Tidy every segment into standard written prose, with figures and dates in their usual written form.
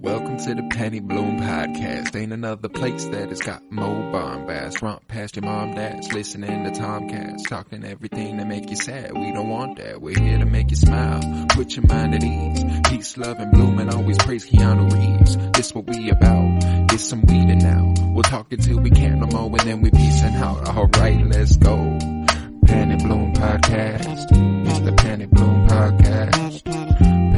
Welcome to the Penny Bloom Podcast. Ain't another place that has got more bombast. Romp past your mom, dad's listening to Tomcats. Talking everything that make you sad. We don't want that. We're here to make you smile. Put your mind at ease. Peace, love, and bloom, and always praise Keanu Reeves. This what we about. Get some weed in now. We'll talk until we can't no more, and then we peacing out. Alright, let's go. Penny Bloom Podcast. It's the Penny Bloom Podcast.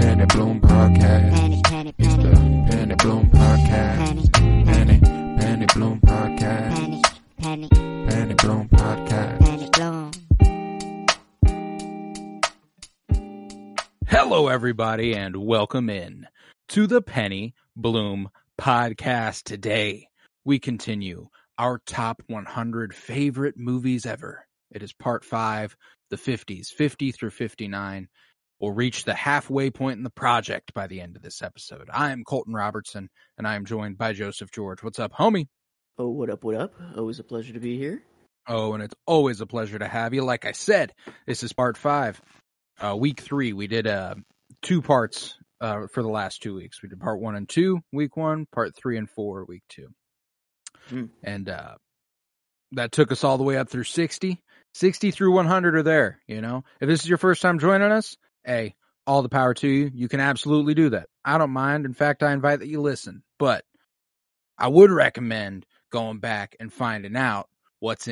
Penny Bloom Podcast. It's the Penny Bloom Podcast. Penny Bloom Podcast. Penny Bloom Podcast. Hello, everybody, and welcome in to the Penny Bloom Podcast. Today, we continue our top 100 favorite movies ever. It is part 5, the 50s, 50 through 59. We'll reach the halfway point in the project by the end of this episode. I am Colton Robertson, and I am joined by Joseph George. What's up, homie? Oh, what up, what up? Always a pleasure to be here. Oh, and it's always a pleasure to have you. Like I said, this is part 5. Week 3, we did 2 parts for the last 2 weeks. We did part 1 and 2, week 1, part 3 and 4, week 2. And that took us all the way up through 60. 60 through 100 are there, you know? If this is your first time joining us, hey, all the power to you. You can absolutely do that. I don't mind. In fact, I invite that you listen. But I would recommend going back and finding out what's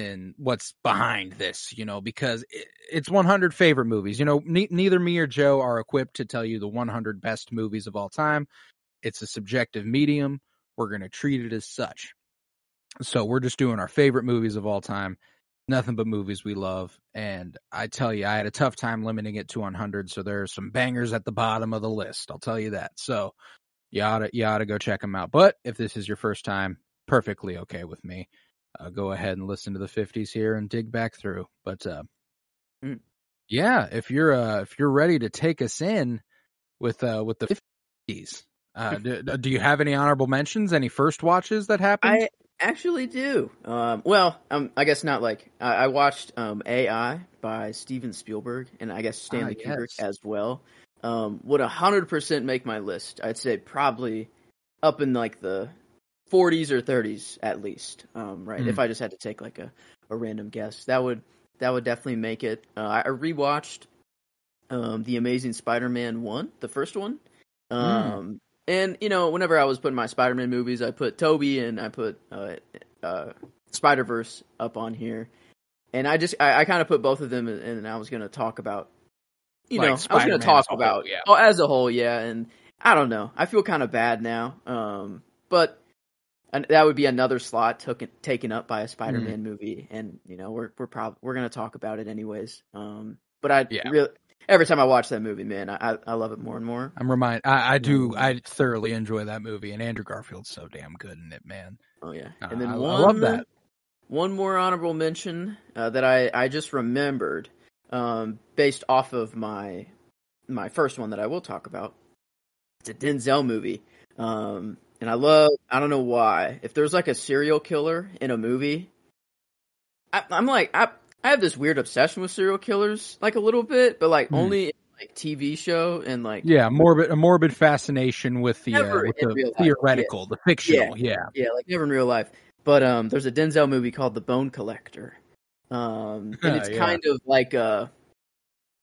behind this, you know, because it's 100 favorite movies. You know, neither me or Joe are equipped to tell you the 100 best movies of all time. It's a subjective medium. We're going to treat it as such. So we're just doing our favorite movies of all time. Nothing but movies we love. And I tell you, I had a tough time limiting it to 100. So there are some bangers at the bottom of the list. I'll tell you that. So you ought to go check them out. But if this is your first time, perfectly okay with me. Go ahead and listen to the 50s here and dig back through. But yeah, if you're ready to take us in with the 50s, do you have any honorable mentions? Any first watches that happened? I actually do. I guess not like I watched AI by Steven Spielberg and I guess Stanley Kubrick as well. Would 100% make my list. I'd say probably up in like the 40s or 30s at least. Right. If I just had to take like a random guess, that would definitely make it. I rewatched The Amazing Spider-Man 1, the first one. And, you know, whenever I was putting my Spider-Man movies, I put Tobey and I put Spider-Verse up on here. And I kind of put both of them, and I was going to talk about, you know, I was going to talk about, as a whole, yeah. And I don't know. I feel kind of bad now. But that would be another slot taken up by a Spider-Man movie. And, you know, we're going to talk about it anyways. But every time I watch that movie, man, I love it more and more. I thoroughly enjoy that movie, and Andrew Garfield's so damn good in it, man. Oh yeah, and then I love that. One more honorable mention that I just remembered, based off of my first one that I will talk about. It's a Denzel movie, and I don't know why. If there's like a serial killer in a movie, I have this weird obsession with serial killers, like a little bit, but like only in, like TV show and like a morbid fascination with the theoretical, the fictional, like never in real life. But there's a Denzel movie called The Bone Collector, and it's kind of like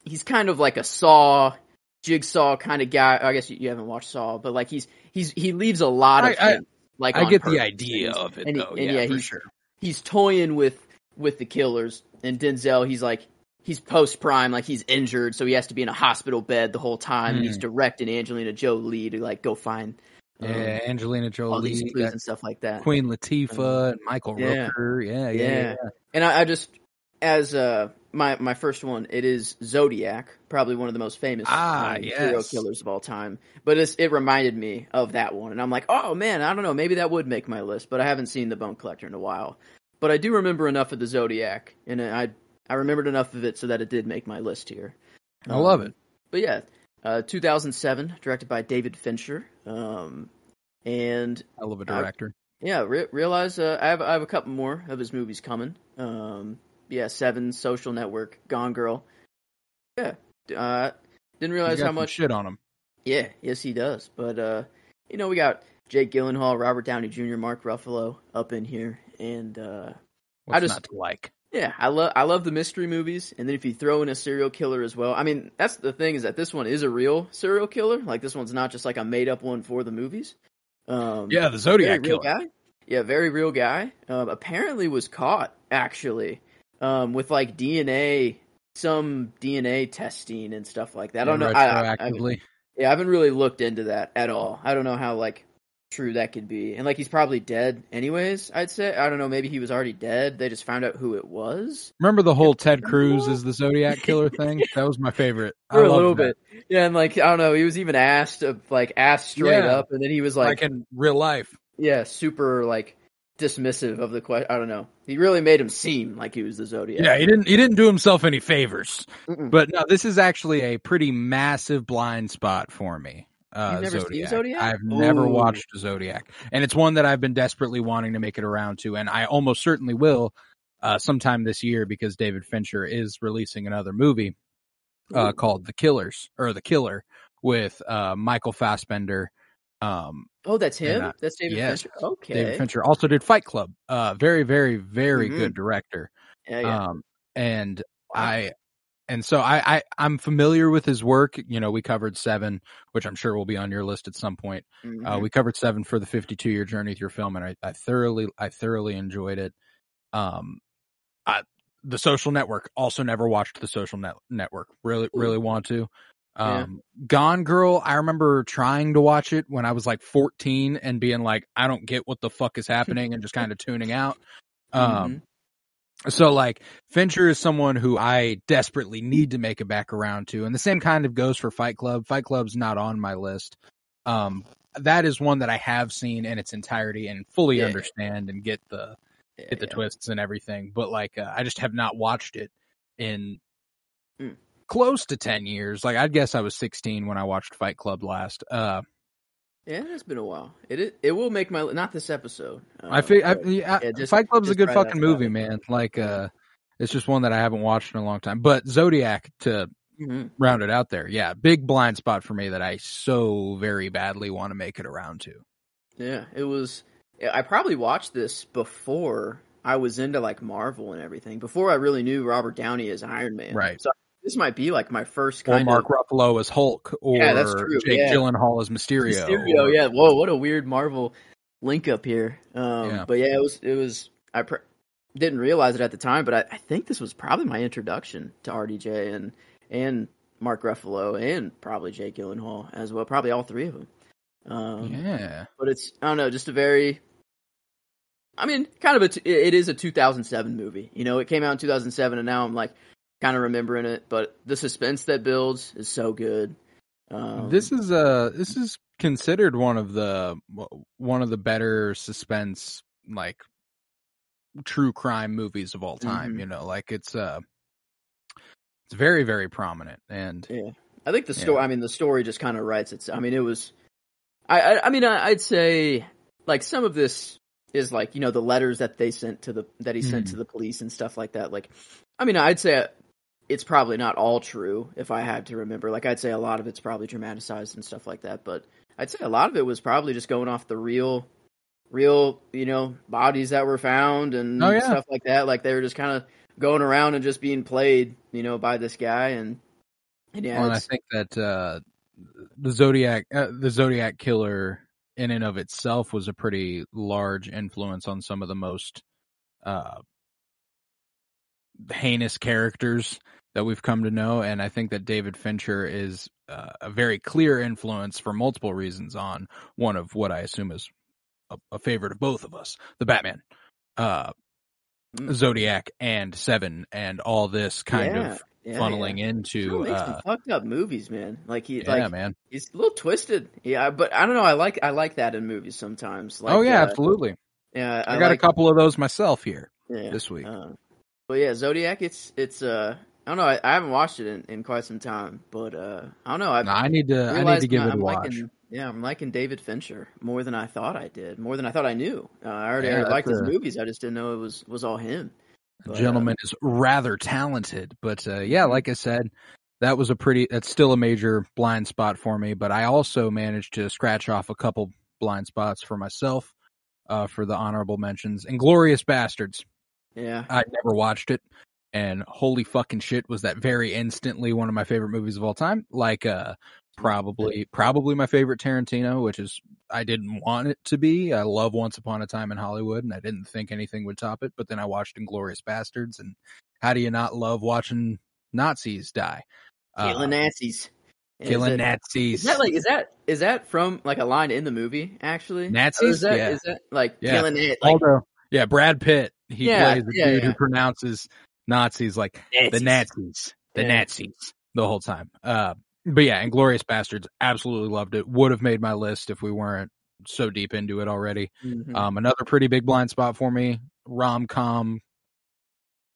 he's kind of like a Saw, Jigsaw kind of guy. I guess you haven't watched Saw, but like he leaves a lot of things, like I get the idea of it, though. For sure. He's toying with the killers. And Denzel, he's post-prime, like he's injured, so he has to be in a hospital bed the whole time, and he's directing Angelina Jolie to like go find Angelina Jolie, all these clues and stuff like that. Queen Latifah and Michael Rooker, yeah. And I just, as my first one, it is Zodiac, probably one of the most famous serial killers of all time. But it reminded me of that one, and I'm like, oh man, I don't know, maybe that would make my list, but I haven't seen The Bone Collector in a while. But I do remember enough of the Zodiac, and I remembered enough of it so that it did make my list here. I love it. But yeah, 2007, directed by David Fincher. And I love a director. Realize I have a couple more of his movies coming. Seven, Social Network, Gone Girl. Yeah, didn't realize how much shit on him. Yeah, yes he does. But we got Jake Gyllenhaal, Robert Downey Jr., Mark Ruffalo up in here, and What's not to like? Yeah, I love the mystery movies, and then if you throw in a serial killer as well, I mean, that's the thing, is that this one is a real serial killer. Like, this one's not just like a made up one for the movies. The Zodiac killer. Guy. Yeah, very real guy. Apparently was caught actually with like some DNA testing and stuff like that. I don't know. Retroactively. I haven't really looked into that at all. I don't know how like true that could be. And like, he's probably dead anyways, I'd say. I don't know, maybe he was already dead. They just found out who it was. Remember the whole Ted Cruz is the Zodiac killer thing? That was my favorite. For a little bit. Yeah, and like, I don't know, he was even asked straight up, and then he was like in real life. Yeah, super like dismissive of the question. I don't know. He really made him seem like he was the Zodiac. Yeah, he didn't do himself any favors. Mm-mm. But no, this is actually a pretty massive blind spot for me. You've never seen Zodiac? I've never watched Zodiac, and it's one that I've been desperately wanting to make it around to, and I almost certainly will sometime this year, because David Fincher is releasing another movie called The Killer with Michael Fassbender. That's him? That's David Fincher? Okay. David Fincher also did Fight Club. Very, very, very good director. Yeah. So I'm familiar with his work. We covered Seven, which I'm sure will be on your list at some point. Mm-hmm. We covered Seven for the 52-year journey through film, and I thoroughly enjoyed it. The Social Network, also never watched The Social Network. Really want to. Gone Girl, I remember trying to watch it when I was like 14 and being like, I don't get what the fuck is happening, and just kind of tuning out. So like, Fincher is someone who I desperately need to make it back around to, and the same kind of goes for Fight Club. Fight Club's not on my list. That is one that I have seen in its entirety and fully understand and get the twists and everything, but like, I just have not watched it in close to 10 years. Like, I'd guess I was 16 when I watched Fight Club last. It's been a while. It will make my, not this episode. Fight Club's a good fucking movie, man. Like, it's just one that I haven't watched in a long time. But Zodiac, to round it out there, big blind spot for me that I so very badly want to make it around to. Yeah, it was. I probably watched this before I was into like Marvel and everything. Before I really knew Robert Downey as Iron Man. Right. So this might be like my first kind Mark Ruffalo as Hulk, or that's true. Jake Gyllenhaal as Mysterio. Yeah. Whoa, what a weird Marvel link up here. But yeah, it was. I didn't realize it at the time, but I think this was probably my introduction to RDJ and Mark Ruffalo and probably Jake Gyllenhaal as well. Probably all three of them. But it's, I don't know, just a very. I mean, kind of it is a 2007 movie. It came out in 2007, and now I'm like, kind of remembering it, but the suspense that builds is so good. This is considered one of the better suspense, like, true crime movies of all time. Like, it's very, very prominent, and I think the story. I mean, the story just kind of writes itself. I mean, it was. I'd say like some of this is like, the letters that he sent to the police and stuff like that. Like, I mean, I'd say it's probably not all true if I had to remember. Like, I'd say a lot of it's probably dramatized and stuff like that, but I'd say a lot of it was probably just going off the real, bodies that were found and stuff like that. Like, they were just kind of going around and just being played, by this guy. And I think that, the Zodiac killer in and of itself was a pretty large influence on some of the most, heinous characters that we've come to know, and I think that David Fincher is a very clear influence for multiple reasons on one of what I assume is a favorite of both of us, the Batman, Zodiac, and Seven, and all this kind of funneling into some fucked up movies, man. Like man, he's a little twisted. Yeah, but I don't know. I like that in movies sometimes. Like, absolutely. Yeah, I got a couple of those myself here this week. But yeah, Zodiac, it's I don't know, I haven't watched it in quite some time, but I don't know. I need to give it a watch. I'm liking David Fincher more than I thought I did, more than I thought I knew. I already liked his movies, I just didn't know it was all him. The gentleman is rather talented, but like I said, that's still a major blind spot for me, but I also managed to scratch off a couple blind spots for myself for the honorable mentions. Inglourious Bastards. Yeah. I'd never watched it, and holy fucking shit, was that very instantly one of my favorite movies of all time. Like, probably my favorite Tarantino, which is, I didn't want it to be. I love Once Upon a Time in Hollywood, and I didn't think anything would top it, but then I watched Inglourious Bastards, and how do you not love watching Nazis die? Killing Nazis. Killing Nazis. Is that from like a line in the movie, actually? Nazis? Is that like killing it? Like, yeah, Brad Pitt. He plays the dude who pronounces Nazis like the Nazis the whole time. But yeah, Inglourious Bastards, absolutely loved it. Would have made my list if we weren't so deep into it already. Mm-hmm. Another pretty big blind spot for me, rom-com,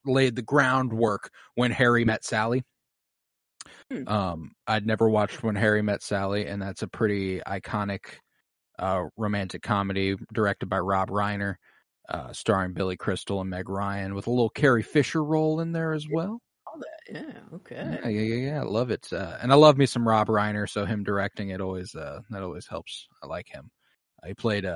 laid the groundwork When Harry Met Sally. I'd never watched When Harry Met Sally, and that's a pretty iconic romantic comedy directed by Rob Reiner, starring Billy Crystal and Meg Ryan, with a little Carrie Fisher role in there as well. All that, yeah, okay, yeah, I love it, and I love me some Rob Reiner, so him directing it always helps. I like him. He played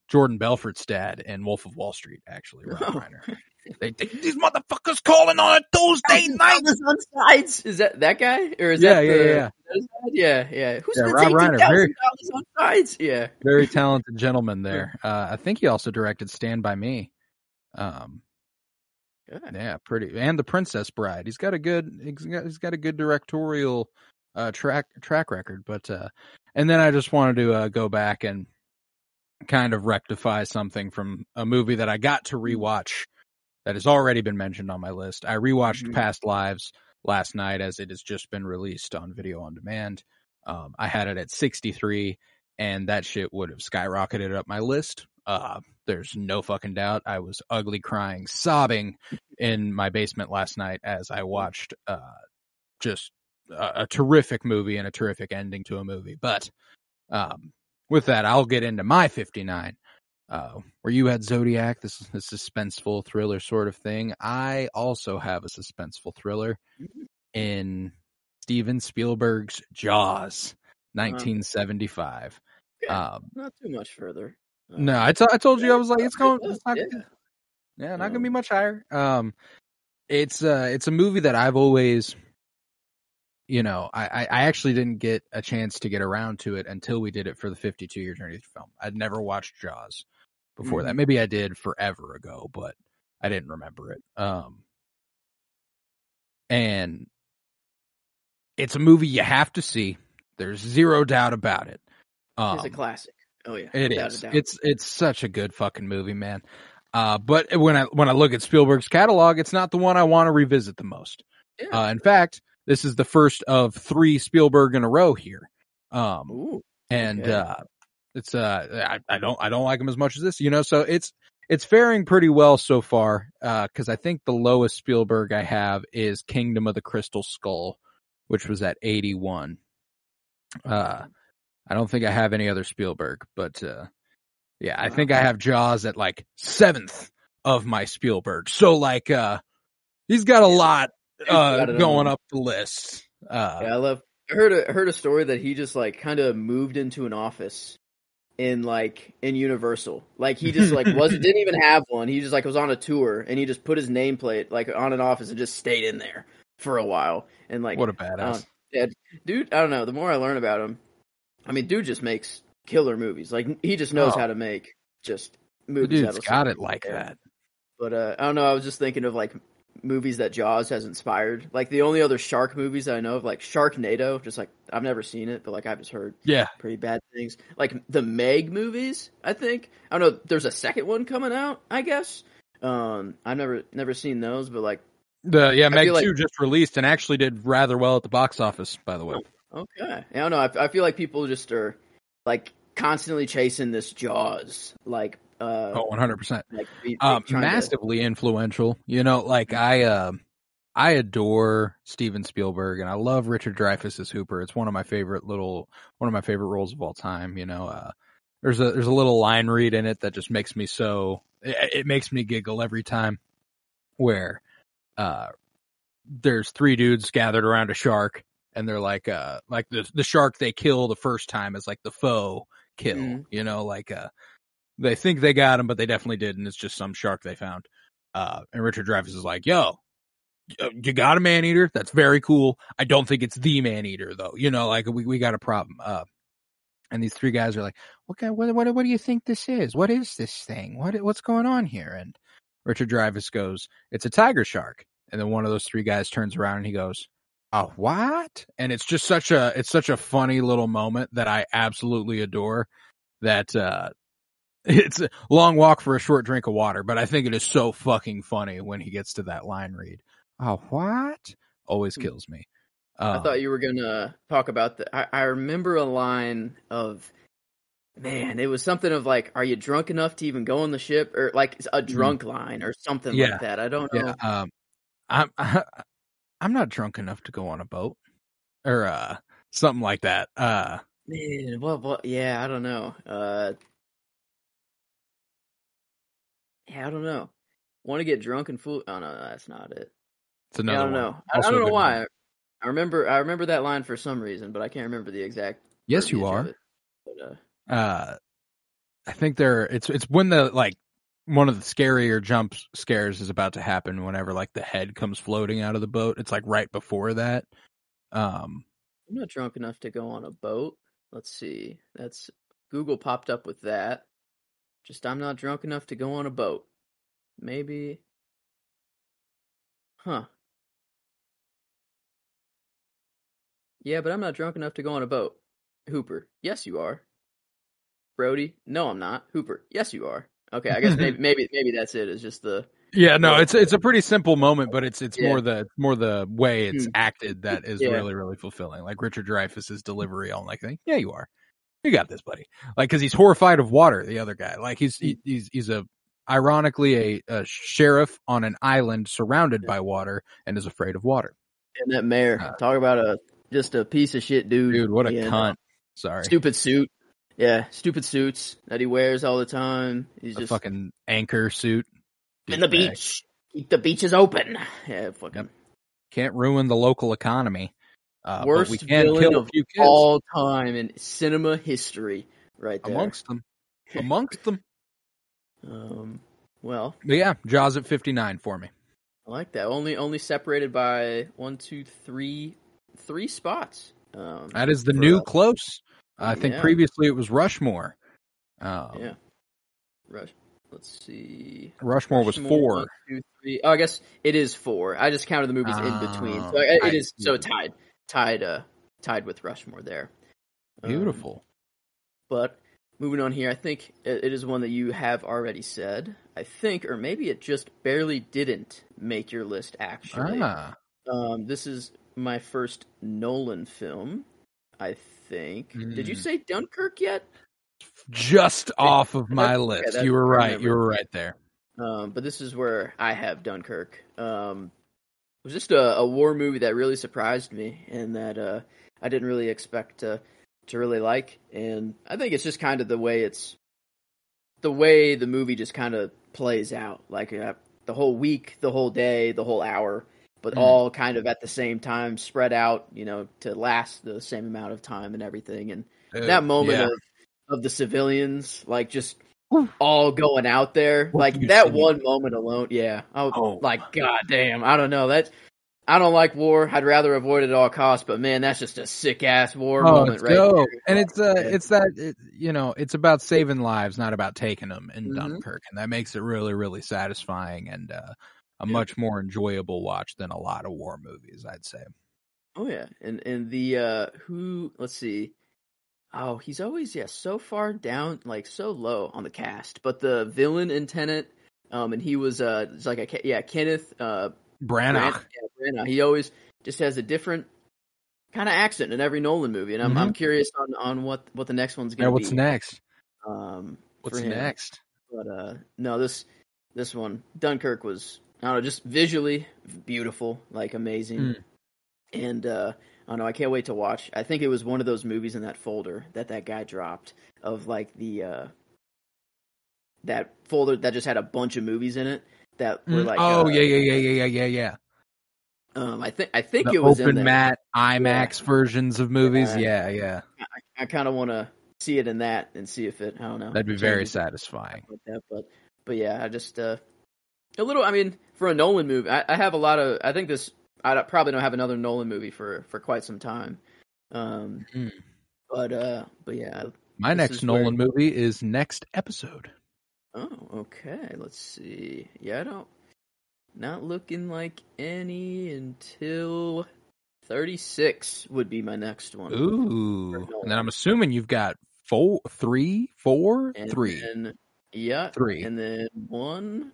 Jordan Belfort's dad in Wolf of Wall Street, actually. Rob Reiner. These motherfuckers calling on a Tuesday night. On sides. Is that guy, or is yeah. Yeah. Who's the Rob Reiner, very on sides? Yeah, very talented gentleman there. I think he also directed Stand by Me. Yeah, pretty, and The Princess Bride. He's got a good directorial track record. But and then I just wanted to go back and kind of rectify something from a movie that I got to rewatch that has already been mentioned on my list. I rewatched Past Lives last night as it has just been released on video on demand. I had it at 63, and that shit would have skyrocketed up my list. There's no fucking doubt. I was ugly crying, sobbing in my basement last night as I watched just a terrific movie and a terrific ending to a movie. But with that, I'll get into my 59. Where you had Zodiac, this is a suspenseful thriller sort of thing. I also have a suspenseful thriller in Steven Spielberg's Jaws, 1975. Not too much further. No, I told you, I was like, it's not gonna be much higher. It's a movie that I've always, I actually didn't get a chance to get around to it until we did it for the 52-year journey through film. I'd never watched Jaws before that. Maybe I did forever ago, but I didn't remember it. And it's a movie you have to see. There's zero doubt about it. It's a classic. Oh yeah, it is. It's such a good fucking movie, man. But when I look at Spielberg's catalog, it's not the one I want to revisit the most. Yeah. In fact, this is the first of 3 Spielberg in a row here. It's I don't like him as much as this, so it's faring pretty well so far. Cause I think the lowest Spielberg I have is Kingdom of the Crystal Skull, which was at 81. I don't think I have any other Spielberg, but, I think I have Jaws at like 7th of my Spielberg. So like, he's got a lot, going up the list. I heard a story that he just like kind of moved into an office in Universal. Like he just like didn't even have one. He just like was on a tour and he just put his nameplate like on an office and just stayed in there for a while. And like, what a badass. Dude, I don't know. The more I learn about him, I mean, dude just makes killer movies. Like he just knows how to make just movies. Dude's got it like that. But I don't know. I was just thinking of like movies that Jaws has inspired. Like the only other shark movies that I know of, like Sharknado. Just like I've never seen it, but like I've just heard pretty bad things. Like the Meg movies. I think I don't know. There's a second one coming out, I guess. I've never seen those, but like Meg 2 just released and actually did rather well at the box office, by the way. Okay. I don't know. I feel like people just are like constantly chasing this Jaws, like 100%. Like, massively influential. Like I adore Steven Spielberg and I love Richard Dreyfuss as Hooper. It's one of my favorite roles of all time. There's a little line read in it that just makes me it makes me giggle every time, where there's 3 dudes gathered around a shark. And they're like the shark they kill the first time is like the foe. kill. You know, like they think they got him, but they definitely did, and it's just some shark they found. And Richard Dreyfuss is like, yo, you got a man-eater? That's very cool. I don't think it's the man-eater, though. You know, like, we got a problem. And these three guys are like, okay, what do you think this is? What is this thing? What's going on here? And Richard Dreyfuss goes, it's a tiger shark. And then one of those three guys turns around and he goes, a what? And it's just such a funny little moment that I absolutely adore. That it's a long walk for a short drink of water, but I think it is so fucking funny when he gets to that line read. Oh, what? Always kills me. I thought you were gonna talk about I remember a line of, man, it was something of like, "Are you drunk enough to even go on the ship?" Or like a drunk line or something like that. I don't know. Yeah, I'm not drunk enough to go on a boat, or something like that. Man, well, yeah, I don't know. Yeah, I don't know. Want to get drunk and fool? Oh no, that's not it. It's another. I don't know. I don't know why. One. I remember that line for some reason, but I can't remember the exact. Yes, you are. But, I think it's when the like one of the scarier jump scares is about to happen. Whenever like the head comes floating out of the boat, it's like right before that. I'm not drunk enough to go on a boat. Let's see. That's Google popped up with that. Just I'm not drunk enough to go on a boat. Maybe. Huh. Yeah, but I'm not drunk enough to go on a boat. Hooper. Yes, you are. Brody. No, I'm not. Hooper. Yes, you are. Okay, I guess maybe that's it. It's just the. Yeah, no, it's a pretty simple moment, but it's more the way it's acted that is really, really fulfilling. Like Richard Dreyfuss's delivery on like, yeah, you are. You got this, buddy. Like, because he's horrified of water. The other guy, like, he's ironically a sheriff on an island surrounded by water and is afraid of water. And that mayor, talk about just a piece of shit dude. Dude, what a cunt. Sorry. Stupid suit. Yeah, stupid suits that he wears all the time. He's just fucking anchor suit. In the beach. Keep the beaches open. Yeah, fucking. Yep. Can't ruin the local economy. Worst but we can villain kill of all time in cinema history, right there. Amongst them. Well. But yeah, Jaws at 59 for me. I like that. Only separated by 3 spots. That is the new close. I think previously it was Rushmore. Yeah. Let's see. Rushmore was 4. 1, 2, 3. Oh, I guess it is 4. I just counted the movies in between. So it is tied with Rushmore there. Beautiful. But moving on here, I think it is one that you have already said. I think, or maybe it just barely didn't make your list, actually. This is my first Nolan film, I think. Did you say Dunkirk yet? Just off of my list. You were right. You were right there. But this is where I have Dunkirk. It was just a war movie that really surprised me and that I didn't really expect to really like. And I think it's just kind of the way the movie just kind of plays out. Like the whole week, the whole day, the whole hour, but all kind of at the same time, spread out, to last the same amount of time and everything. And that moment of the civilians, like just all going out there, like that one moment alone. Yeah. Like, God damn. I don't know. I don't like war. I'd rather avoid it at all costs, but man, that's just a sick ass war moment right there. And it's about saving lives, not about taking them in Dunkirk. And that makes it really, really satisfying and a much more enjoyable watch than a lot of war movies, I'd say. Oh yeah. And the, let's see. Oh, he's always, so far down, like so low on the cast. But the villain in Tenet, and he was, it's like Kenneth, Branagh. Branagh. He always just has a different kind of accent in every Nolan movie. And I'm curious on what the next one's going to be. What's next? What's next? But, no, this one, Dunkirk was, I don't know, just visually beautiful, like amazing. And, I don't know, I can't wait to watch. I think it was one of those movies in that folder that guy dropped of like the that folder that just had a bunch of movies in it that were like yeah. I think it was open in there. matte IMAX versions of movies. Yeah. I kind of want to see it in that and see if it, I don't know. That'd be very satisfying. Like that, but yeah, I just, a little, I mean, for a Nolan movie, I have a lot of, I think I probably don't have another Nolan movie for quite some time. But yeah. My next Nolan movie is next episode. Oh, okay. Let's see. Yeah, not looking like any until 36 would be my next one. Ooh. And then I'm assuming you've got three. Yeah. 3. And then 1,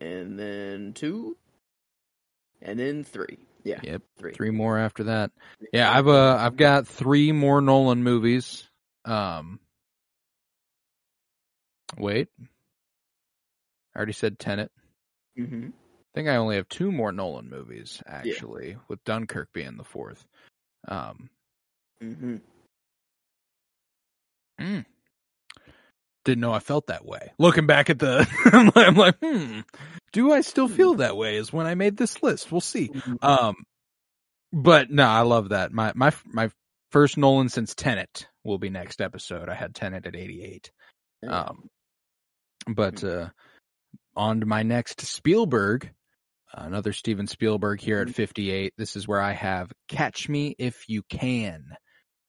and then 2, and then 3. Yeah. Yep. 3 more after that. Yeah, I've got 3 more Nolan movies. Wait. I already said Tenet. Mm-hmm. I think I only have 2 more Nolan movies, actually, with Dunkirk being the 4th. Didn't know I felt that way. Looking back at the, I'm like, do I still feel that way? Is when I made this list. We'll see. But no, I love that. My first Nolan since Tenet will be next episode. I had Tenet at 88. But on to my next Spielberg, another Steven Spielberg here at 58. This is where I have Catch Me If You Can,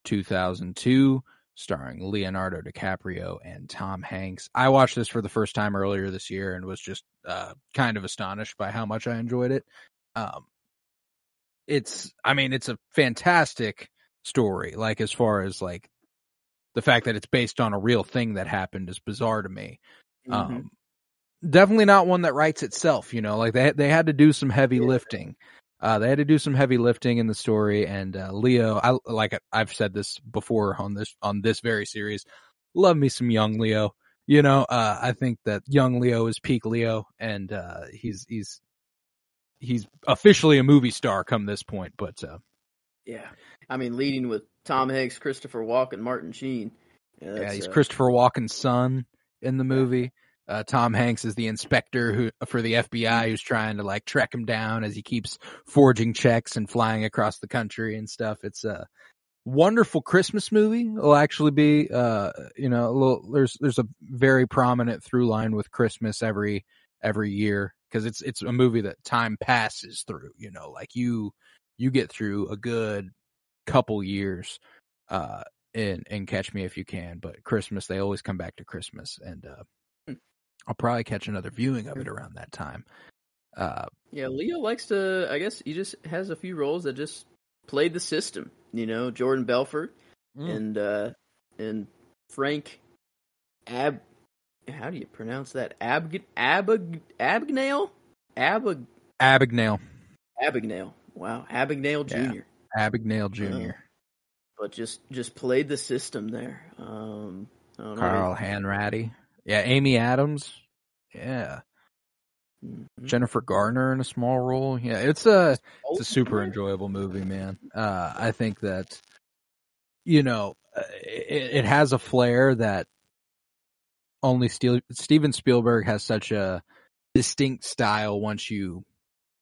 2002, starring Leonardo DiCaprio and Tom Hanks. I watched this for the first time earlier this year and was just kind of astonished by how much I enjoyed it. It's a fantastic story. Like, as far as like the fact that it's based on a real thing that happened is bizarre to me. Definitely not one that writes itself, like they had to do some heavy lifting. They had to do some heavy lifting in the story, and Leo, I've said this before on this very series, love me some young Leo. I think that young Leo is peak Leo, and he's officially a movie star come this point. But yeah, I mean, leading with Tom Hanks, Christopher Walken, Martin Sheen. Yeah, he's Christopher Walken's son in the movie. Tom Hanks is the inspector for the FBI who's trying to like track him down as he keeps forging checks and flying across the country and stuff. It's a wonderful Christmas movie. It'll actually be, there's a very prominent through line with Christmas every year, because it's a movie that time passes through. Like you get through a good couple years in Catch Me If You Can, but Christmas, they always come back to Christmas, and I'll probably catch another viewing of it around that time. Yeah, Leo likes to, I guess he just has a few roles that just played the system. Jordan Belfort and Frank how do you pronounce that? Abagnale? Abagnale. Wow, Abagnale Jr. Yeah. Abagnale Jr. But just played the system there. I don't know. Carl Hanratty. Yeah, Amy Adams. Yeah. Jennifer Garner in a small role. Yeah, it's a super enjoyable movie, man. I think that, it has a flair that only Steven Spielberg has such a distinct style once you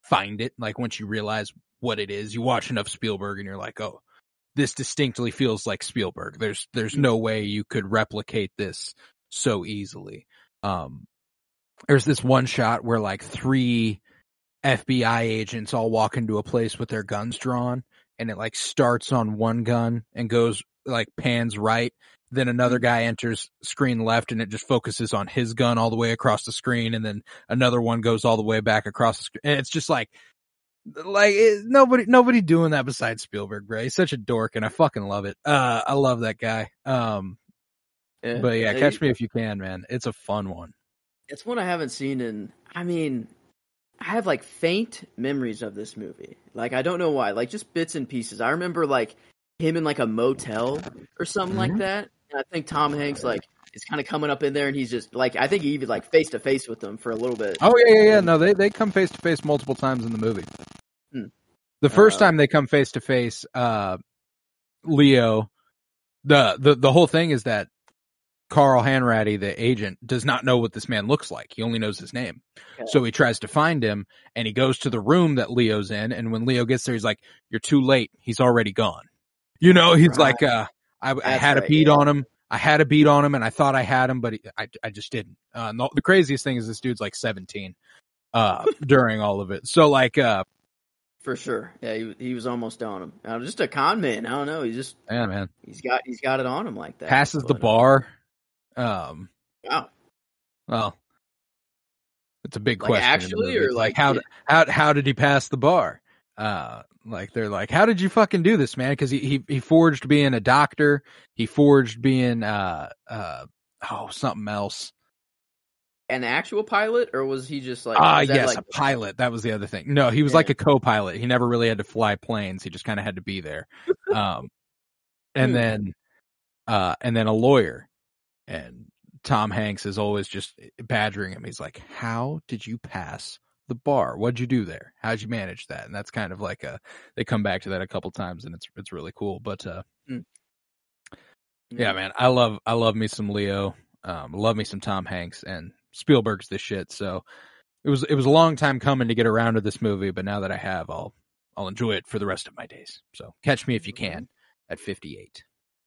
find it. Like, once you realize what it is, you watch enough Spielberg and you're like, oh, this distinctly feels like Spielberg. There's no way you could replicate this so easily. There's this one shot where like 3 FBI agents all walk into a place with their guns drawn, and it like starts on one gun and goes like pans right. Then another guy enters screen left, and it just focuses on his gun all the way across the screen. And then another one goes all the way back across the screen. And it's just nobody doing that besides Spielberg, bro. He's such a dork, and I fucking love it. I love that guy. But yeah, Catch Me If You Can, man. It's a fun one. It's one I haven't seen I have like faint memories of this movie. Like, I don't know why, like just bits and pieces. I remember like him in like a motel or something like that. And I think Tom Hanks like is kind of coming up in there, and he's just like, I think he even like face to face with them for a little bit. Oh yeah. No, they come face to face multiple times in the movie. The first time they come face to face, Leo, the whole thing is that Carl Hanratty, the agent, does not know what this man looks like. He only knows his name. Okay. So he tries to find him, and he goes to the room that Leo's in, and when Leo gets there, he's like, "You're too late. He's already gone." He's right. Like, I had a beat on him. I had a beat on him, and I thought I had him, but I just didn't. The craziest thing is this dude's like 17 during all of it. So like, for sure, yeah, he was almost on him. Just a con man. I don't know. He's got it on him like that. Passes the bar. Wow. Well, it's a big like question. Actually, or like how did he pass the bar? Like they're like, how did you fucking do this, man? Because he forged being a doctor. He forged being something else. An actual pilot, or was he just like? Yes, a pilot. That was the other thing. No, he was like a co-pilot. He never really had to fly planes. He just kind of had to be there. And then a lawyer. And Tom Hanks is always just badgering him. He's like, "How did you pass the bar? What'd you do there? How'd you manage that?" And that's kind of like they come back to that a couple times, and it's really cool. But yeah, man, I love me some Leo. Love me some Tom Hanks, and Spielberg's the shit. So it was a long time coming to get around to this movie, but now that I have, I'll enjoy it for the rest of my days. So catch me if you can at 58.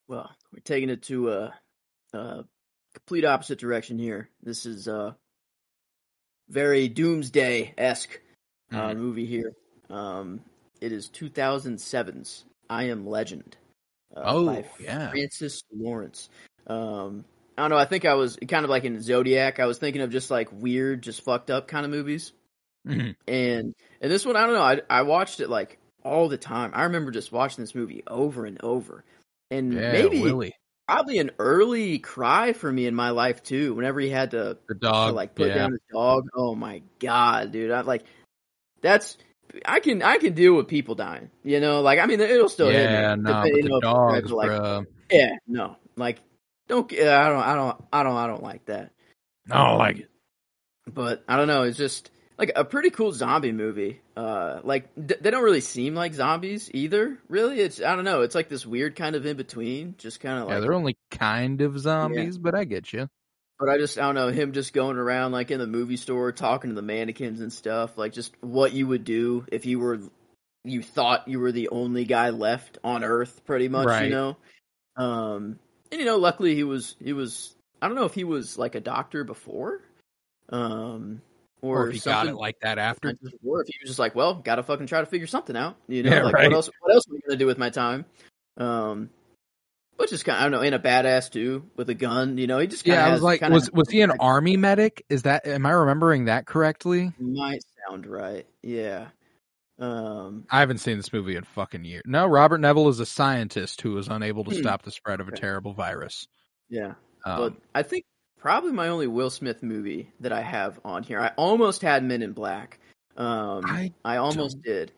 Well, we're taking it to a complete opposite direction here. This is very Doomsday-esque movie here. It is 2007's I Am Legend. By Francis Lawrence. I don't know, I think I was kind of like in Zodiac. I was thinking of just like weird, just fucked up kind of movies. Mm-hmm. And this one, I don't know, I watched it like all the time. I remember just watching this movie over and over. And probably an early cry for me in my life too. Whenever he had to the dog, to like put down his dog. Oh my god, dude! I can deal with people dying. You know, like I mean, it'll still hit me. No, but the dogs, like, bro. Yeah, no, like I don't like that. I don't like it. But I don't know. It's just like a pretty cool zombie movie. Like they don't really seem like zombies either. Really, I don't know. It's like this weird kind of in between. Just kind of like they're only kind of zombies, but I get you. But I don't know, him just going around like in the movie store talking to the mannequins and stuff. Like just what you would do if you thought you were the only guy left on Earth, pretty much. Right. You know. And you know, luckily he was. I don't know if he was like a doctor before. Or if he got it like that after. Or if he was just like, well, gotta fucking try to figure something out. You know, like what else am I gonna do with my time? But just kind of, I don't know, in a badass too, with a gun, you know, he just kind of I was like, was he an army medic? Am I remembering that correctly? Might sound right. Yeah. I haven't seen this movie in fucking years. No, Robert Neville is a scientist who was unable to stop the spread of a terrible virus. Yeah. But I think probably my only Will Smith movie that I have on here. I almost had Men in Black. I almost did.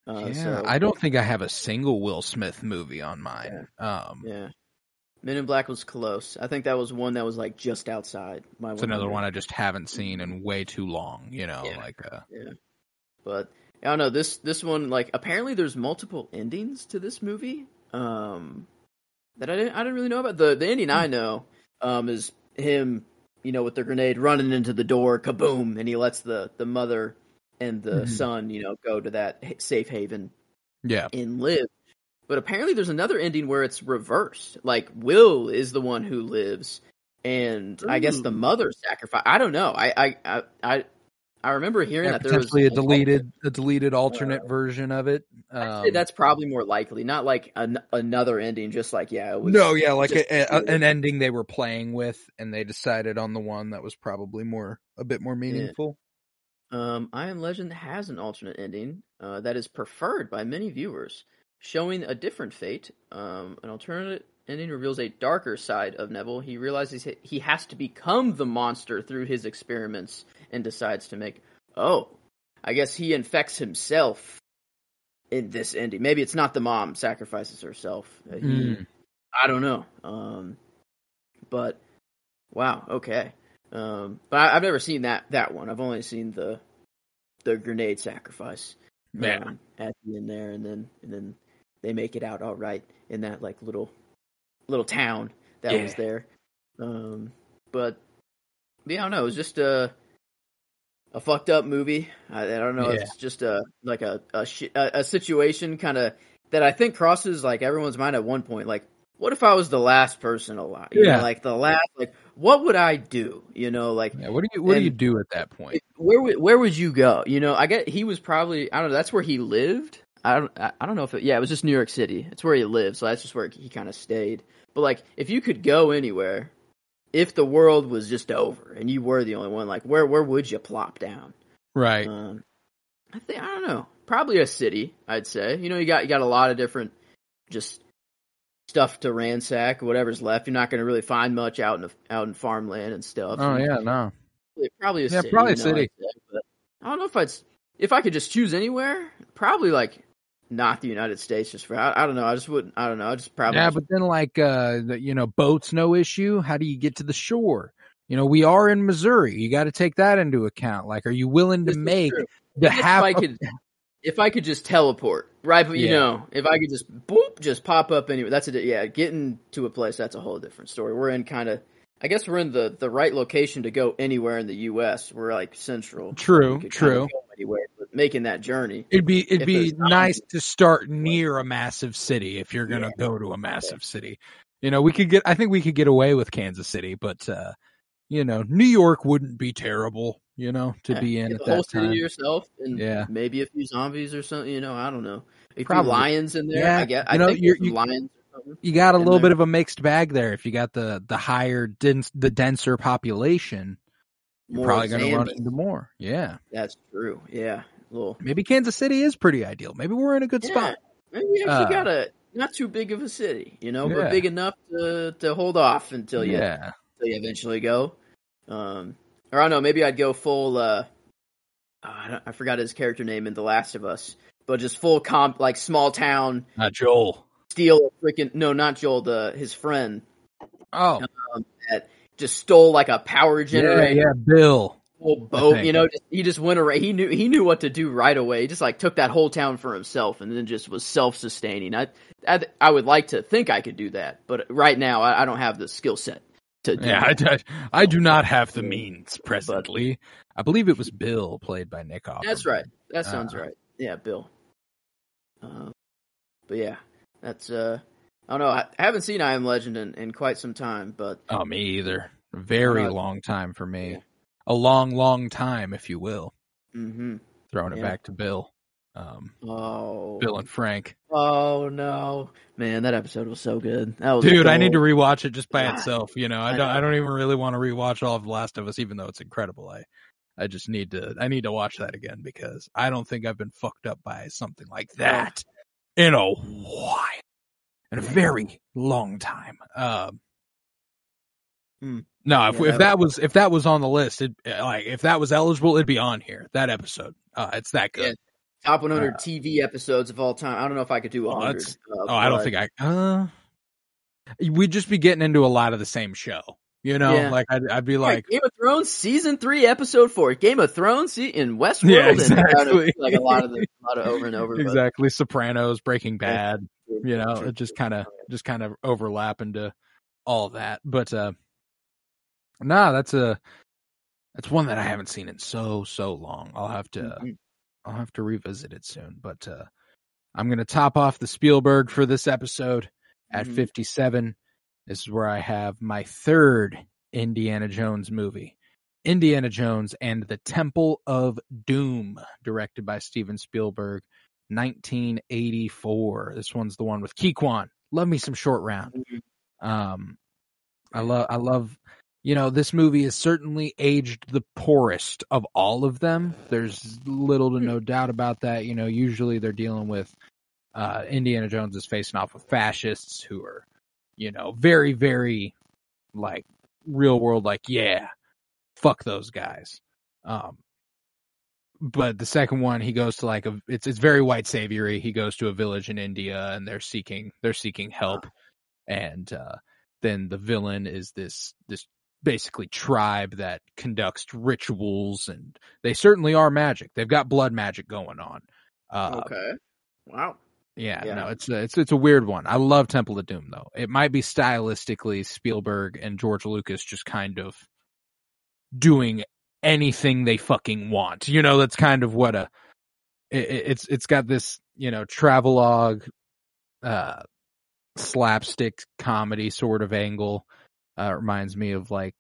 So, I don't think I have a single Will Smith movie on mine. Yeah. Men in Black was close. I think that was one that was like just outside my. It's another one I just haven't seen in way too long. You know, But I don't know, this one, like, apparently there's multiple endings to this movie that I didn't really know about. The ending I know is him, you know, with the grenade running into the door, kaboom, and he lets the mother and the son, you know, go to that safe haven and live. But apparently there's another ending where it's reversed. Like, Will is the one who lives, and I guess the mother sacrificed. I don't know. I remember hearing that there was potentially a deleted alternate version of it. I'd say that's probably more likely. Not like another ending, just like it was. No, yeah, like an ending they were playing with, and they decided on the one that was probably a bit more meaningful. I Am Legend has an alternate ending that is preferred by many viewers, showing a different fate. An alternate ending reveals a darker side of Neville. He realizes he has to become the monster through his experiments and decides to make... I guess he infects himself in this ending. Maybe it's not the mom sacrifices herself. I don't know. But, wow, okay. But I've never seen that one. I've only seen the grenade sacrifice at the end there, and then they make it out all right in that like little town that was there. But yeah, I don't know. It was just a fucked up movie. I don't know. It's just a situation kind of that I think crosses like everyone's mind at one point. Like what if I was the last person alive? You know, like the last, like, what would I do? You know, like, what do you do at that point? Where would you go? You know, I get he was probably, I don't know, that's where he lived. I don't know if it was just New York City. It's where he lived, so that's just where he kind of stayed. But like, if you could go anywhere, if the world was just over and you were the only one, like, where would you plop down? Right. I don't know. Probably a city, I'd say. You know, you got a lot of different just stuff to ransack, whatever's left. You're not going to really find much out in farmland and stuff. Oh yeah, no. Probably a city. Yeah, probably a city. But I don't know if I could just choose anywhere. Probably like not the United States. Just for I don't know. I just wouldn't. I don't know. I just probably. Yeah, but then like boats, no issue. How do you get to the shore? You know, we are in Missouri. You got to take that into account. Like, are you willing to make the half? If I could just teleport, right? But you know, if I could just pop up anywhere, that's it. Yeah, getting to a place, that's a whole different story. We're in I guess we're in the right location to go anywhere in the U.S. We're like central. True. Go anywhere, but making that journey. It'd be nice to start near a massive city if you're gonna go to a massive city. You know, I think we could get away with Kansas City, but you know, New York wouldn't be terrible. You know, to be in at that whole time. City yourself, and maybe a few zombies or something. You know, I don't know. A few lions in there. I guess. I think lions. You got a little bit of a mixed bag there. If you got the higher, the denser population, you're probably going to run into more. Yeah, that's true. Yeah, maybe Kansas City is pretty ideal. Maybe we're in a good spot. Maybe we actually got not too big of a city, you know, but big enough to hold off until you eventually go. Or I don't know, maybe I'd go full. I forgot his character name in The Last of Us, but just full like small town. Not Joel. Steal not Joel, his friend. Oh, that just stole like a power generator. Yeah, Bill. Whole boat, you know, he just went around. He knew what to do right away. He just like took that whole town for himself, and then just was self-sustaining. I would like to think I could do that, but right now I don't have the skill set. I do not have the means presently. I believe it was Bill, played by Nick Offerman. That's right. That sounds right. Yeah, Bill. But yeah, that's I don't know. I haven't seen I Am Legend in quite some time, but me either. A very long time for me. Yeah. A long time, if you will. Mm-hmm. Throwing it back to Bill. Bill and Frank. Oh no, man, that episode was so good. Dude, I need to rewatch it just by itself. You know, I don't even really want to rewatch all of The Last of Us, even though it's incredible. I just need to watch that again because I don't think I've been fucked up by something like that in a while, in a very long time. No, if that was on the list, if that was eligible, it'd be on here. That episode, it's that good. Yeah. Top 100 TV episodes of all time. I don't know if I could do 100. I don't think we'd just be getting into a lot of the same show. You know, like I'd be like Game of Thrones season 3 episode 4, Game of Thrones in Westworld, yeah, exactly. And like a lot of over and over. Exactly, but. Sopranos, Breaking Bad. You know, it just kind of overlap into all of that. But that's one that I haven't seen in so long. I'll have to revisit it soon, but I'm going to top off the Spielberg for this episode at 57. This is where I have my third Indiana Jones movie, Indiana Jones and the Temple of Doom, directed by Steven Spielberg, 1984. This one's the one with Key-Kwan. Love me some Short Round. I love. You know, this movie is certainly aged the poorest of all of them. There's little to no doubt about that. You know, usually they're dealing with Indiana Jones is facing off with fascists who are, you know, very, very, like, real world, like, yeah, fuck those guys. But the second one, he goes to like it's very white saviory. He goes to a village in India and they're seeking help. And then the villain is this basically tribe that conducts rituals, and they certainly are magic. They've got blood magic going on. Okay. Wow. Yeah, no, it's a weird one. I love Temple of Doom though. It might be stylistically Spielberg and George Lucas just kind of doing anything they fucking want. You know, that's kind of what it's got this, you know, travelogue slapstick comedy sort of angle. Reminds me of like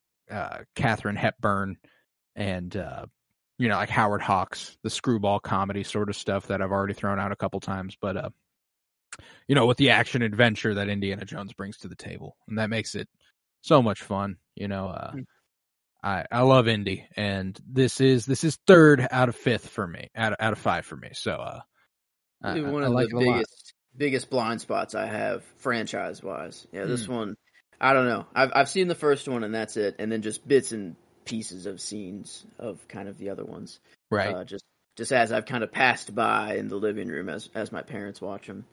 Katharine Hepburn and like Howard Hawks, the screwball comedy sort of stuff that I've already thrown out a couple times. But with the action adventure that Indiana Jones brings to the table, and that makes it so much fun. I love Indy, and this is third out of fifth for me, out of five for me. So one of the biggest blind spots I have franchise wise. Yeah, this one, I don't know. I've seen the first one and that's it, and then just bits and pieces of scenes of kind of the other ones. Right. Just as I've kind of passed by in the living room as my parents watch them.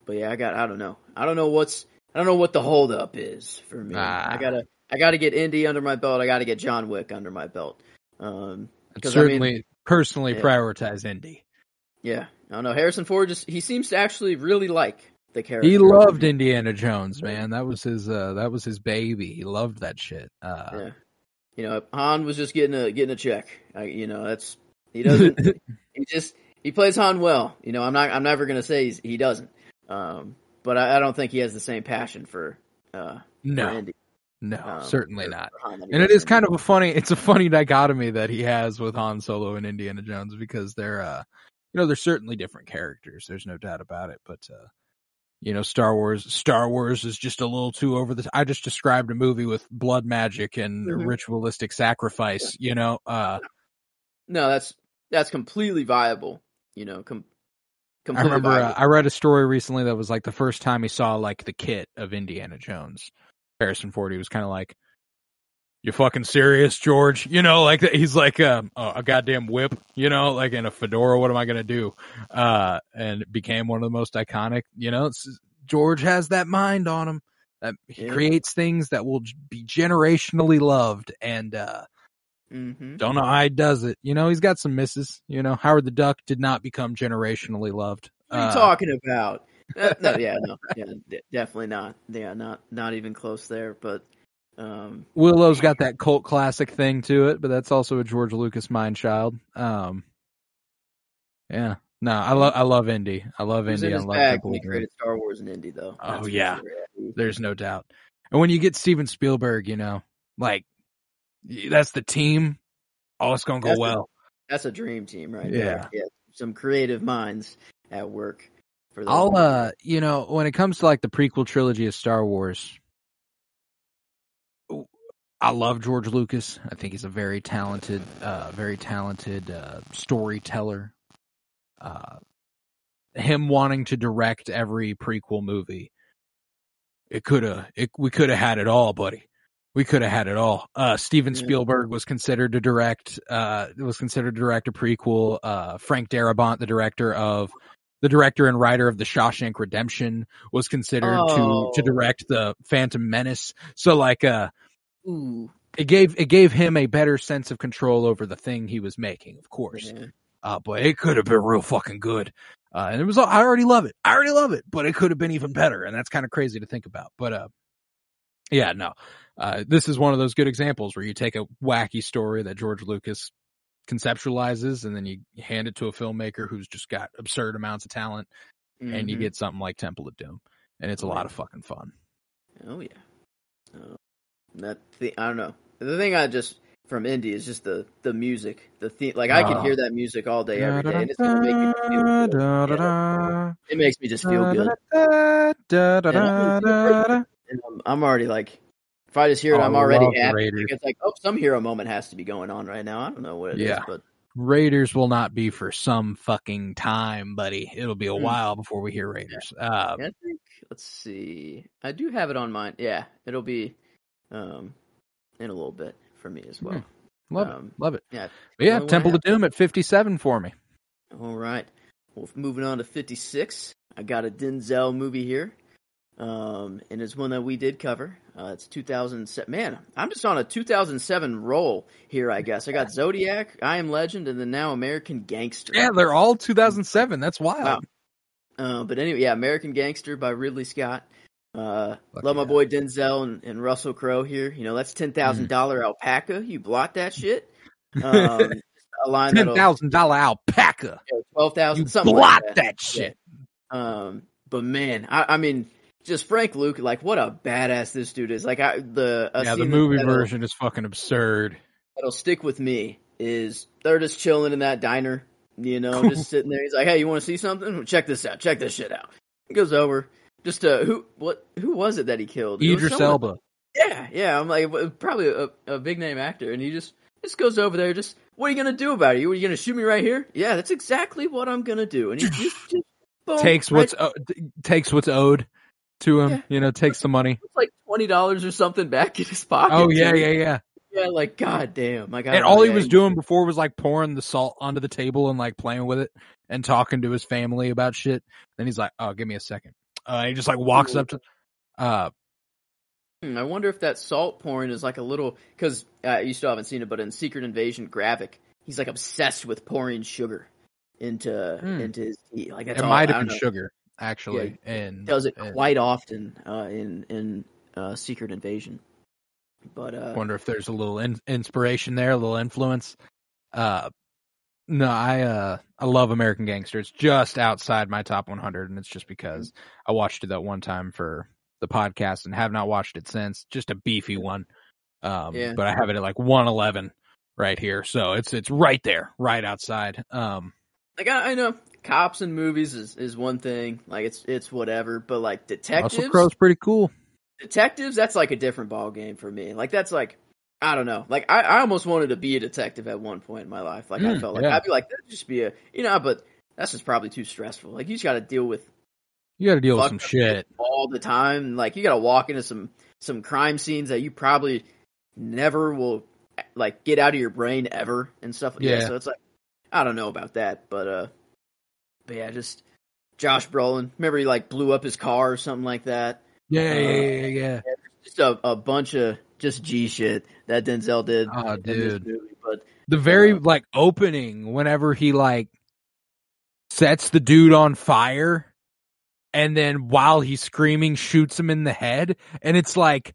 But yeah, I don't know what the holdup is for me. I gotta get Indy under my belt. I gotta get John Wick under my belt. Certainly, personally prioritize Indy. Yeah, I don't know. Harrison Ford he seems to actually really like the character. He loved Indiana Jones, man. That was his baby. He loved that shit. Yeah, Han was just getting a check. That's he doesn't. he plays Han well. I'm never gonna say he doesn't. But I don't think he has the same passion for Indy. No, certainly not. And it is kind of a funny dichotomy that he has with Han Solo and Indiana Jones, because they're certainly different characters. There's no doubt about it. But, Star Wars is just a little too over the top. I just described a movie with blood magic and ritualistic sacrifice, No, that's completely viable, completely I remember viable. I read a story recently that was like the first time he saw like the kit of Indiana Jones. Harrison Ford, he was kind of like, "You fucking serious, George?" Like that. He's like, a goddamn whip, like in a fedora. What am I gonna do? And it became one of the most iconic. George has that mind on him that he creates things that will be generationally loved, and don't know how he does it. He's got some misses. Howard the Duck did not become generationally loved. What are you talking about? Definitely not. Yeah, not even close there. But Willow's got that cult classic thing to it, but that's also a George Lucas mind child. I love Indy. I love Indy. I love when he created Star Wars and Indy, though. Oh yeah, there's no doubt. And when you get Steven Spielberg, like that's the team. Oh, it's gonna go well. That's a dream team, right? Yeah, some creative minds at work. When it comes to like the prequel trilogy of Star Wars, I love George Lucas. I think he's a very talented storyteller. Him wanting to direct every prequel movie, we could have had it all, buddy. We could have had it all. Steven Spielberg was considered to direct a prequel. Frank Darabont, the director and writer of The Shawshank Redemption, was considered to direct The Phantom Menace. So like, it gave him a better sense of control over the thing he was making, of course. But it could have been real fucking good. And it was, I already love it, but it could have been even better. And that's kind of crazy to think about. But, this is one of those good examples where you take a wacky story that George Lucas conceptualizes, and then you hand it to a filmmaker who's just got absurd amounts of talent, and you get something like Temple of Doom, and it's a lot of fucking fun. Oh yeah. I don't know. The thing I just from Indy is just the music, the theme. Like I can hear that music all day, every day, and it's gonna make me feel good. It makes me just feel good. I'm already like, if I just hear it, I'm already happy. It's like, some hero moment has to be going on right now. I don't know what it is, but Raiders will not be for some fucking time, buddy. It'll be a while before we hear Raiders. I think, let's see. I do have it on mine. Yeah, it'll be in a little bit for me as well. Love it. Yeah, but yeah. Temple of Doom at 57 for me. All right. Well, moving on to 56. I got a Denzel movie here. And it's one that we did cover. It's 2007. Man, I'm just on a 2007 roll here, I guess. I got Zodiac, I Am Legend, and then now American Gangster. Yeah, they're all 2007. That's wild. Wow. But anyway, American Gangster by Ridley Scott. Love my boy Denzel and Russell Crowe here. That's $10,000 alpaca. You block that shit. A line $10,000 alpaca. 12,000. Something block like that shit. But man, I mean, just Frank Lucas, like what a badass this dude is. Like the movie version is fucking absurd. That'll stick with me is they're just chilling in that diner, just sitting there. He's like, "Hey, you want to see something? Check this out. Check this shit out." He goes over. Just who was it that he killed? Idris Elba. Yeah. I'm like, probably a big name actor, and he just goes over there. Just, what are you gonna do about it? Are you gonna shoot me right here? Yeah, that's exactly what I'm gonna do. And he just boom, takes what's owed to him. Yeah. Takes the money. It's like $20 or something back in his pocket. Oh yeah. Yeah, like goddamn. And all he was doing before was like pouring the salt onto the table and like playing with it and talking to his family about shit. Then he's like, "Oh, give me a second." He just like walks up to. I wonder if that salt pouring is like a little, because you still haven't seen it, but in Secret Invasion, Gravik, he's like obsessed with pouring sugar into his tea. Like that's it might have been sugar actually, and does it quite often in Secret Invasion. But wonder if there's a little inspiration there, a little influence. No, I love American Gangster. It's just outside my top 100, and it's just because I watched it that one time for the podcast and have not watched it since. Just a beefy one. But I have it at like 111 right here, so it's right there, right outside. Like I know cops and movies is one thing, like it's whatever, but like detectives, Russell Crowe's pretty cool. Detectives, that's like a different ball game for me. Like that's like, I don't know. Like I almost wanted to be a detective at one point in my life. Like I felt like I'd be like, that'd just be but that's just probably too stressful. Like you just got to deal with some shit all the time. Like you got to walk into some crime scenes that you probably never will like get out of your brain ever and stuff. Yeah. So it's like, I don't know about that, but yeah, just Josh Brolin. Remember he like blew up his car or something like that. Yeah. Just a bunch of just G shit that Denzel did. Oh, dude. Movie, but the very like opening, whenever he like sets the dude on fire, and then while he's screaming, shoots him in the head, and it's like,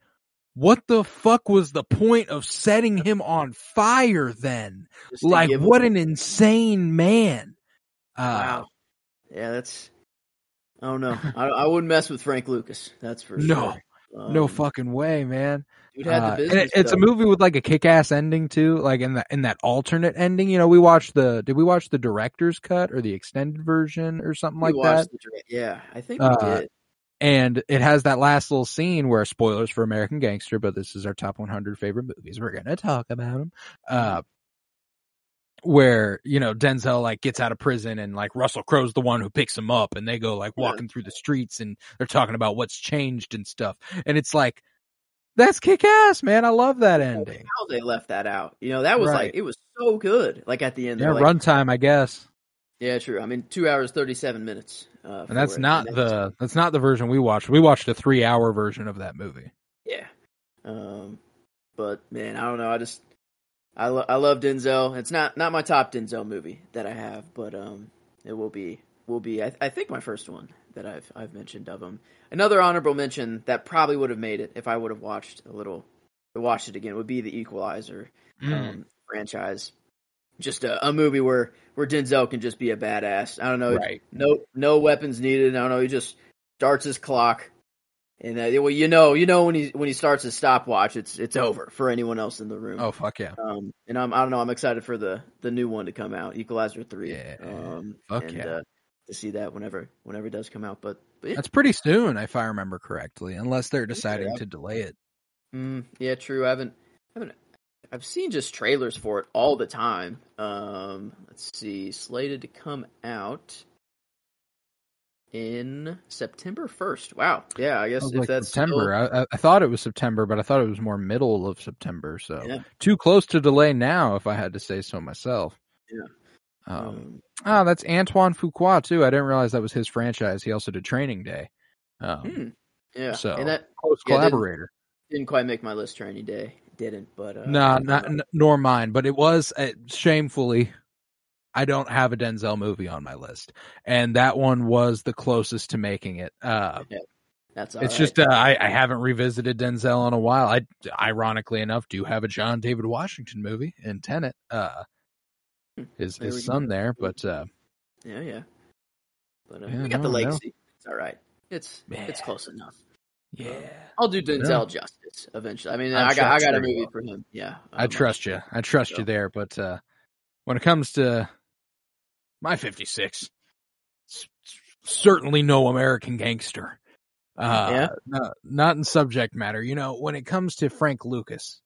what the fuck was the point of setting him on fire then? Like, what an insane man. Wow. Yeah, that's... I don't know. I wouldn't mess with Frank Lucas. That's for sure. No fucking way, man. Dude had the business. It's a movie with like a kick-ass ending too. Like in that alternate ending, did we watch the director's cut or the extended version or something like that? Yeah, I think we did. And it has that last little scene where, spoilers for American Gangster, but this is our top 100 favorite movies. We're gonna talk about them. Where, Denzel like gets out of prison and like Russell Crowe's the one who picks him up, and they go like walking through the streets and they're talking about what's changed and stuff. And it's like, that's kick ass, man. I love that ending. How they left that out. That was like, it was so good. Like at the end. Yeah, runtime, I guess. Yeah, true. I mean, 2 hours, 37 minutes. And that's not the version we watched. We watched a 3-hour version of that movie. Yeah. But man, I don't know. I love Denzel. It's not my top Denzel movie that I have, but it will be I think my first one that I've mentioned of him. Another honorable mention that probably would have made it if I would have watched it again would be the Equalizer franchise. Just a movie where Denzel can just be a badass. I don't know, right. No weapons needed. I don't know. He just starts his clock. And when he starts his stopwatch, it's over for anyone else in the room. Oh fuck yeah! And I don't know. I'm excited for the new one to come out, Equalizer 3. Yeah. To see that whenever it does come out. But yeah. That's pretty soon, if I remember correctly, unless they're deciding to delay it. Yeah, true. I've seen just trailers for it all the time. Let's see, slated to come out in September 1st. Wow. Yeah, I guess if that's September. I thought it was September, but I thought it was more middle of September. So too close to delay now, if I had to say so myself. Yeah. That's Antoine Fuqua too. I didn't realize that was his franchise. He also did Training Day. Yeah. So and that close collaborator. Didn't quite make my list. Training Day didn't, but nor mine. But it was shamefully. I don't have a Denzel movie on my list, and that one was the closest to making it. That's all it's right. just I haven't revisited Denzel in a while. I ironically enough do have a John David Washington movie in Tenet. His son there, but yeah. But we got the legacy. It's all right. It's close enough. Yeah, I'll do Denzel justice eventually. I mean, I got a movie for him. Yeah, I trust you. I trust you there. But when it comes to my 56, certainly no American Gangster. Not in subject matter. You know, when it comes to Frank Lucas,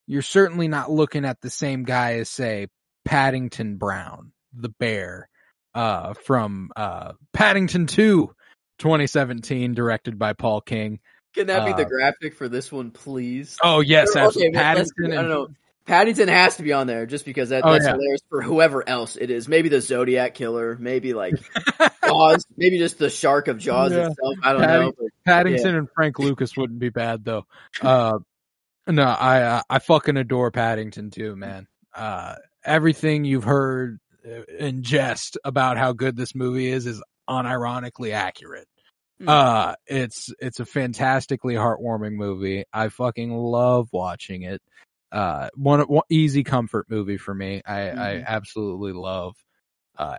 you're certainly not looking at the same guy as, say, Paddington Brown, the bear, from Paddington 2, 2017, directed by Paul King. Can that be the graphic for this one, please? Oh, yes. Okay, Paddington. I don't know. Paddington has to be on there just because that's hilarious for whoever else it is. Maybe the Zodiac Killer, maybe like Jaws, maybe just the shark of Jaws itself. I don't know. But, Paddington and Frank Lucas wouldn't be bad though. No, I fucking adore Paddington too, man. Everything you've heard in jest about how good this movie is unironically accurate. It's a fantastically heartwarming movie. I fucking love watching it. One easy comfort movie for me. I absolutely love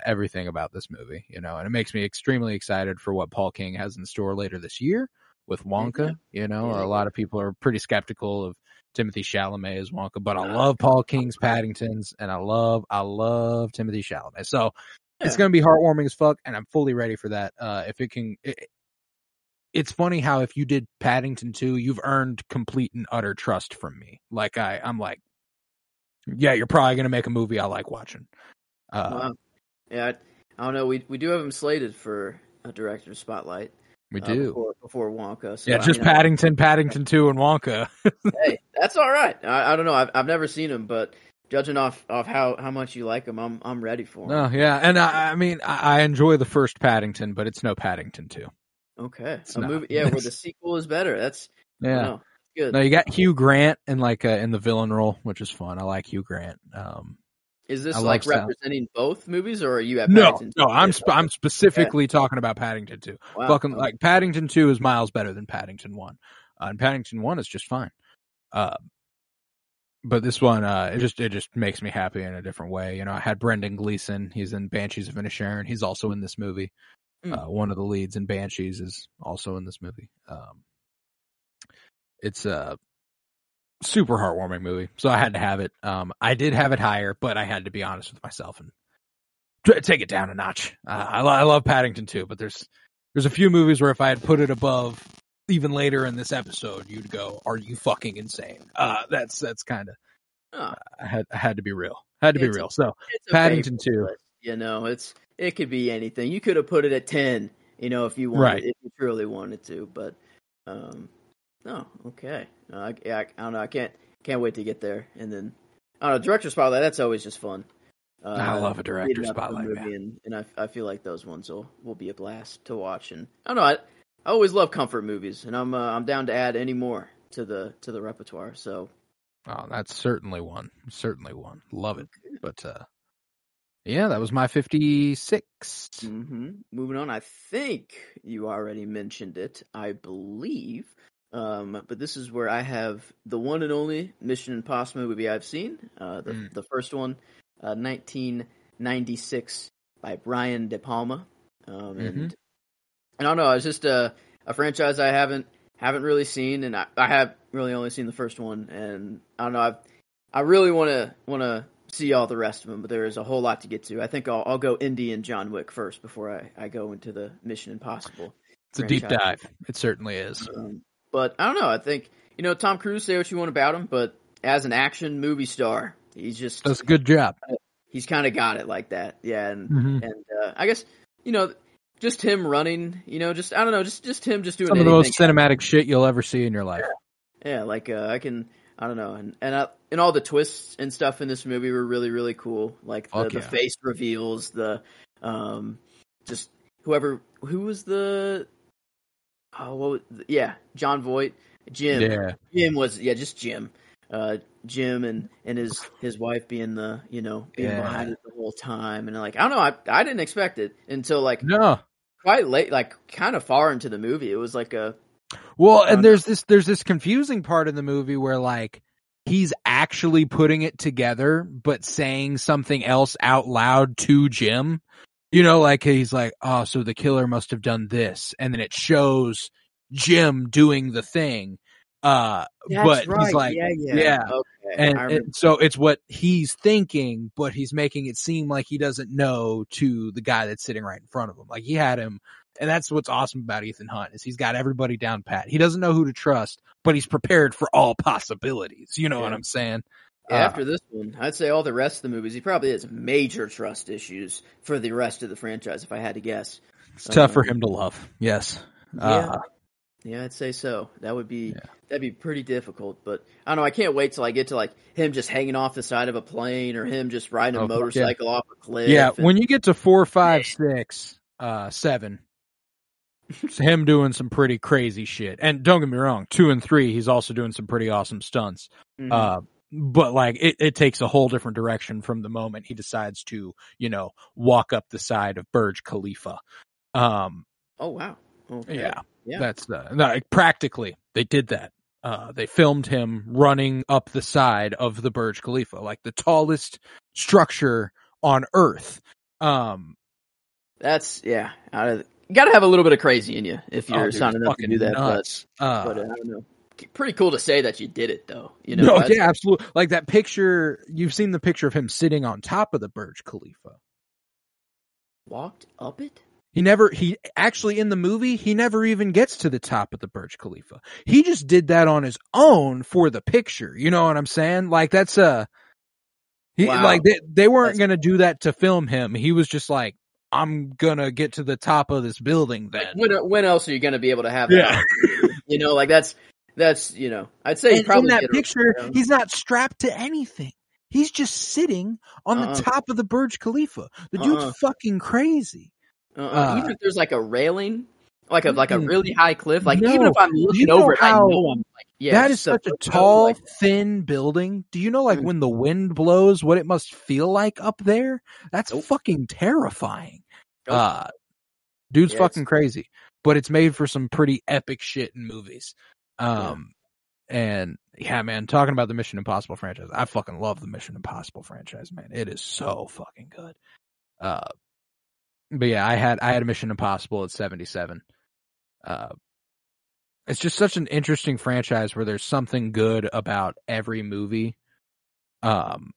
everything about this movie, you know, and it makes me extremely excited for what Paul King has in store later this year with Wonka. You know, a lot of people are pretty skeptical of Timothée Chalamet as Wonka, but I love Paul King's Paddingtons, and I love Timothée Chalamet. So it's going to be heartwarming as fuck, and I'm fully ready for that. If it can. It's funny how if you did Paddington 2, you've earned complete and utter trust from me. Like I'm like, yeah, you're probably going to make a movie I like watching. Wow. Yeah, I don't know. We do have him slated for a director's spotlight. We do. Before Wonka. So, yeah, just Paddington 2, and Wonka. Hey, that's all right. I don't know. I've never seen him, but judging off how much you like him, I'm ready for him. Oh, yeah. And I mean, I enjoy the first Paddington, but it's no Paddington 2. Okay, a movie, where the sequel is better. That's good. No, you got Hugh Grant in the villain role, which is fun. I like Hugh Grant. Is this like representing both movies, or are you at Paddington 2? No, I'm specifically talking about Paddington 2. Wow. Fucking like Paddington 2 is miles better than Paddington 1, and Paddington 1 is just fine. But this one, it just makes me happy in a different way. You know, I had Brendan Gleeson. He's in Banshees of Inisherin. He's also in this movie. One of the leads in Banshees is also in this movie. It's a super heartwarming movie, so I had to have it. I did have it higher, but I had to be honest with myself and take it down a notch. I love Paddington 2, but there's a few movies where if I had put it above even later in this episode, you'd go, "Are you fucking insane?" That's kind of I had to be real. So Paddington 2. You know, it could be anything. You could have put it at 10, you know, if you wanted, if you truly wanted to. But, no, okay. I don't know. I can't wait to get there. And then, I don't know, director spotlight. That's always just fun. I love a director spotlight, man. And I feel like those ones will be a blast to watch. And I don't know. I always love comfort movies, and I'm down to add any more to the repertoire. So, that's certainly one. Love it. But yeah, that was my 56. Moving on, I think you already mentioned it, I believe. But this is where I have the one and only Mission Impossible movie I've seen. The first one, 1996 by Brian De Palma. And I don't know, it's just a franchise I haven't really seen, and I have really only seen the first one. And I don't know, I really want to see all the rest of them, but there is a whole lot to get to. I think I'll go Indy and John Wick first before I go into the Mission Impossible. It's a deep dive. It certainly is. But I don't know. I think, you know, Tom Cruise, say what you want about him, but as an action movie star, he's just does a good job. He's kind of got it like that. Yeah. And I guess, you know, just him running, you know, just, I don't know, just him just doing some of the most cinematic shit you'll ever see in your life. Yeah. Like, I don't know. And all the twists and stuff in this movie were really, really cool. Like the face reveals, just who was John Voight, Jim. Yeah. Jim was, just Jim. Jim and his wife being behind it the whole time. And like, I don't know, I didn't expect it until quite late, like kind of far into the movie. It was like and there's this confusing part in the movie where like he's actually putting it together, but saying something else out loud to Jim. You know, like he's like, oh, so the killer must have done this, and then it shows Jim doing the thing. But right. he's like, yeah. Okay. And so it's what he's thinking, but he's making it seem like he doesn't know to the guy that's sitting right in front of him. Like he had him, and that's what's awesome about Ethan Hunt is he's got everybody down pat. He doesn't know who to trust, but he's prepared for all possibilities. You know what I'm saying? After this one, I'd say all the rest of the movies, he probably has major trust issues for the rest of the franchise, if I had to guess. It's tough for him to love. Yes. Yeah, I'd say so. That'd be pretty difficult. But I don't know. I can't wait till I get to like him just hanging off the side of a plane or him just riding a motorcycle off a cliff. Yeah, when you get to 4, 5, 6, 7, it's him doing some pretty crazy shit. And don't get me wrong, 2 and 3, he's also doing some pretty awesome stunts. Mm-hmm. But like it takes a whole different direction from the moment he decides to, walk up the side of Burj Khalifa. Oh wow. Okay. Yeah. That's practically they did that. They filmed him running up the side of the Burj Khalifa, like the tallest structure on Earth. That's you gotta have a little bit of crazy in you if you're signing up to do that. Nuts. But I don't know. Pretty cool to say that you did it, though. No, yeah, absolutely. Like that picture, you've seen the picture of him sitting on top of the Burj Khalifa. Walked up it? He actually in the movie, he never even gets to the top of the Burj Khalifa. He just did that on his own for the picture. You know what I'm saying? Like that's like they weren't going to do that to film him. He was just like, I'm going to get to the top of this building then. When else are you going to be able to have that? Yeah. Like that's I'd say probably in that picture, he's not strapped to anything. He's just sitting on the top of the Burj Khalifa. The dude's fucking crazy. Even if there's like a railing, like a really high cliff, like even if I'm looking over it, I know I'm like, that is such a tall, thin building. Do you know like when the wind blows, what it must feel like up there? That's fucking terrifying. Dude's fucking crazy, but it's made for some pretty epic shit in movies. And yeah, man, talking about the Mission Impossible franchise, I fucking love the Mission Impossible franchise, man. It is so fucking good. But yeah, I had a Mission Impossible at 77. It's just such an interesting franchise where there's something good about every movie. And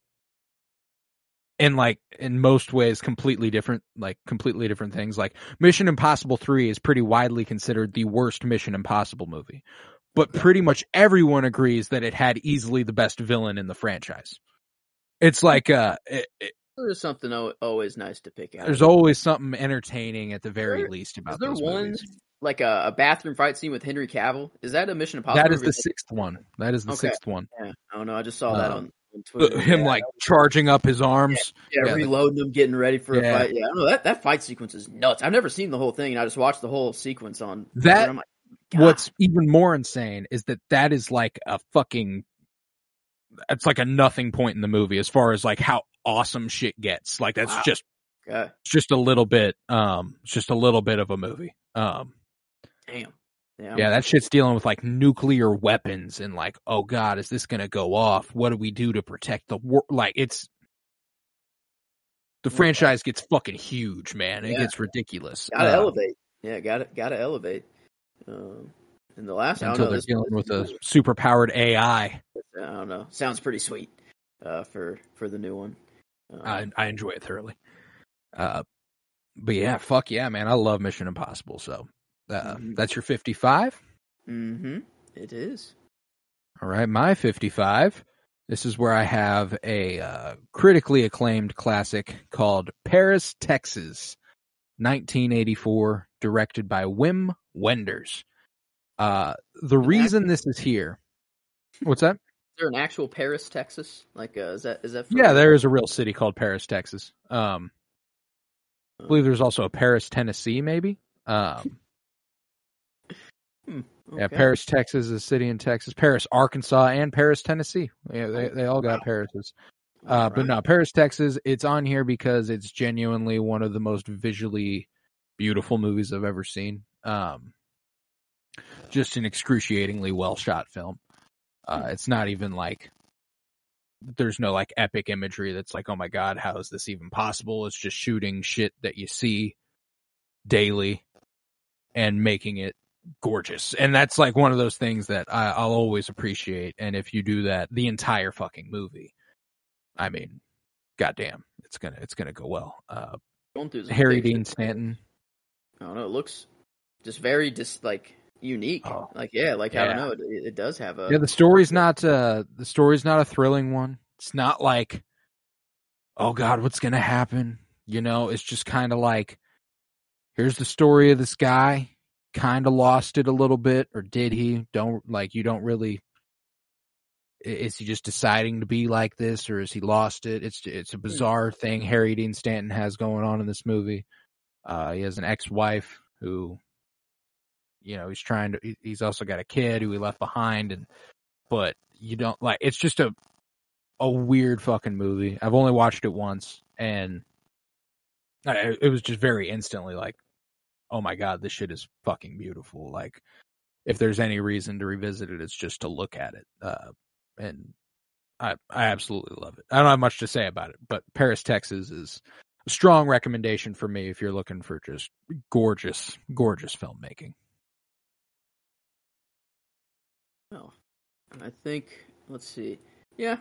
like in most ways completely different things. Like Mission Impossible 3 is pretty widely considered the worst Mission Impossible movie. But pretty much everyone agrees that it had easily the best villain in the franchise. It's like there's something always nice to pick out. There's always something entertaining at the very least about those movies. Is there one like a bathroom fight scene with Henry Cavill? Is that a Mission Impossible? That is the sixth one. Sixth one. Yeah. I don't know. I just saw that on Twitter. Him like charging up his arms. Yeah, reloading them, getting ready for a fight. Yeah, I don't know. That fight sequence is nuts. I've never seen the whole thing, and I just watched the whole sequence on that. I'm like, what's even more insane is that is like a fucking. It's like a nothing point in the movie as far as like how awesome shit gets. Like that's just a little bit. Just a little bit of a movie. Damn. Yeah, that shit's dealing with like nuclear weapons and like, oh god, is this gonna go off? What do we do to protect the world? Like it's the franchise gets fucking huge, man. It gets ridiculous. Gotta elevate. Yeah, gotta elevate. And the last until they're dealing with a super powered AI. I don't know. Sounds pretty sweet. For the new one. I enjoy it thoroughly. But yeah, fuck yeah, man. I love Mission Impossible. So that's your 55? Mm-hmm. It is. All right, my 55. This is where I have a critically acclaimed classic called Paris, Texas, 1984, directed by Wim Wenders. The reason this is here... What's that? Is there an actual Paris, Texas? Like, is that? Yeah, there is a real city called Paris, Texas. I believe there's also a Paris, Tennessee, maybe. Okay. Yeah, Paris, Texas is a city in Texas. Paris, Arkansas, and Paris, Tennessee. Yeah, they all got Parises. But no, Paris, Texas, it's on here because it's genuinely one of the most visually beautiful movies I've ever seen. Just an excruciatingly well shot film. It's not even like there's no like epic imagery that's like, oh my God, how is this even possible? It's just shooting shit that you see daily and making it gorgeous. And that's like one of those things that I'll always appreciate. And if you do that the entire fucking movie, I mean, goddamn, it's gonna go well. Harry Dean Stanton. I don't know. It looks just very like unique. Oh, like I don't know. It does have a the story's not a thrilling one. It's not like, oh God, what's gonna happen? You know, it's just kind of like, here's the story of this guy. Kind of lost it a little bit, or did he? You don't really. Is he just deciding to be like this, or is he lost it? It's a bizarre thing Harry Dean Stanton has going on in this movie. He has an ex-wife who, you know, he's also got a kid who he left behind, but you don't like. It's just a weird fucking movie. I've only watched it once, and it was just very instantly like, oh my God, this shit is fucking beautiful. Like, if there's any reason to revisit it, it's just to look at it. And I absolutely love it. I don't have much to say about it, but Paris, Texas is a strong recommendation for me if you're looking for just gorgeous, gorgeous filmmaking. Well, I think, let's see. Yeah,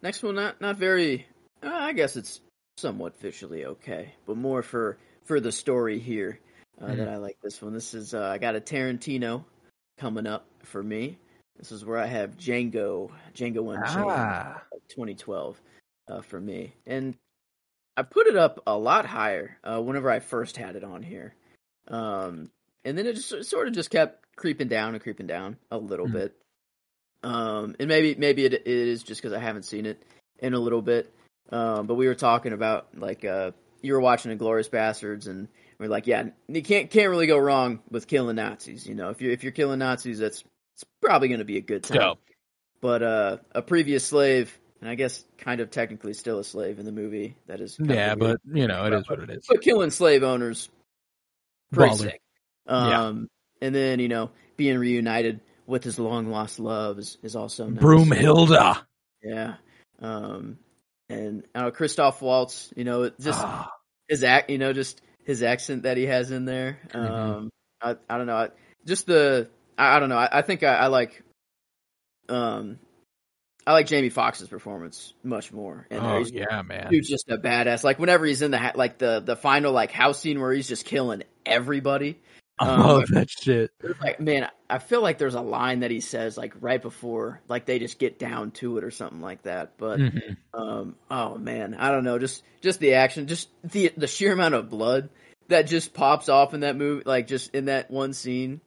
next one, not very, I guess it's somewhat visually okay, but more for the story here that I like this one. This is, I got a Tarantino coming up for me. This is where I have Django Unchained, 2012 for me. And I put it up a lot higher whenever I first had it on here. And then it just sort of just kept creeping down a little bit. And maybe it is just because I haven't seen it in a little bit. But we were talking about, like, you were watching Inglourious Bastards, and we're like, yeah, you can't really go wrong with killing Nazis. You know, if you're killing Nazis, it's probably going to be a good time. Dope. But a previous slave, and I guess kind of technically still a slave in the movie. That is, but you know, it is what it is. But killing slave owners, pretty Baller. sick. And then, you know, being reunited with his long lost love is also nice. Broomhilda. Yeah. And Christoph Waltz, you know, just his his accent that he has in there. I don't know. I don't know. I think I like Jamie Foxx's performance much more. And man. Dude's just a badass. Like, whenever he's in the final, like, house scene where he's just killing everybody. I love that shit. Like, man, I feel like there's a line that he says, like, right before, like, they just get down to it or something like that. But, oh man, I don't know. Just the action, just the sheer amount of blood that just pops off in that movie, like, just in that one scene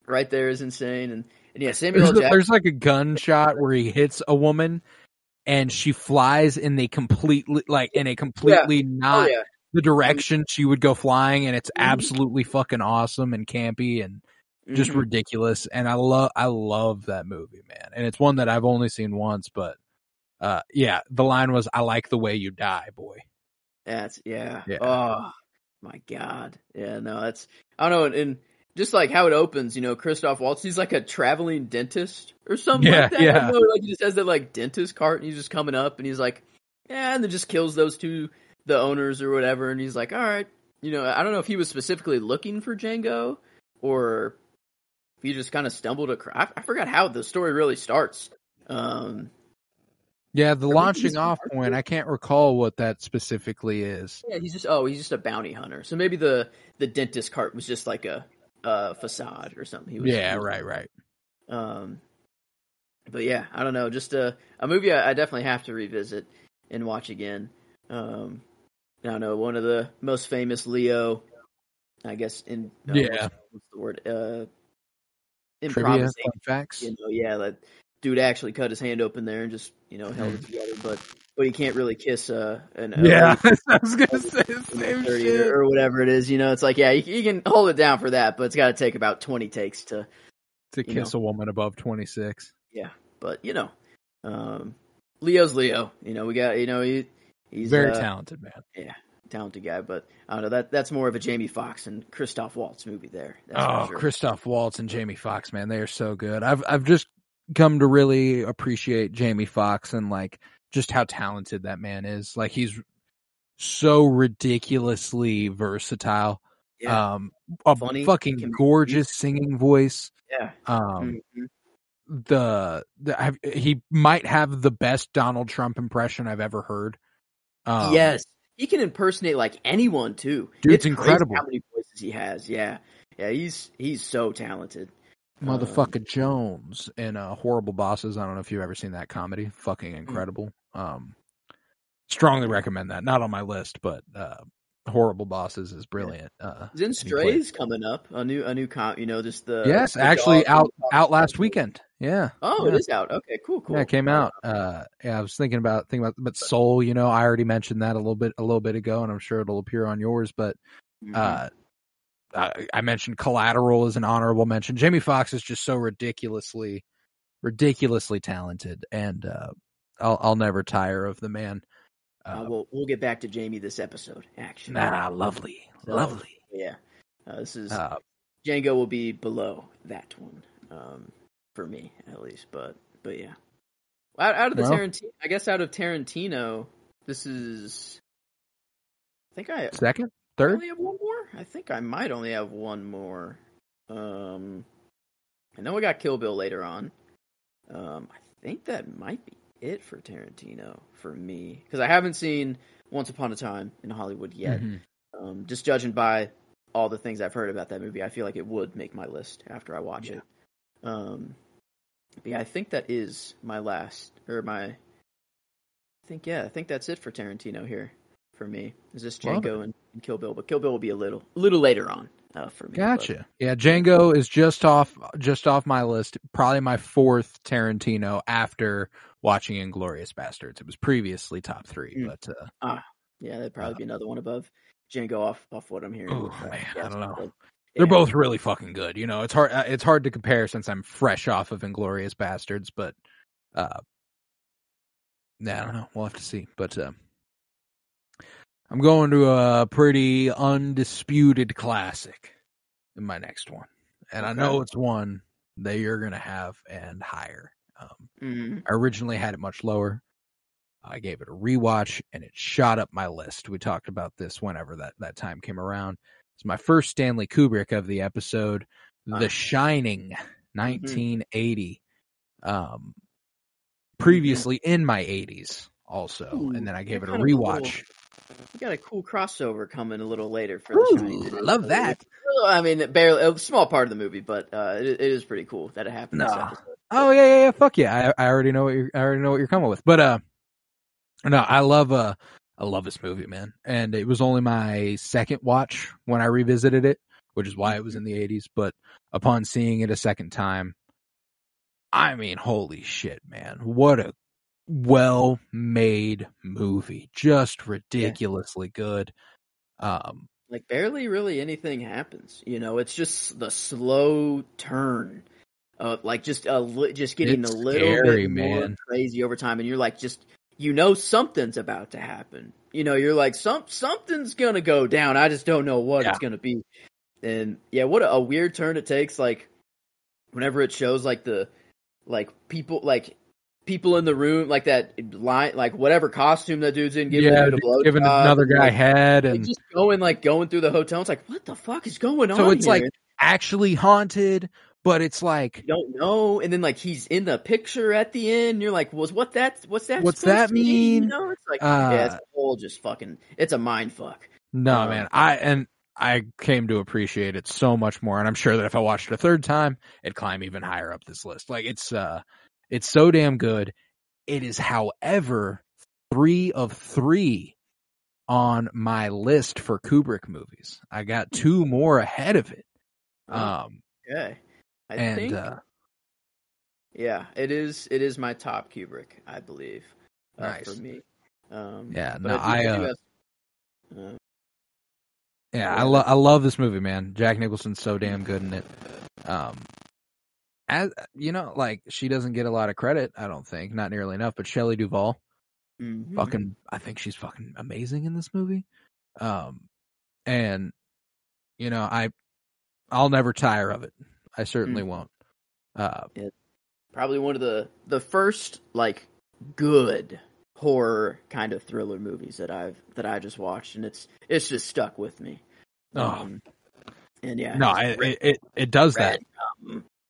right there is insane. And yeah, Samuel L. Jackson. There's like a gunshot where he hits a woman and she flies in a completely not the direction she would go flying, and it's absolutely fucking awesome and campy and just ridiculous. And I love that movie, man. And it's one that I've only seen once, but the line was, "I like the way you die, boy." That's Oh my God. Yeah, no, that's, I don't know. And just like how it opens, you know, Christoph Waltz, he's like a traveling dentist or something like that. Yeah. Like, he just has that, like, dentist cart, and he's just coming up, and he's like, and then just kills those two, the owners or whatever, and he's like, all right. You know, I don't know if he was specifically looking for Django, or if he just kind of stumbled across. I forgot how the story really starts. The launching off point, I can't recall what that specifically is. Yeah, he's just a bounty hunter. So maybe the dentist cart was just like a facade or something. Right. But yeah, I don't know. Just a movie I definitely have to revisit and watch again. I don't know, one of the most famous Leo, I guess, in what's the word? Trivia, fun facts. You know, that dude actually cut his hand open there and just, you know, held it together. But he can't really kiss I was gonna say the same shit or whatever it is. You know, it's like, yeah, you can hold it down for that, but it's got to take about 20 takes to kiss a woman above 26. Yeah, but you know, Leo's Leo. You know, we got, you know, he's very talented, man. Yeah, talented guy. But I don't know, that's more of a Jamie Foxx and Christoph Waltz movie there. That's sure. Christoph Waltz and Jamie Foxx, man, they are so good. I've just come to really appreciate Jamie Foxx and, like, just how talented that man is. Like, he's so ridiculously versatile. Yeah. A Funny, fucking gorgeous singing voice. Yeah. He might have the best Donald Trump impression I've ever heard. Yes, he can impersonate like anyone too. Dude's it's incredible. Crazy how many voices he has. Yeah, he's so talented. Motherfucker Jones in Horrible Bosses. I don't know if you've ever seen that comedy. Fucking incredible. Strongly recommend that. Not on my list, but Horrible Bosses is brilliant. Then Strays coming up, a new just the actually out last weekend. Yeah. Oh, yeah. It is out. Okay, cool. Yeah, it came out. I was thinking about, but Soul. I already mentioned that a little bit ago, and I'm sure it'll appear on yours. But I mentioned Collateral as an honorable mention. Jamie Foxx is just so ridiculously talented, and I'll never tire of the man. We'll get back to Jamie this episode. Actually, lovely. Yeah, this is Django will be below that one for me at least, but yeah. Out of the Tarantino, I guess out of Tarantino, this is. I think second, third. I only have one more. I think I might only have one more. I know we got Kill Bill later on. I think that might be it for Tarantino for me, because I haven't seen Once Upon a Time in Hollywood yet. Just judging by all the things I've heard about that movie, I feel like it would make my list after I watch it. But yeah, I think that is my last, or my. I think that's it for Tarantino here for me. Is this Django and Kill Bill? But Kill Bill will be a little later on for me. Gotcha. But. Yeah, Django is just off my list. Probably my fourth Tarantino after watching Inglourious Basterds. It was previously top 3, but yeah, that'd probably be another one above Django off what I'm hearing. Oh man, I don't know. But, they're both really fucking good. It's hard to compare since I'm fresh off of Inglourious Basterds, but I don't know. We'll have to see. But I'm going to a pretty undisputed classic in my next one. And I know it's one that you're going to have and higher. I originally had it much lower. I gave it a rewatch and it shot up my list. We talked about this whenever that time came around. It's my first Stanley Kubrick of the episode, The Shining, 1980. Previously in my 80s also. And then I gave it a rewatch. We got a cool crossover coming a little later for The Shining. I love that. I mean, barely a small part of the movie, but it is pretty cool that it happened this episode. Oh yeah, fuck yeah! I already know what you're coming with. But no, I love this movie, man. And it was only my second watch when I revisited it, which is why it was in the 80s. But upon seeing it a second time, I mean, holy shit, man! What a well-made movie, just ridiculously good. Like barely really anything happens, it's just the slow turn, like just getting a little bit more crazy over time, and you're like, just something's about to happen. You're like, something's gonna go down. I just don't know what it's gonna be. And yeah, what a weird turn it takes. Like whenever it shows like the people in the room, like that line, like whatever costume that dude's in, giving another guy head, and just going through the hotel. It's like, what the fuck is going on? So it's here? like actually haunted, but it's like you don't know. And then like he's in the picture at the end. You're like, what's that? What's that mean? It's like it's a whole just fucking. It's a mind fuck. No, man. I came to appreciate it so much more, and I'm sure that if I watched it a third time, it'd climb even higher up this list. Like it's so damn good. It is, however, 3 of 3 on my list for Kubrick movies. I got 2 more ahead of it. Okay. I think it is my top Kubrick, I believe. Nice. For me. I love this movie, man. Jack Nicholson's so damn good in it. As like she doesn't get a lot of credit, I don't think, not nearly enough. But Shelley Duvall, I think she's fucking amazing in this movie. And I'll never tire of it. I certainly won't. Probably one of the first like good horror kind of thriller movies that I just watched, and it's just stuck with me. And yeah, no, it does that.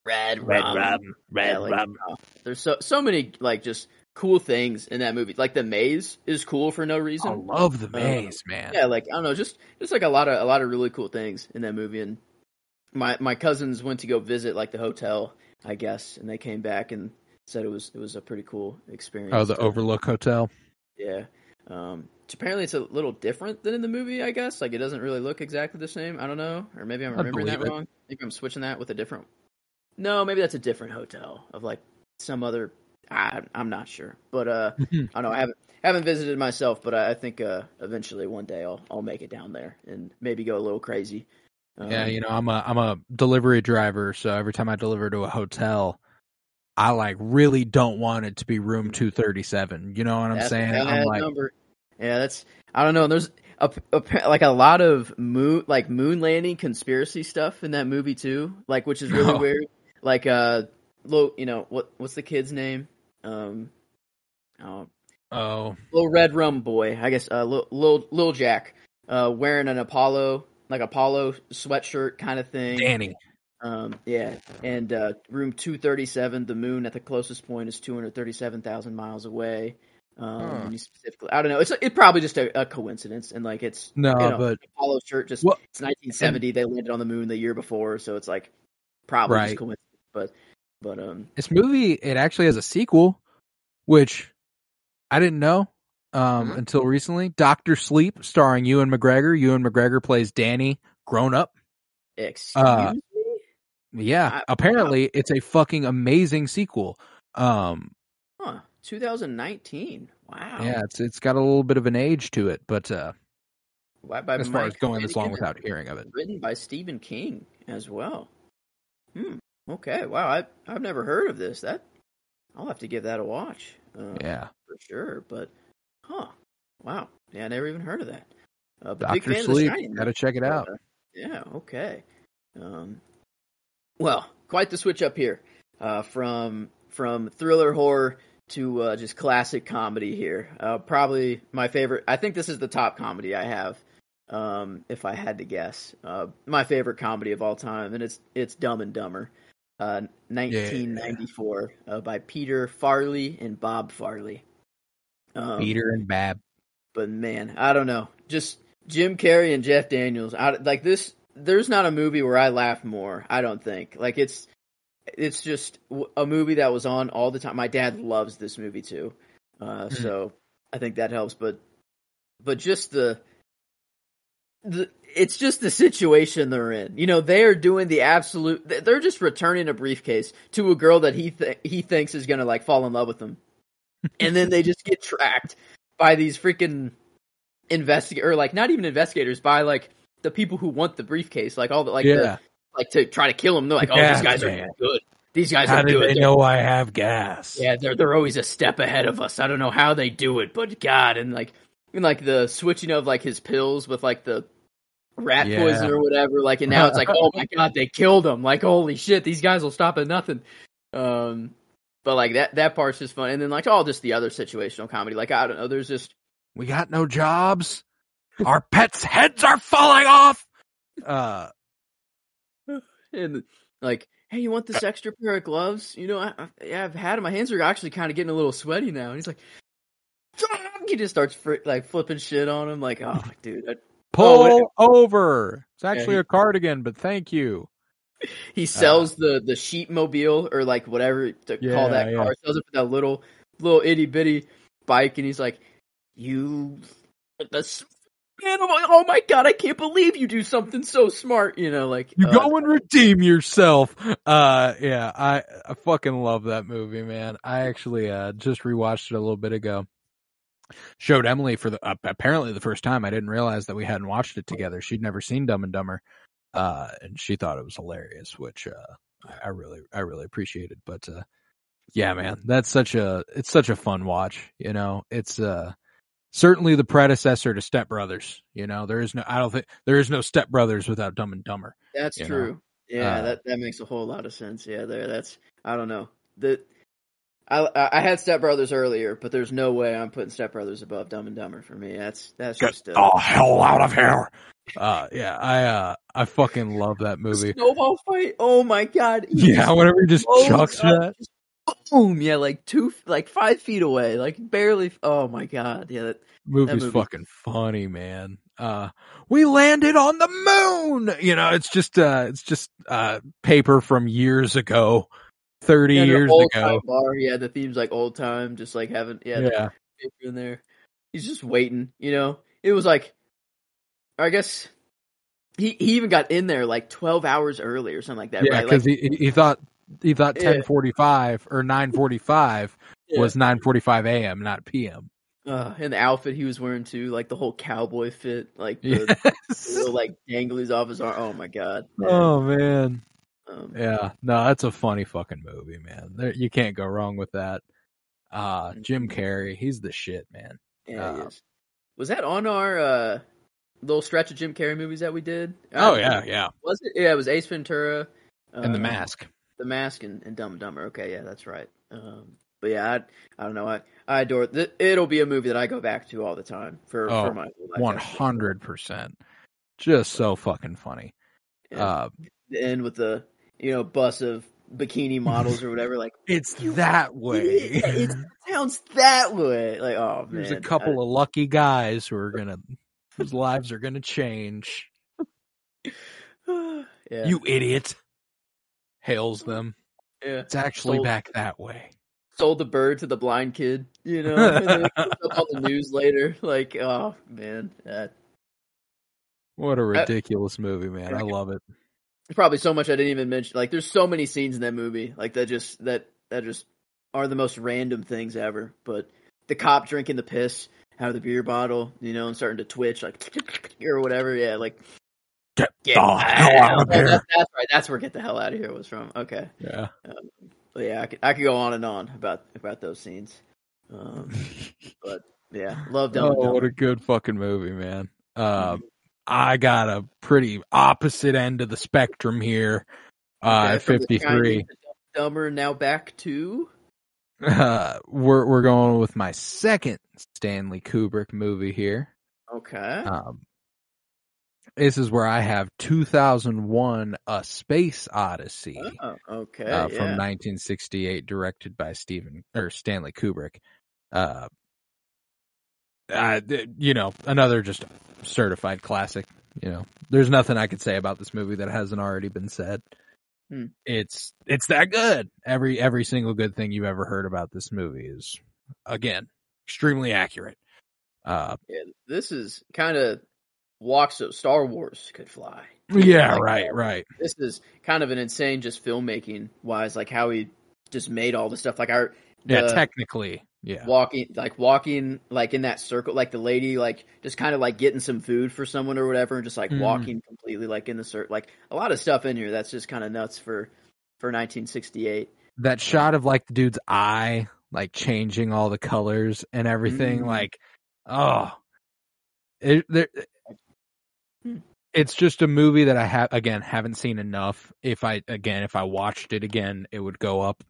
Red rum. There's so many like just cool things in that movie. Like the maze is cool for no reason. I love the maze, man. Yeah, like I don't know, just like a lot of really cool things in that movie. And my cousins went to go visit like the hotel, I guess, and they came back and said it was a pretty cool experience. Oh, the Overlook Hotel. Yeah. Apparently it's a little different than in the movie, I guess. Like it doesn't really look exactly the same. I don't know, or maybe I'm remembering that wrong. Maybe I'm switching that with a different. No, maybe that's a different hotel of like some other. I'm not sure, but I don't know. I haven't visited myself, but I think eventually one day I'll make it down there and maybe go a little crazy. Yeah, I'm a delivery driver, so every time I deliver to a hotel, I like really don't want it to be room 237. You know what I'm saying? I'm like, number. Yeah, that's I don't know. There's like a lot of moon landing conspiracy stuff in that movie too, like which is really weird. Like what's the kid's name? Little Red Rum Boy, I guess. Lil Jack, wearing an Apollo sweatshirt kind of thing. Danny. Yeah, and room 237, the moon at the closest point is 237,000 miles away. And you specifically, I don't know. It's probably just a coincidence, and like it's but Apollo shirt. It's 1970. They landed on the moon the year before, so it's like probably just coincidence. But this movie, it actually has a sequel, which I didn't know until recently. Dr. Sleep, starring Ewan McGregor. Ewan McGregor plays Danny, grown up. Excuse me? Yeah, apparently it's a fucking amazing sequel. 2019. Wow. Yeah, it's got a little bit of an age to it, but as far as going this long without hearing of it. Written by Stephen King as well. Okay. Wow. I've never heard of this. I'll have to give that a watch. Yeah. For sure. But wow. Yeah, I never even heard of that. Dr. Sleep. Gotta check it out. Yeah. Okay. Well, quite the switch up here. From thriller horror to just classic comedy here. Probably my favorite. I think this is the top comedy I have, if I had to guess. My favorite comedy of all time, and it's Dumb and Dumber, 1994, by Peter Farrelly and Bob Farrelly. Peter and Bab. But man, I don't know. Just Jim Carrey and Jeff Daniels. Like this, there's not a movie where I laugh more. I don't think. Like it's just a movie that was on all the time. My dad loves this movie too, so I think that helps. But just it's just the situation they're in. They are doing the absolute. They're just returning a briefcase to a girl that he thinks is gonna like fall in love with him, and then they just get tracked by these freaking investigators, or like not even investigators, by like the people who want the briefcase, like all the like to try to kill him. They're like, these guys are good. These guys are good. How do they know I have gas? Yeah, they're always a step ahead of us. I don't know how they do it, but God, and like the switching of like his pills with like the rat poison or whatever. Like, and now it's like, oh my God, they killed him. Like, holy shit, these guys will stop at nothing. But like that part's just fun, and then like just the other situational comedy. Like I don't know, there's just we got no jobs. Our pets' heads are falling off. And like, hey, you want this extra pair of gloves? I've had them. My hands are actually kind of getting a little sweaty now. And he's like, he just starts flipping shit on him. Like, oh, dude, pull over. It's actually a cardigan, but thank you. He sells the sheepmobile or like whatever to call that car. He sells it for that little itty bitty bike, and he's like, man, oh my God, I can't believe you do something so smart, like you go and redeem yourself. I fucking love that movie, man. I actually just rewatched it a little bit ago. Showed Emily for apparently the first time. I didn't realize that we hadn't watched it together. She'd never seen Dumb and Dumber, and she thought it was hilarious, which I really appreciated. But yeah, man, it's such a fun watch. It's certainly the predecessor to Step Brothers. I don't think there is no Step Brothers without Dumb and Dumber. That's true. Yeah, that makes a whole lot of sense. Yeah, that's I don't know. I had Step Brothers earlier, but there's no way I'm putting Step Brothers above Dumb and Dumber for me. That's Get just the hell out of here. Yeah, I fucking love that movie. Snowball fight. Oh my god. Yeah, whenever he just chucks that. Boom. Yeah, like 5 feet away, like barely. Oh my god. Yeah, that movie's fucking funny, man. We landed on the moon. You know, it's just paper from years ago. 30 years ago. Bar. Yeah, the theme's like old time, just like having paper in there. He's just waiting, you know. It was like, I guess he even got in there like 12 hours early or something like that. Yeah, because like, he thought 10:45 or 9:45 was 9:45 a.m. not p.m. And the outfit he was wearing too, like the whole cowboy fit, like the little like danglies off his arm. Oh my god! Man. Oh man. Yeah, no, that's a funny fucking movie, man. You can't go wrong with that. Jim Carrey, he's the shit, man. Yeah, he is. Was that on our little stretch of Jim Carrey movies that we did? Oh yeah. Was it? Yeah, it was Ace Ventura and The Mask. The Mask and Dumb and Dumber. Okay, yeah, that's right. But yeah, I don't know. I adore it. It'll be a movie that I go back to all the time for my life. 100%. Just so fucking funny. Yeah. And with the bus of bikini models or whatever, like it's that way. It sounds that way. Like, oh man, there's a couple of lucky guys whose lives are gonna change. Yeah. You idiot. Hails them. Yeah, it's actually back that way. Sold the bird to the blind kid, and then it comes up on the news later. Like, oh man, what a ridiculous movie, man! I love it. There's probably so much I didn't even mention. Like, there's so many scenes in that movie, like that just are the most random things ever. But the cop drinking the piss out of the beer bottle, and starting to twitch, like or whatever. Yeah, like get the hell out of here. That's right. That's where "Get the hell out of here" was from. Okay. Yeah. But yeah, I could go on and on about those scenes. But yeah, love Dumb and Dumber. What a good fucking movie, man. I got a pretty opposite end of the spectrum here. At 53. Dumber now back to. We're going with my second Stanley Kubrick movie here. Okay. This is where I have 2001: A Space Odyssey. Oh, okay. From 1968, directed by Stanley Kubrick. Another just certified classic. There's nothing I could say about this movie that hasn't already been said. It's that good. Every single good thing you've ever heard about this movie is, again, extremely accurate. This is kind of walks so Star Wars could fly. Yeah, like, right. This is kind of an insane, just filmmaking wise, like how he just made all the stuff. Like technically, yeah. Walking like in that circle, like the lady, like just kind of like getting some food for someone or whatever, and just like walking completely like in the circle. Like a lot of stuff in here that's just kind of nuts for 1968. That shot of like the dude's eye, like changing all the colors and everything, like, oh, it's just a movie that I haven't seen enough. If I watched it again, it would go up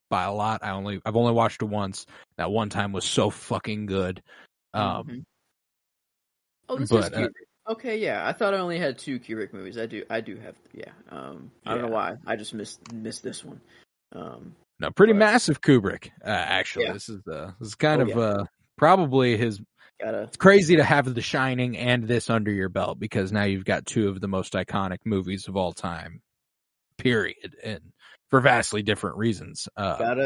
by a lot. I've only watched it once. That one time was so fucking good. Oh, this is Kubrick. Okay, yeah. I thought I only had 2 Kubrick movies. I do have, yeah. I don't know why. I just missed this one. No, pretty massive Kubrick. Actually, yeah. This is kind of probably his. It's crazy to have The Shining and this under your belt, because now you've got 2 of the most iconic movies of all time. Period, and for vastly different reasons. I don't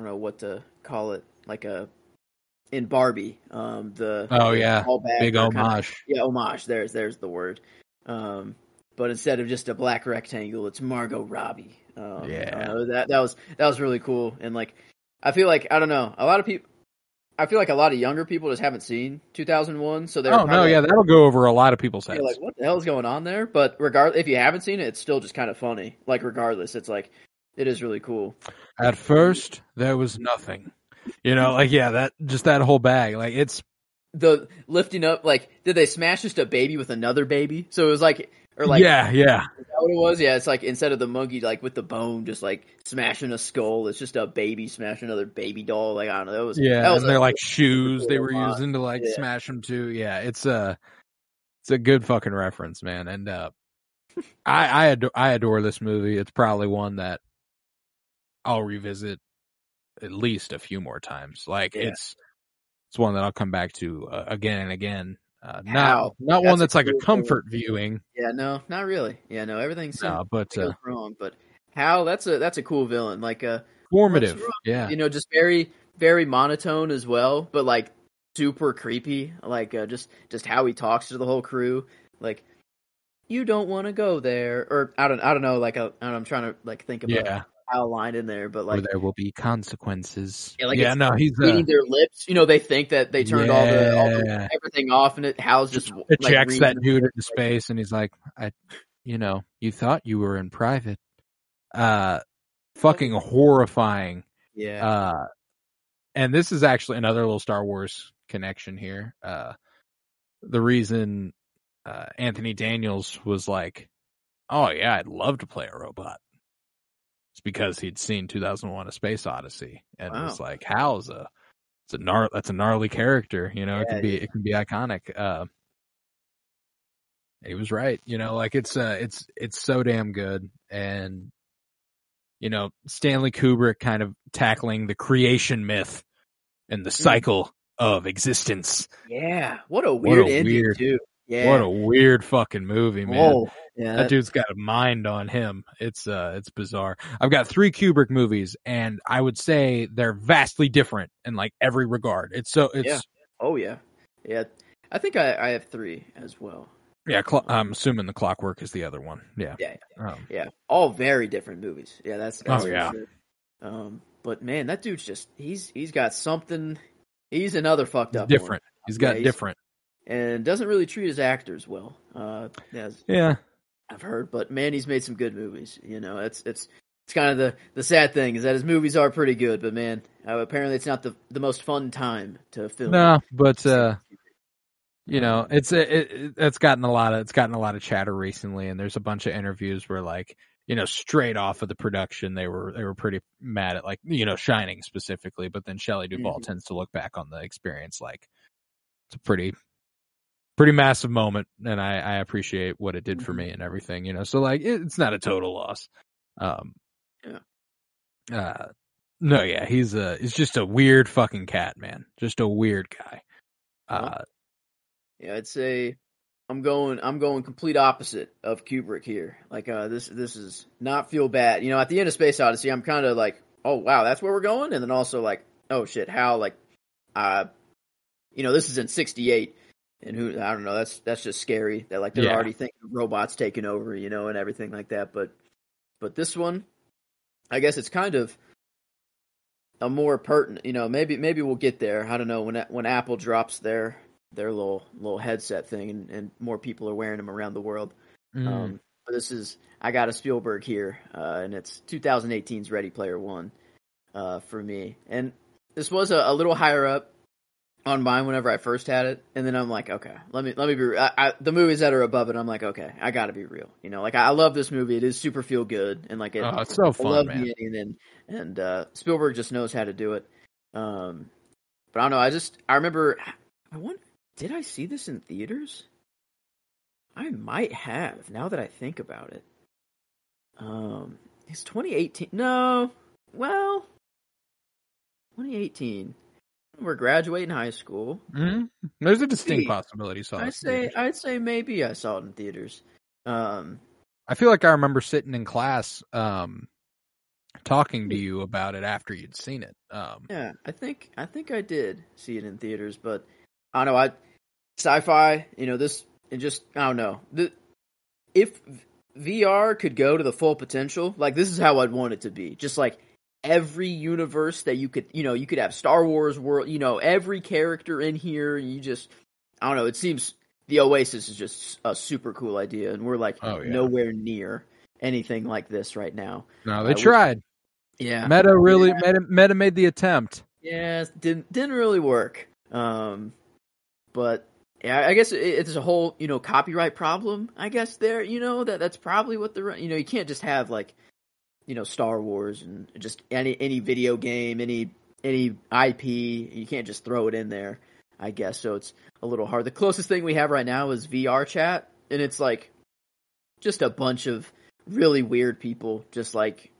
know what to call it, like in Barbie, big homage. Homage. There's the word. But instead of just a black rectangle, it's Margot Robbie. That was really cool, and like I feel like I feel like a lot of younger people just haven't seen 2001, so they're that'll go over a lot of people's heads. Like, what the hell is going on there? But regardless, if you haven't seen it, it's still just kind of funny. Like, regardless, it's like it is really cool. At first, there was nothing, that whole bag. Like, it's the lifting up, like, did they smash just a baby with another baby? So it was like, or like, yeah. is that what it was? Yeah, it's like instead of the monkey, like with the bone, just like smashing a skull, it's just a baby smashing another baby doll. Like, I don't know. That was and they're like shoes they were using to like Yeah. smash them too. Yeah, it's a good fucking reference, man. And I adore this movie. It's probably one that I'll revisit at least a few more times. Like it's one that I'll come back to again and again. Not one that's like a comfort viewing. Yeah, no, not really. Yeah, no, everything's goes wrong. But Hal, that's a cool villain. Like formative. Yeah, you know, just very very monotone as well, but like super creepy. Like just how he talks to the whole crew. Like, you don't want to go there, or I don't know. Like I'm trying to like think about how line in there, but like there will be consequences. Yeah, like he's reading their lips. You know, they think that they turned all the everything off, and Hal's just ejects that dude into space, and he's like, you thought you were in private. Fucking horrifying. Yeah. And this is actually another little Star Wars connection here. The reason Anthony Daniels was like, "Oh yeah, I'd love to play a robot." It's because he'd seen 2001: A Space Odyssey and was like, "Hal's that's a gnarly character, you know. Yeah, it can be iconic." He was right, you know. Like it's so damn good, and you know, Stanley Kubrick kind of tackling the creation myth and the cycle of existence. Yeah, what a weird ending too. Yeah, what a weird fucking movie, man. Whoa. Yeah, that dude's got a mind on him. It's bizarre. I've got 3 Kubrick movies, and I would say they're vastly different in like every regard. Oh yeah. I think I have 3 as well. Yeah, I'm assuming The Clockwork is the other one. Yeah. Yeah. All very different movies. Yeah, that's yeah. Sure. But man, that dude's just he's got something. He's another fucked up. Different. One. He's got different. And doesn't really treat his actors well. I've heard, but man, he's made some good movies. You know, it's kind of the sad thing is that his movies are pretty good, but man, apparently it's not the most fun time to film. No, but you know, it's gotten a lot of chatter recently, and there's a bunch of interviews where like, you know, straight off of the production they were pretty mad at, like, you know, Shining specifically, but then Shelley Duvall tends to look back on the experience like it's a pretty massive moment, and I appreciate what it did for me and everything, you know. So like it's not a total loss. He's just a weird fucking cat, man. Just a weird guy. I'd say I'm going complete opposite of Kubrick here. Like this is not feel bad. You know, at the end of Space Odyssey, I'm kind of like, oh wow, that's where we're going, and then also like, oh shit, how like, you know, this is in '68. And I don't know, that's just scary that like they're already thinking of robots taking over, you know, and everything like that. But this one, I guess it's kind of a more pertinent, you know, maybe we'll get there. I don't know, when Apple drops their little headset thing and more people are wearing them around the world. But I got a Spielberg here, and it's 2018's Ready Player One for me. And this was a little higher up on mine whenever I first had it, and then I'm like, okay, let me be real. The movies that are above it, I'm like, okay, I gotta be real. You know, like I love this movie. It is super feel good, and like it's so fun, I love man. The ending, and Spielberg just knows how to do it. But I don't know. I remember. Did I see this in theaters? I might have. Now that I think about it, it's 2018. No, well, 2018. We're graduating high school. Mm-hmm. There's a distinct possibility. I'd say maybe I saw it in theaters. I feel like I remember sitting in class, talking to you about it after you'd seen it. Yeah, I think I did see it in theaters, but I don't know. Sci-fi, you know, this and just I don't know. If VR could go to the full potential, like this is how I'd want it to be. Just like every universe that you could have Star Wars world, you know, every character in here. You just, I don't know. It seems the Oasis is just a super cool idea, and we're like nowhere near anything like this right now. No, they tried. Yeah, Meta made the attempt. Yeah, didn't really work. But yeah, I guess it's a whole, copyright problem, I guess there, that's probably what you can't just have like, Star Wars and just any video game, any IP, you can't just throw it in there, I guess. So it's a little hard. The closest thing we have right now is VR chat, and it's like just a bunch of really weird people, just like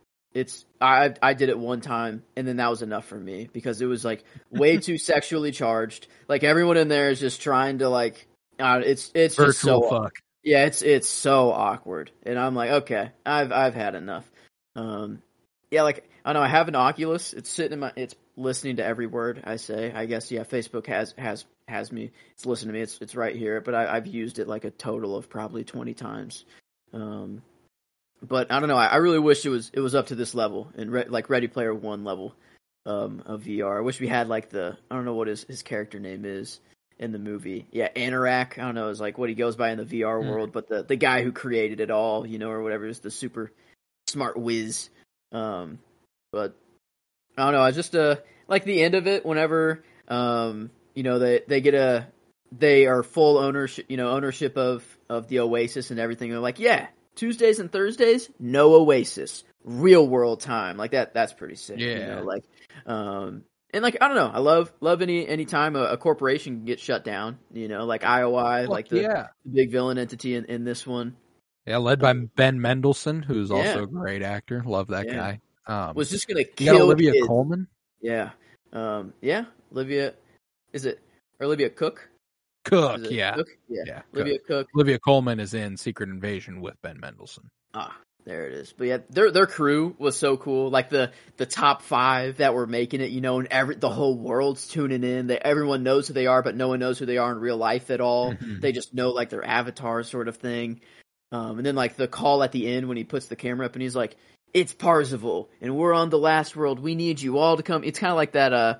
I did it one time, and then that was enough for me because it was like way too sexually charged. Like everyone in there is just trying to like, it's virtual just so fuck. Yeah, it's so awkward, and I'm like, okay, I've had enough. Yeah, like I know I have an Oculus. It's sitting in it's listening to every word I say. I guess Facebook has me. It's listening to me. It's right here, but I've used it like a total of probably 20 times. But I don't know. I really wish it was up to this level and like Ready Player One level of VR. I wish we had like I don't know what his character name is in the movie. Yeah, Anorak. I don't know. It's like what he goes by in the VR world, but the guy who created it all, or whatever, is the super smart whiz. But I don't know. I just like the end of it. Whenever they are full ownership of the Oasis and everything. They're like, yeah. Tuesdays and Thursdays, no Oasis, real world time. Like that's pretty sick. Yeah. And like I don't know, I love any time a corporation can get shut down. Like IOI, like the big villain entity in this one. Yeah, led by Ben Mendelsohn, who's also a great actor. Love that guy. Was just gonna kill Olivia kids. Colman. Yeah, Olivia. Is it Olivia Cook? Cook, yeah. Cook? Yeah. Olivia Cook. Olivia Colman is in Secret Invasion with Ben Mendelsohn. Ah, there it is. But yeah, their crew was so cool. Like the top 5 that were making it, and the whole world's tuning in. Everyone knows who they are, but no one knows who they are in real life at all. Mm-hmm. They just know like their avatar sort of thing. And then like the call at the end when he puts the camera up and he's like, "It's Parzival, and we're on the last world. We need you all to come." It's kind of like that,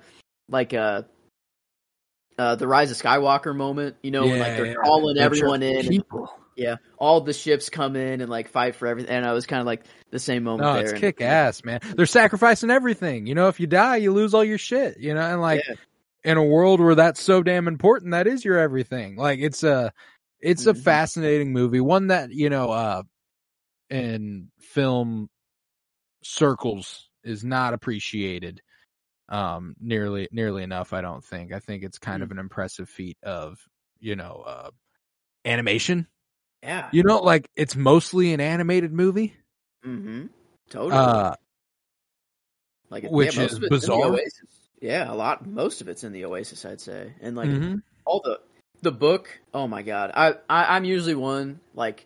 the Rise of Skywalker moment, when like they're calling everyone in. People. And, all the ships come in and like fight for everything. And I was kind of like the same moment there. It's kick ass, man. They're sacrificing everything. If you die, you lose all your shit. And like in a world where that's so damn important, that is your everything. Like it's a fascinating movie, one that in film circles is not appreciated nearly enough. I don't think. I think it's kind of an impressive feat of animation. Yeah, like it's mostly an animated movie. Mm-hmm. Totally. Which is bizarre. Yeah, most of it's in the Oasis, I'd say, and like all the book. Oh my god, I'm usually one like.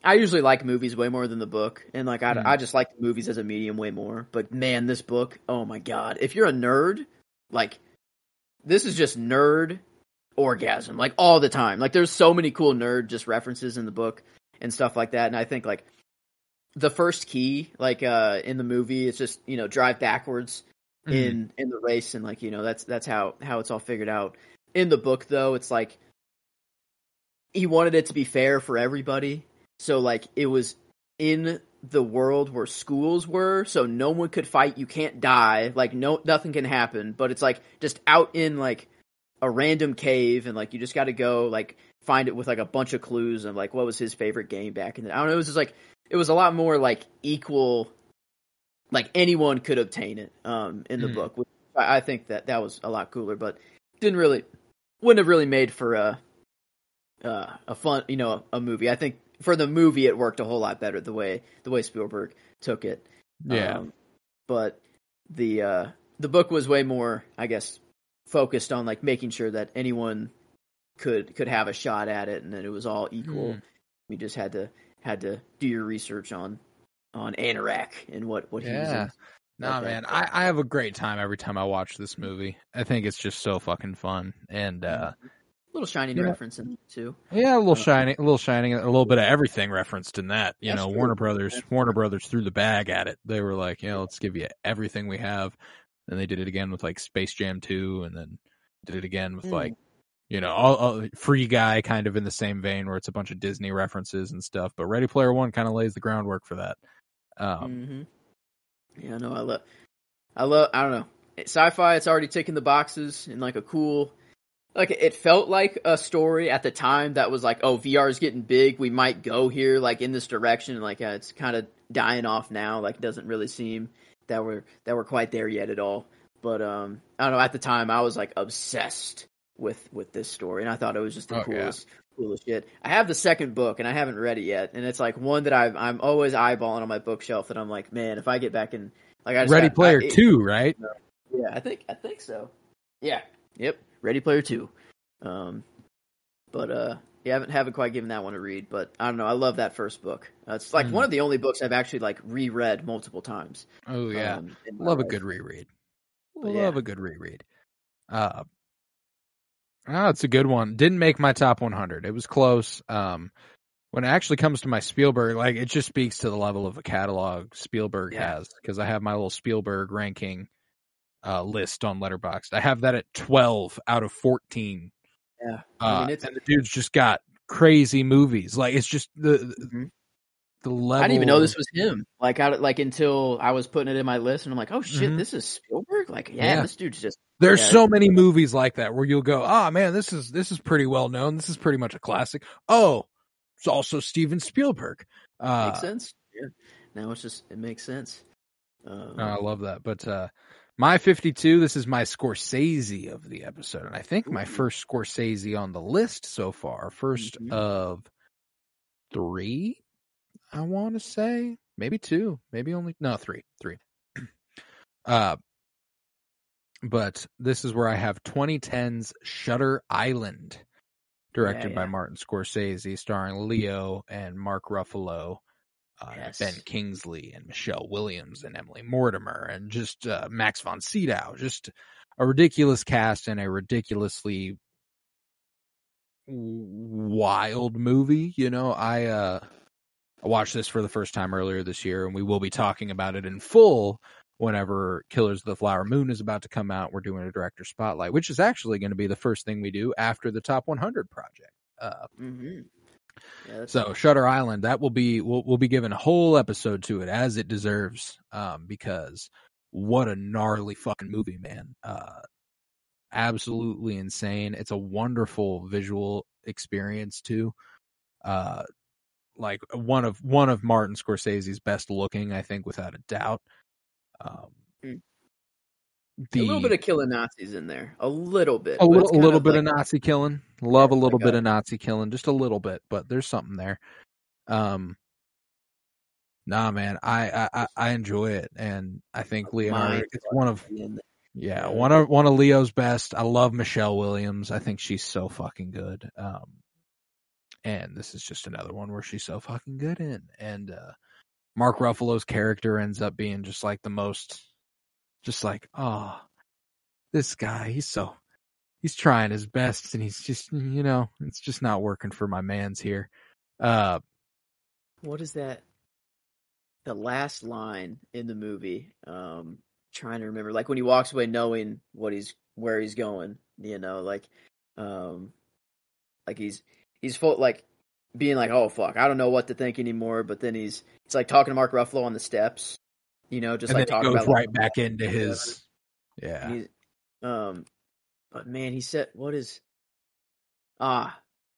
I usually like movies way more than the book, and like I just like movies as a medium way more. But man, this book, oh my god! If you're a nerd, like this is just nerd orgasm, like all the time. Like there's so many cool nerd just references in the book and stuff like that. And I think like the first key, like in the movie, it's just drive backwards in the race, and like that's how it's all figured out. In the book, though, it's like he wanted it to be fair for everybody. So, like, it was in the world where schools were, so no one could fight, you can't die, like, nothing can happen, but it's, like, just out in, like, a random cave, and, like, you just gotta go, like, find it with, like, a bunch of clues, and, like, what was his favorite game back in the... I don't know, it was just, like, it was a lot more, like, equal, like, anyone could obtain it, in the book. I think that was a lot cooler, but wouldn't have really made for a fun, a movie. I think for the movie, it worked a whole lot better the way Spielberg took it. Yeah. But the book was way more, I guess, focused on like making sure that anyone could have a shot at it, and that it was all equal. You just had to do your research on Anorak and what he was in. Nah, man, I have a great time every time I watch this movie. I think it's just so fucking fun, and little Shining reference in it too. Yeah, a little Shining, a little bit of everything referenced in that. Warner Brothers threw the bag at it. They were like, let's give you everything we have. And they did it again with like Space Jam 2, and then did it again with like, all Free Guy, kind of in the same vein where it's a bunch of Disney references and stuff. But Ready Player One kind of lays the groundwork for that. Yeah, no, I don't know. Sci-fi, it's already ticking the boxes in like a cool like it felt like a story at the time that was like, oh, VR is getting big. We might go here, like in this direction. Like it's kind of dying off now. Like it doesn't really seem that we're quite there yet at all. But I don't know. At the time, I was like obsessed with this story, and I thought it was just the coolest shit. I have the second book, and I haven't read it yet, and it's like one that I'm always eyeballing on my bookshelf. That I'm like, man, if I get back in, like, I just Ready Player 2, right? Yeah, I think so. Yeah, yep, Ready Player 2. Yeah, haven't quite given that one a read, but I don't know. I love that first book. It's like one of the only books I've actually like reread multiple times. Oh yeah, love a good reread. Love a good reread. It's a good one. Didn't make my top 100. It was close. When it actually comes to my Spielberg, like it just speaks to the level of a catalog Spielberg has, because I have my little Spielberg ranking list on Letterboxd. I have that at 12 out of 14. Yeah, and the dude's just got crazy movies. Like it's just the level. I didn't even know this was him. Like until I was putting it in my list, and I'm like, oh shit, this is Spielberg. Like, this dude's just. There's so many movies like that where you'll go, man, this is pretty well known. This is pretty much a classic. Oh, it's also Steven Spielberg. Makes sense. Yeah. Now it makes sense. I love that. But my 52, this is my Scorsese of the episode. And I think my first Scorsese on the list so far. First of 3, I want to say. Maybe 2. Maybe only. No, 3. But this is where I have 2010's Shutter Island, directed by Martin Scorsese, starring Leo and Mark Ruffalo, Ben Kingsley and Michelle Williams and Emily Mortimer and just Max von Sydow. Just a ridiculous cast and a ridiculously wild movie. You know, I watched this for the first time earlier this year, and we will be talking about it in full whenever Killers of the Flower Moon is about to come out. We're doing a director spotlight, which is actually going to be the first thing we do after the Top 100 project. So Shutter Island, that will be, we'll be giving a whole episode to it, as it deserves, because what a gnarly fucking movie, man. Absolutely insane. It's a wonderful visual experience too. Like one of Martin Scorsese's best looking, I think, without a doubt. A little bit of killing Nazis in there, a little bit, a little bit of Nazi killing. Love a little bit of Nazi killing, just a little bit, but there's something there. Nah, man, I enjoy it, and I think Leonardo, it's one of Leo's best. I love Michelle Williams. I think she's so fucking good. And this is just another one where she's so fucking good in. And Mark Ruffalo's character ends up being just like the most, just like, oh, this guy, he's trying his best, and he's just, it's just not working for my mans here. What is that? The last line in the movie, trying to remember, like when he walks away knowing where he's going, like he's full, like being like, oh fuck, I don't know what to think anymore. But then he's like talking to Mark Ruffalo on the steps, just and like talking about right back into his, But man, he said, what is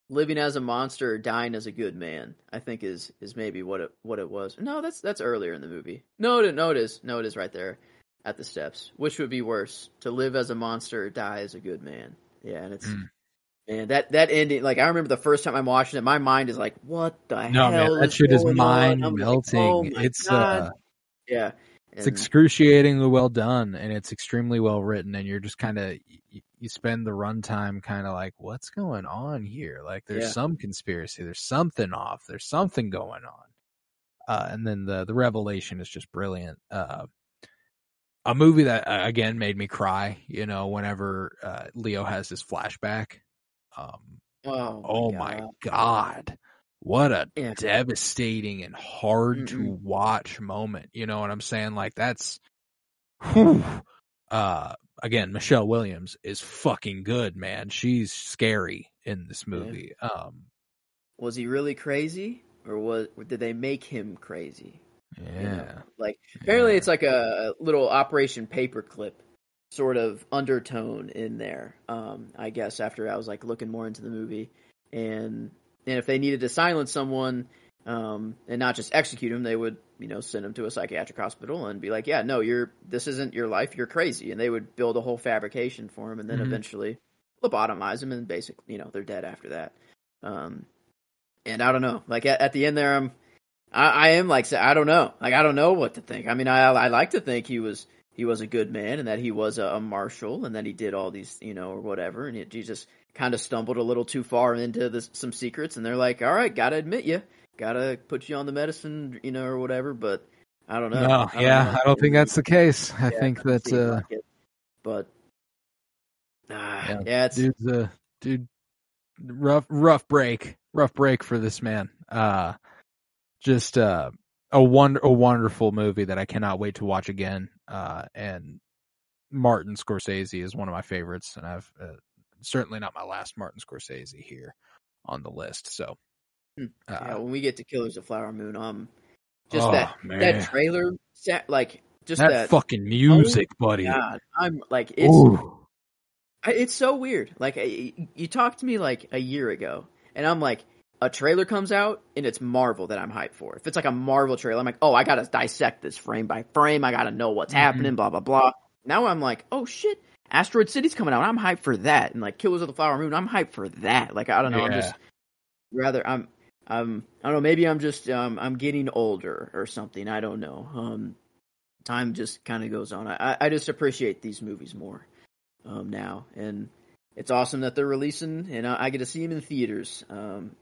living as a monster or dying as a good man, I think is maybe what it was. No, that's earlier in the movie. No, it is right there at the steps. Which would be worse, to live as a monster or die as a good man? Yeah, and it's man, that ending, like I remember the first time I'm watching it, my mind is like, what the hell? Man, that shit is mind melting. Like, oh it's it's excruciatingly well done, and it's extremely well written, and you're just kind of, you spend the runtime kind of like, what's going on here? Like there's some conspiracy, there's something off, there's something going on. And then the revelation is just brilliant. A movie that again made me cry, whenever Leo has his flashback. Oh my God. What a devastating and hard to watch moment. You know what I'm saying? Like that's, again, Michelle Williams is fucking good, man. She's scary in this movie. Was he really crazy, or did they make him crazy? Yeah. Like apparently it's like a little Operation Paperclip sort of undertone in there. I guess after I was like looking more into the movie, and if they needed to silence someone and not just execute him, they would send him to a psychiatric hospital and be like, yeah, no, this isn't your life, you're crazy, and they would build a whole fabrication for him, and then eventually lobotomize him, and basically they're dead after that. And I don't know, like at the end there, I am like, I don't know, like I don't know what to think. I mean, I like to think he was a good man, and that he was a marshal, and that he did all these, or whatever, and he just kind of stumbled a little too far into some secrets, and they're like, all right, gotta admit you, gotta put you on the medicine, or whatever, but I don't know. No, I don't think that's the case. I think that, like but it's dude, rough break for this man. Just a wonderful movie that I cannot wait to watch again. And Martin Scorsese is one of my favorites, and I've certainly not my last Martin Scorsese here on the list. So, when we get to Killers of the Flower Moon, just that trailer, like just that fucking music, buddy. God, I'm like, it's so weird. Like you talked to me like a year ago, and I'm like, a trailer comes out and it's Marvel that I'm hyped for. If it's like a Marvel trailer, I'm like, oh, I gotta dissect this frame by frame. I gotta know what's happening, blah, blah, blah. Now I'm like, oh shit, Asteroid City's coming out. I'm hyped for that. And like Killers of the Flower Moon, I'm hyped for that. Like, I don't know. I'm just I don't know. Maybe I'm just, I'm getting older or something. I don't know. Time just kind of goes on. I just appreciate these movies more, now. And it's awesome that they're releasing, and I get to see them in theaters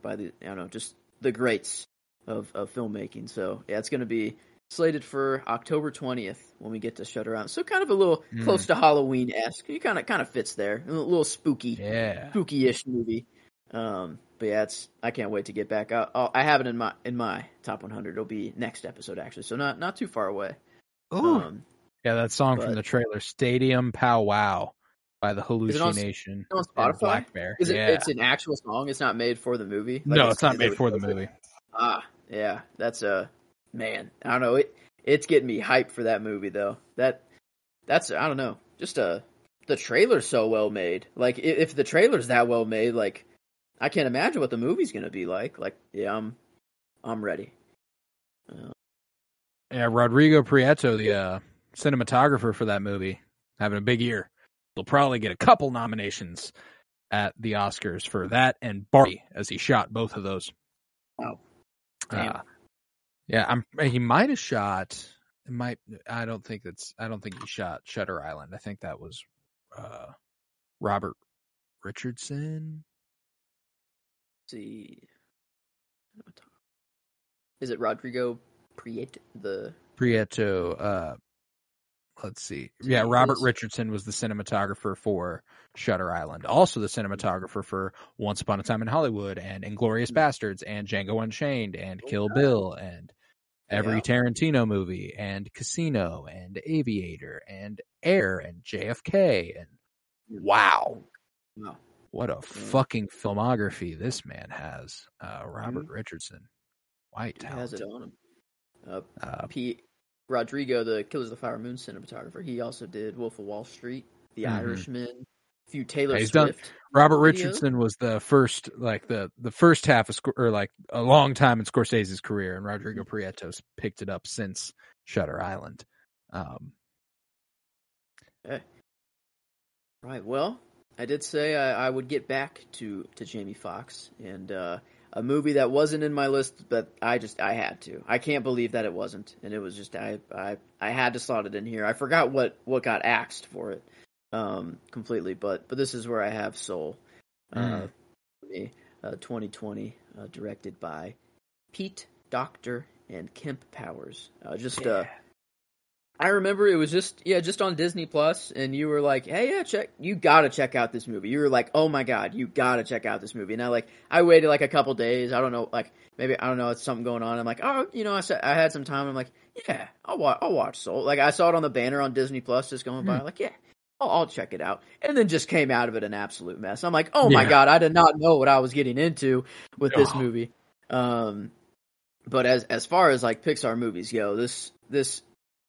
by just the greats of filmmaking. So yeah, it's going to be slated for October 20th when we get to Shutter Island. So kind of a little close to Halloween-esque. It kind of fits there. A little spooky-ish movie. But yeah, I can't wait to get back. I have it in my top 100. It'll be next episode actually, so not too far away. Yeah, that song from the trailer, Stadium Pow Wow, by the Hallucination. Is it on Spotify? Black Bear. It's an actual song. It's not made for the movie. No, it's not made for the movie. Yeah, that's man. I don't know. It's getting me hyped for that movie though. That's I don't know. Just the trailer's so well made. Like if the trailer's that well made, like I can't imagine what the movie's gonna be like. Like yeah, I'm ready. Yeah, Rodrigo Prieto, the cinematographer for that movie, having a big year. He'll probably get a couple nominations at the Oscars for that and Barbie, as he shot both of those. Wow. Yeah, he might have shot. I don't think he shot Shutter Island. I think that was Robert Richardson. Let's see, is it Rodrigo Prieto? Let's see. Yeah, Robert Richardson was the cinematographer for Shutter Island. Also the cinematographer for Once Upon a Time in Hollywood and Inglourious Bastards and Django Unchained and Kill Bill and every Tarantino movie and Casino and Aviator and Air and JFK. And wow. What a fucking filmography this man has. Robert Richardson. White talent. He has it on him. Rodrigo, the Killers of the Flower Moon cinematographer, he also did Wolf of Wall Street, The Irishman, a few Taylor Swift. Robert Richardson was the first, like the first half of, or like a long time in Scorsese's career, and Rodrigo Prieto picked it up since Shutter Island. Okay. Right. Well, I did say I would get back to Jamie Foxx, and a movie that wasn't in my list, but I had to. I can't believe that it wasn't, and it was just I had to slot it in here. I forgot what got axed for it completely, but this is where I have Soul. 2020, directed by Pete Docter and Kemp Powers. I remember it was just on Disney Plus, and you were like, "Hey, you gotta check out this movie." You were like, "Oh my god, you gotta check out this movie." And I waited like a couple days. I don't know, maybe I don't know, it's something going on. I'm like, "Oh, I had some time." I'm like, "Yeah, I'll watch Soul." Like I saw it on the banner on Disney Plus just going by. Like, "Yeah, I'll check it out." And then just came out of it an absolute mess. I'm like, "Oh my god, I did not know what I was getting into with this movie." But as far as like Pixar movies go, this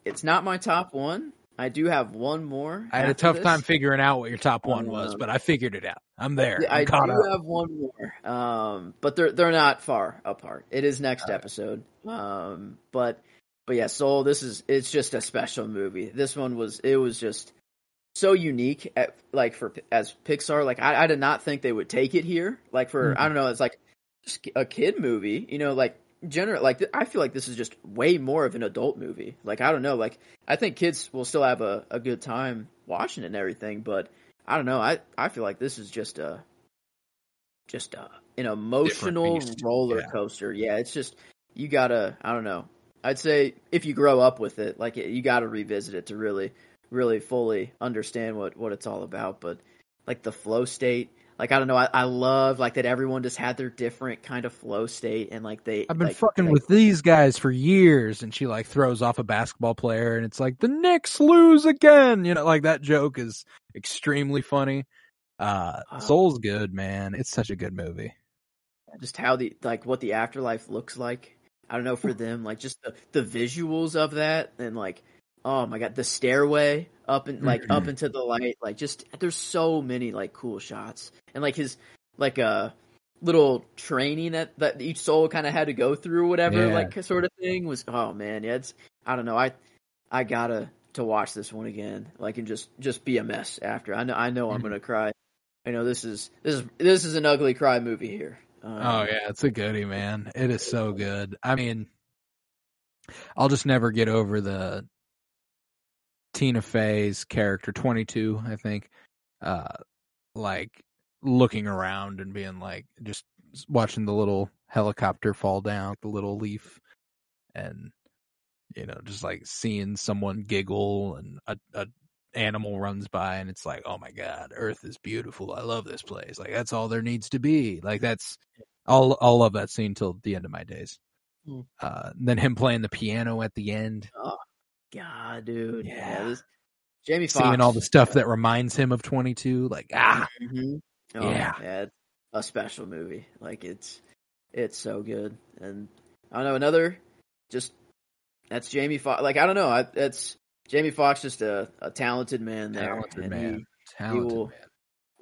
it's not my top one, I do have one more. I had a tough time figuring out what your top one was, but I figured it out. I'm there. Yeah, I'm caught do up. have one more. But they're not far apart. It is next episode. But yeah, Soul. It's just a special movie. This one was just so unique as Pixar. Like I did not think they would take it here. Like for I don't know, it's like just a kid movie. You know, like I feel like this is just way more of an adult movie. Like I don't know, like I think kids will still have a good time watching it and everything, but I don't know. I feel like this is just an emotional roller coaster. Yeah, it's just you gotta. I don't know. I'd say if you grow up with it, like you gotta revisit it to really, really fully understand what it's all about. But like the flow state. Like, I don't know, I love, like, that everyone just had their different kind of flow state, and, like, I've been fucking with these guys for years, and she, like, throws off a basketball player, and it's like, the Knicks lose again! You know, like, that joke is extremely funny. Soul's good, man. It's such a good movie. Just how what the afterlife looks like. I don't know, for them, like, just the visuals of that, and, like, oh my god, the stairway up and up into the light, like just there's so many like cool shots, and like his like little training that each soul kind of had to go through, whatever, like sort of thing was. Oh man, yeah, it's I don't know, I gotta to watch this one again, like and just be a mess after. I know I'm gonna cry. I know this is an ugly cry movie here. Oh yeah, it's a goodie, man. It is so good. I mean, I'll just never get over the Tina Fey's character, 22, I think, like looking around and being like, just watching the little helicopter fall down, the little leaf, and you know, just like seeing someone giggle and a animal runs by, and it's like, oh my god, Earth is beautiful. I love this place. Like that's all there needs to be. Like that's I'll love that scene till the end of my days. Then him playing the piano at the end. Oh. God, dude. Yeah, this Jamie Foxx. Seeing all the stuff that reminds him of 22, like yeah, it's a special movie. Like it's so good, and I don't know that's Jamie Foxx. Like I don't know, that's Jamie Foxx, just a talented man there. He will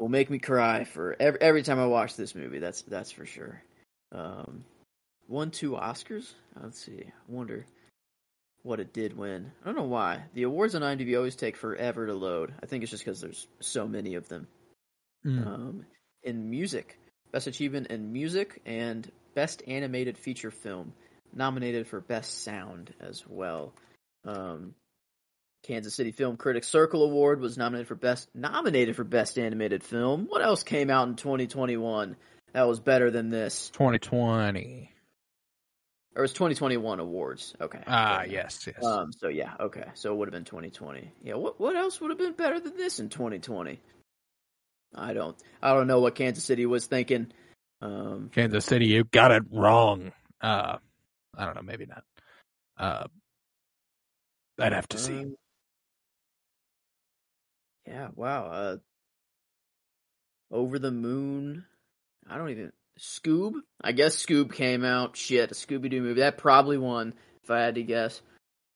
make me cry for every time I watch this movie. That's for sure. Won 2 Oscars. Let's see. I wonder what it did win. I don't know why. The awards on IMDb always take forever to load. I think it's just because there's so many of them. In music, Best Achievement in Music and Best Animated Feature Film, nominated for Best Sound as well. Kansas City Film Critics Circle Award was nominated for Best Animated Film. What else came out in 2021 that was better than this? 2020. Or it was 2021 awards. Okay. Yes. So yeah, okay. So it would have been 2020. Yeah, what else would have been better than this in 2020? I don't know what Kansas City was thinking. Kansas City, you got it wrong. I don't know, maybe not. I'd have to see. Yeah, wow. Over the Moon. Scoob? I guess Scoob came out. Shit, a Scooby-Doo movie. That probably won, if I had to guess.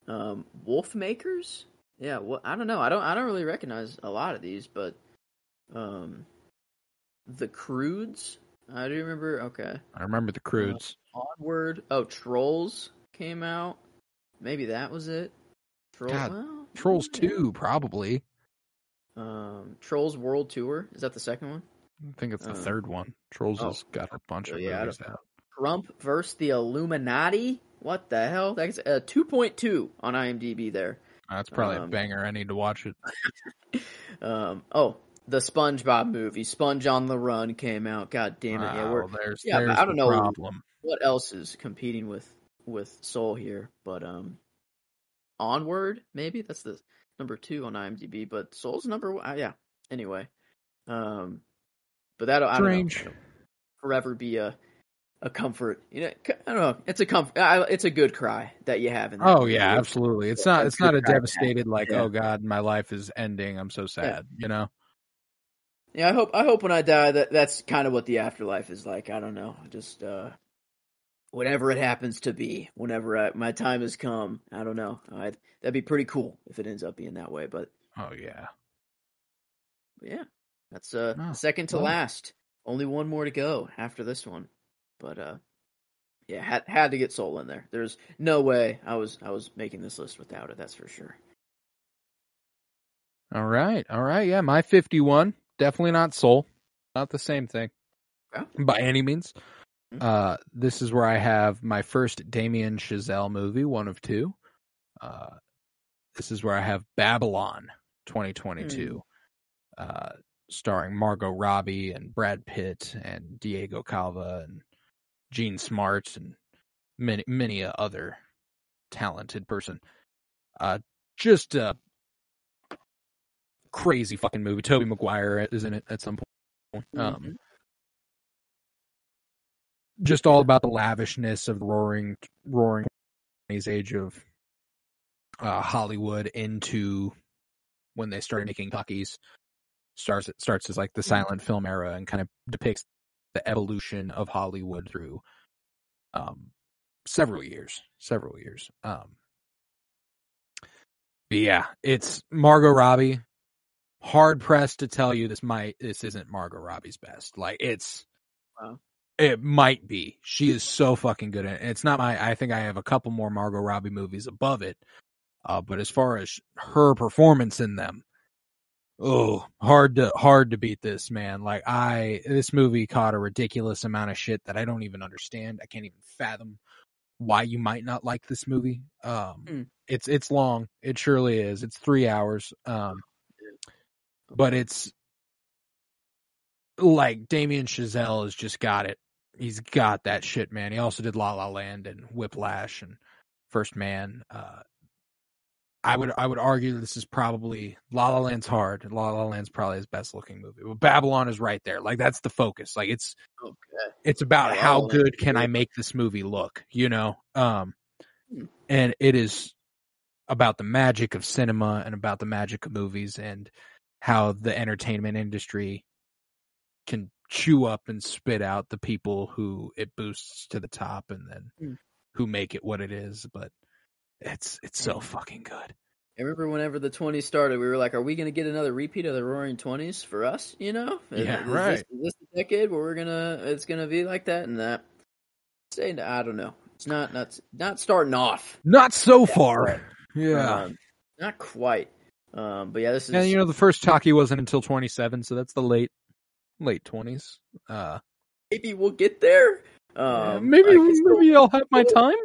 Wolfmakers? Yeah, I don't know. I don't really recognize a lot of these, but The Croods? I do remember. Okay. I remember The Croods. Onward. Oh, Trolls came out. Maybe that was it. Trolls 2, probably. Trolls World Tour. Is that the second one? I think it's the third one. Trolls has got a bunch of movies out. Trump vs. the Illuminati? What the hell? That's a 2.2 on IMDb there. That's probably a banger. I need to watch it. The SpongeBob movie, Sponge on the Run, came out. God damn it. There's I don't know problem. What else is competing with Soul here, but Onward, maybe? That's the number 2 on IMDb, but Soul's number 1. Yeah. Anyway. But that'll strange. I don't know, forever be a comfort. You know, I don't know. It's a comfort. It's a good cry that you have in that. Oh yeah, absolutely. It's not a devastated oh god, my life is ending. I'm so sad. Yeah. You know. Yeah, I hope when I die that's kind of what the afterlife is like. I don't know. Just whatever it happens to be, whenever my time has come. I don't know. That'd be pretty cool if it ends up being that way. But oh yeah, that's second to last. Only one more to go after this one. But had to get Soul in there. There's no way I was making this list without it. That's for sure. All right. Yeah, my 51, definitely not Soul, not the same thing by any means. This is where I have my first Damien Chazelle movie, one of two. This is where I have Babylon 2022, starring Margot Robbie and Brad Pitt and Diego Calva and Gene Smart and many other talented person. Just a crazy fucking movie. Tobey Maguire is in it at some point. Just all about the lavishness of roaring age of Hollywood into when they started making talkies. Starts as like the silent film era and kind of depicts the evolution of Hollywood through several years. But yeah, it's Margot Robbie. Hard pressed to tell you this isn't Margot Robbie's best. Like it might be. She is so fucking good at it. It's not I think I have a couple more Margot Robbie movies above it. But as far as her performance in them, hard to beat this, man. Like this movie caught a ridiculous amount of shit that I don't even understand. I can't even fathom why you might not like this movie. It's long. It surely is. It's 3 hours. But it's like Damien Chazelle has just got it. He's got that shit, man. He also did La La Land and Whiplash and First Man. I would argue this is probably La La Land's hard. La La Land's probably his best looking movie. But Babylon is right there. Like that's the focus. Like it's about how good can I make this movie look, you know? And it is about the magic of cinema and about the magic of movies and how the entertainment industry can chew up and spit out the people who it boosts to the top and then who make it what it is. But it's so fucking good. I remember whenever the 20s started, we were like, are we going to get another repeat of the Roaring 20s for us, you know? Yeah, is this the decade where it's going to be like that? And that, I don't know. It's not starting off. Not so far. Yeah. Not quite. But yeah, this is... And, you know, the first talkie wasn't until 27, so that's the late 20s. Maybe we'll get there. Maybe I'll have my time.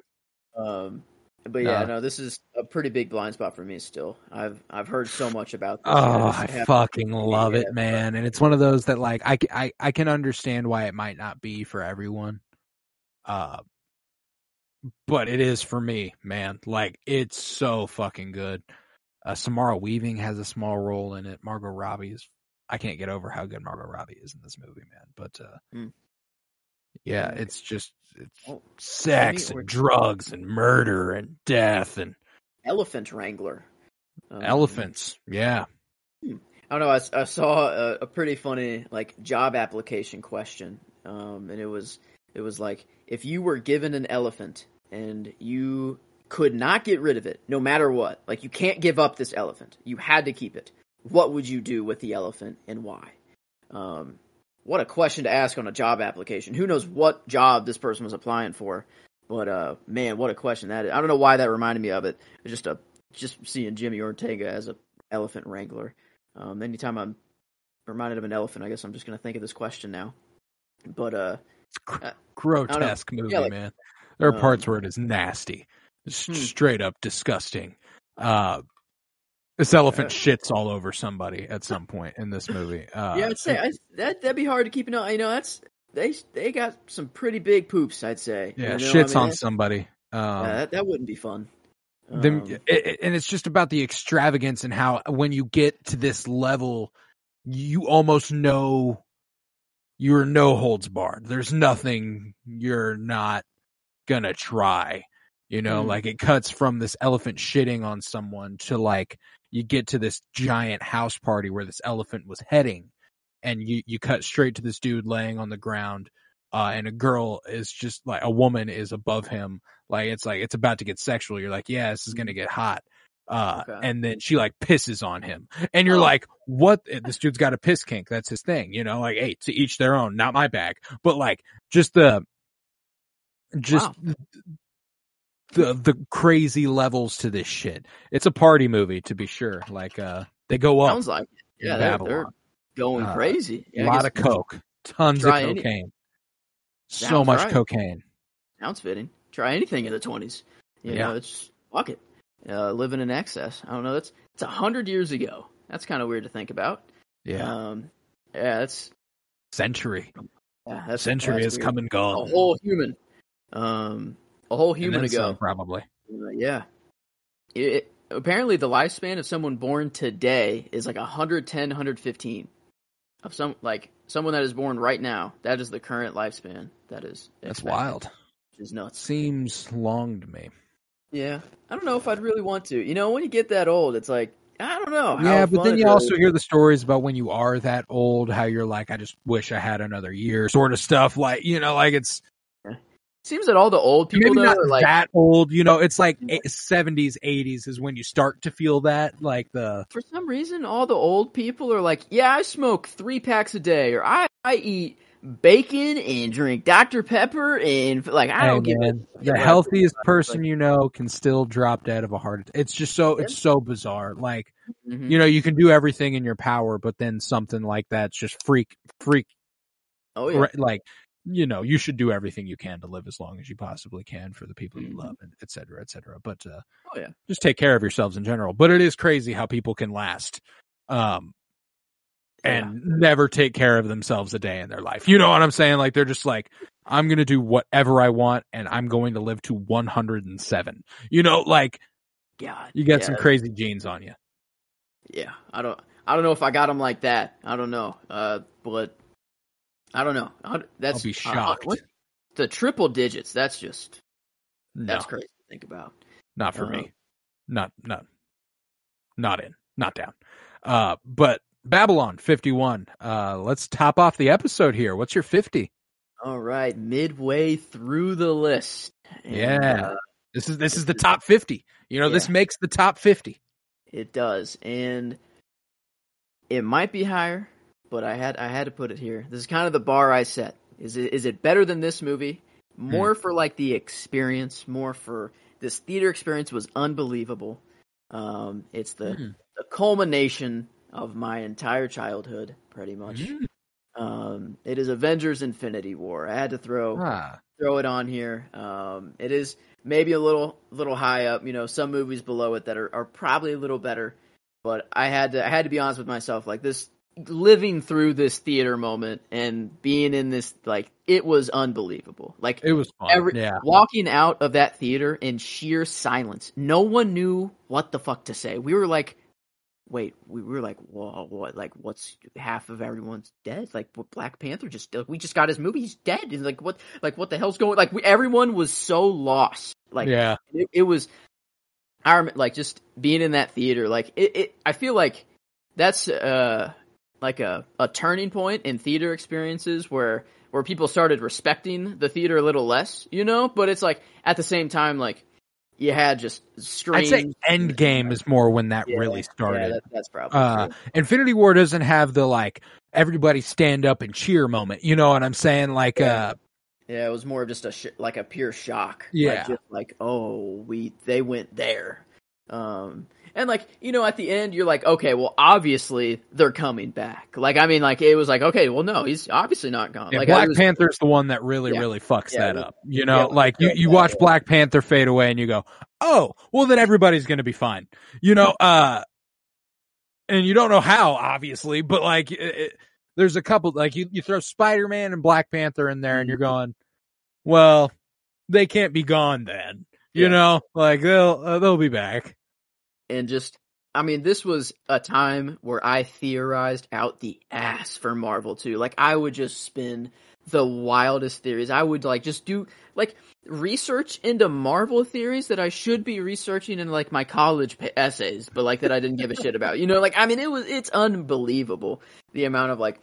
But yeah, no, this is a pretty big blind spot for me still. I've heard so much about this. I fucking love it, man. And it's one of those that like I can understand why it might not be for everyone. But it is for me, man. Like it's so fucking good. Samara Weaving has a small role in it. Margot Robbie I can't get over how good Margot Robbie is in this movie, man. But yeah, it's sex and drugs and murder and death and elephant wrangler. Elephants, yeah. I don't know. I saw a pretty funny like job application question, and it was like if you were given an elephant and you could not get rid of it, no matter what, like you can't give up this elephant, you had to keep it. What would you do with the elephant and why? What a question to ask on a job application. Who knows what job this person was applying for? But man, what a question that is. I don't know why that reminded me of it. It's just seeing Jimmy Ortega as an elephant wrangler. Anytime I'm reminded of an elephant, I guess I'm just going to think of this question now. But it's grotesque movie, man. There are parts where it is nasty, straight up disgusting. This elephant shits all over somebody at some point in this movie. Yeah, I'd say that'd be hard to keep an eye. You know, they got some pretty big poops. I'd say. Yeah, shits on somebody. That wouldn't be fun. And it's just about the extravagance and how when you get to this level, you almost know you're no holds barred. There's nothing you're not gonna try. You know, like it cuts from this elephant shitting on someone to like you get to this giant house party where this elephant was heading, and you cut straight to this dude laying on the ground and a girl is just like, a woman is above him, like it's about to get sexual. You're like, yeah, this is gonna get hot. And then she like pisses on him, and you're like, what? This dude's got a piss kink. That's his thing, you know, like, hey, to each their own, not my bag. But like, just the crazy levels to this shit. It's a party movie, to be sure. Like, they go up. Sounds like it. Yeah, they're going crazy. A lot of coke, tons of cocaine, so much cocaine. Sounds fitting. Try anything in the 20s. You know, it's fuck it. Living in excess. I don't know. It's 100 years ago. That's kind of weird to think about. Yeah. That's century. Yeah, that's has come and gone. A whole human. A whole human ago, some, probably. Yeah. Apparently, the lifespan of someone born today is like 110, 115. Of someone that is born right now, that is the current lifespan. That's wild. Which is nuts. Seems long to me. Yeah, I don't know if I'd really want to. You know, when you get that old, it's like, I don't know. Yeah, but then you also hear the stories about when you are that old, how you're like, I just wish I had another year, sort of stuff. Like, you know, like it's. Seems that all the old people maybe not are like that old, you know. It's like 70s, 80s is when you start to feel that. Like for some reason, all the old people are like, yeah, I smoke 3 packs a day, or I eat bacon and drink Dr. Pepper, and like I don't give a the healthiest person you know can still drop dead of a heart attack. It's just it's so bizarre. Like you know, you can do everything in your power, but then something like that's just freak. Oh yeah, like. You know, you should do everything you can to live as long as you possibly can for the people you love, and et cetera, et cetera. But just take care of yourselves in general. But it is crazy how people can last and never take care of themselves a day in their life. You know what I'm saying? Like, they're just like, I'm going to do whatever I want, and I'm going to live to 107. You know, like, God, you got some crazy genes on you. Yeah, I don't know if I got them like that. I don't know, but. I don't know. I'll be shocked. The triple digits. That's crazy to think about. Not for me. Not in. Not down. But Babylon 51. Let's top off the episode here. What's your 50? All right, midway through the list. And, this is the top 50. You know, this makes the top 50. It does, and it might be higher. But I had to put it here. This is kind of the bar I set. Is it better than this movie? More for like the experience. More for this theater experience was unbelievable. It's the culmination of my entire childhood, pretty much. It is Avengers: Infinity War. I had to throw it on here. It is maybe a little high up. You know, some movies below it that are probably a little better. But I had to be honest with myself. Like this. Living through this theater moment and being in this, like, it was unbelievable. Like, it was fun. Walking out of that theater in sheer silence. No one knew what the fuck to say. We were like, wait, whoa, what? Like, what's half of everyone's dead? Like, what, Black Panther we just got his movie. He's dead. And like, what the hell's going? Like, everyone was so lost. Like, it was. I remember, like, just being in that theater. Like, I feel like that's like a turning point in theater experiences where people started respecting the theater a little less, you know? But it's like, at the same time, like, you had just screams. I'd say Endgame is more when that really started. Yeah, that's probably true. Infinity War doesn't have the, like, everybody stand up and cheer moment, you know what I'm saying? Like, yeah, it was more of just a pure shock. Yeah. Like, they went there. And, like, you know, at the end, you're like, okay, well, obviously, they're coming back. Like, I mean, like, it was like, okay, well, no, he's obviously not gone. Yeah, like, Black Panther's the one that really fucks that up. You know, like, you watch Black Panther fade away and you go, oh, well, then everybody's going to be fine. You know, and you don't know how, obviously, but, like, there's a couple, like, you throw Spider-Man and Black Panther in there and you're going, well, they can't be gone then. You know, like, they'll be back. And just, I mean, this was a time where I theorized out the ass for Marvel too. Like, I would just spin the wildest theories. I would like just do like research into Marvel theories that I should be researching in like my college essays, but like that I didn't give a shit about. You know, like, I mean, it's unbelievable the amount of like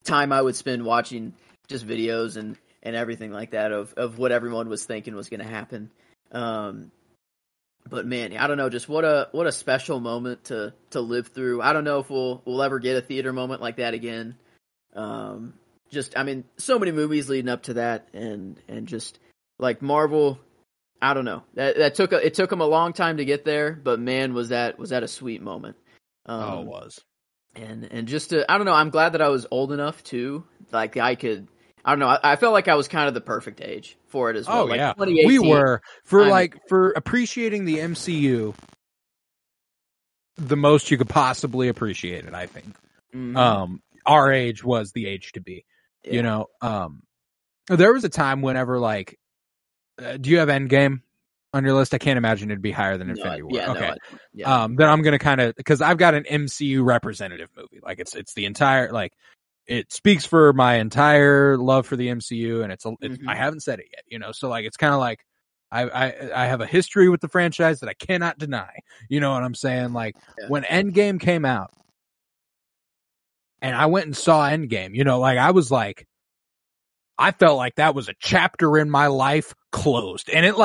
time I would spend watching just videos and and everything like that of what everyone was thinking was going to happen. But man, I don't know, just what a special moment to live through. I don't know if we'll ever get a theater moment like that again. So many movies leading up to that, and just like Marvel, I don't know. It took them a long time to get there, but man, was that a sweet moment. It was. And just I don't know, I'm glad that I was old enough too. Like I don't know, I felt like I was kind of the perfect age for it as well. Oh, like yeah. 2018, We were for appreciating the MCU the most you could possibly appreciate it, I think. Mm-hmm. Our age was the age to be. Yeah. You know, there was a time whenever like do you have Endgame on your list? I can't imagine it'd be higher than Infinity War. Yeah, okay. No, then I'm gonna kind of, because I've got an MCU representative movie. Like it's the entire, like it speaks for my entire love for the MCU, and it's I haven't said it yet, you know. So like it's kind of like I have a history with the franchise that I cannot deny. You know what I'm saying? Like when Endgame came out, and I went and saw Endgame, you know, like I felt like that was a chapter in my life closed. And it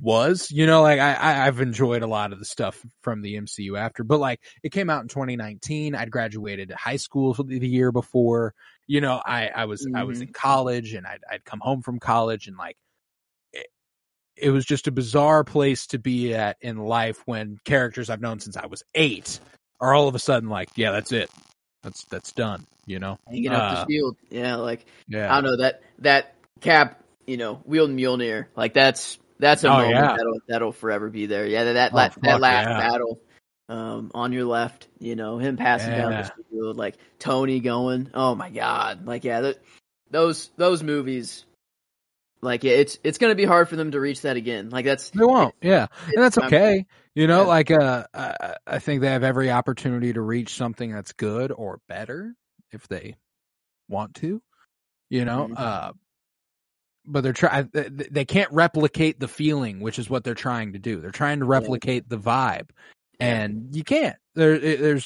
was, you know, like I've enjoyed a lot of the stuff from the MCU after, but like it came out in 2019. I'd graduated high school the year before, you know, I was in college, and I'd come home from college, and like it was just a bizarre place to be at in life when characters I've known since I was 8 are all of a sudden like, yeah, that's it. That's done, you know. Hanging up the shield, I don't know, that Cap, you know, wielding Mjolnir, like that's a moment that'll forever be there. Yeah, that last battle, on your left, you know, him passing down the shield, like Tony going, oh my god, like those movies, like it's gonna be hard for them to reach that again. Like they won't, and that's okay. You know, like I think they have every opportunity to reach something that's good or better if they want to, you know. But they can't replicate the feeling, which is what they're trying to do. They're trying to replicate the vibe, and you can't. You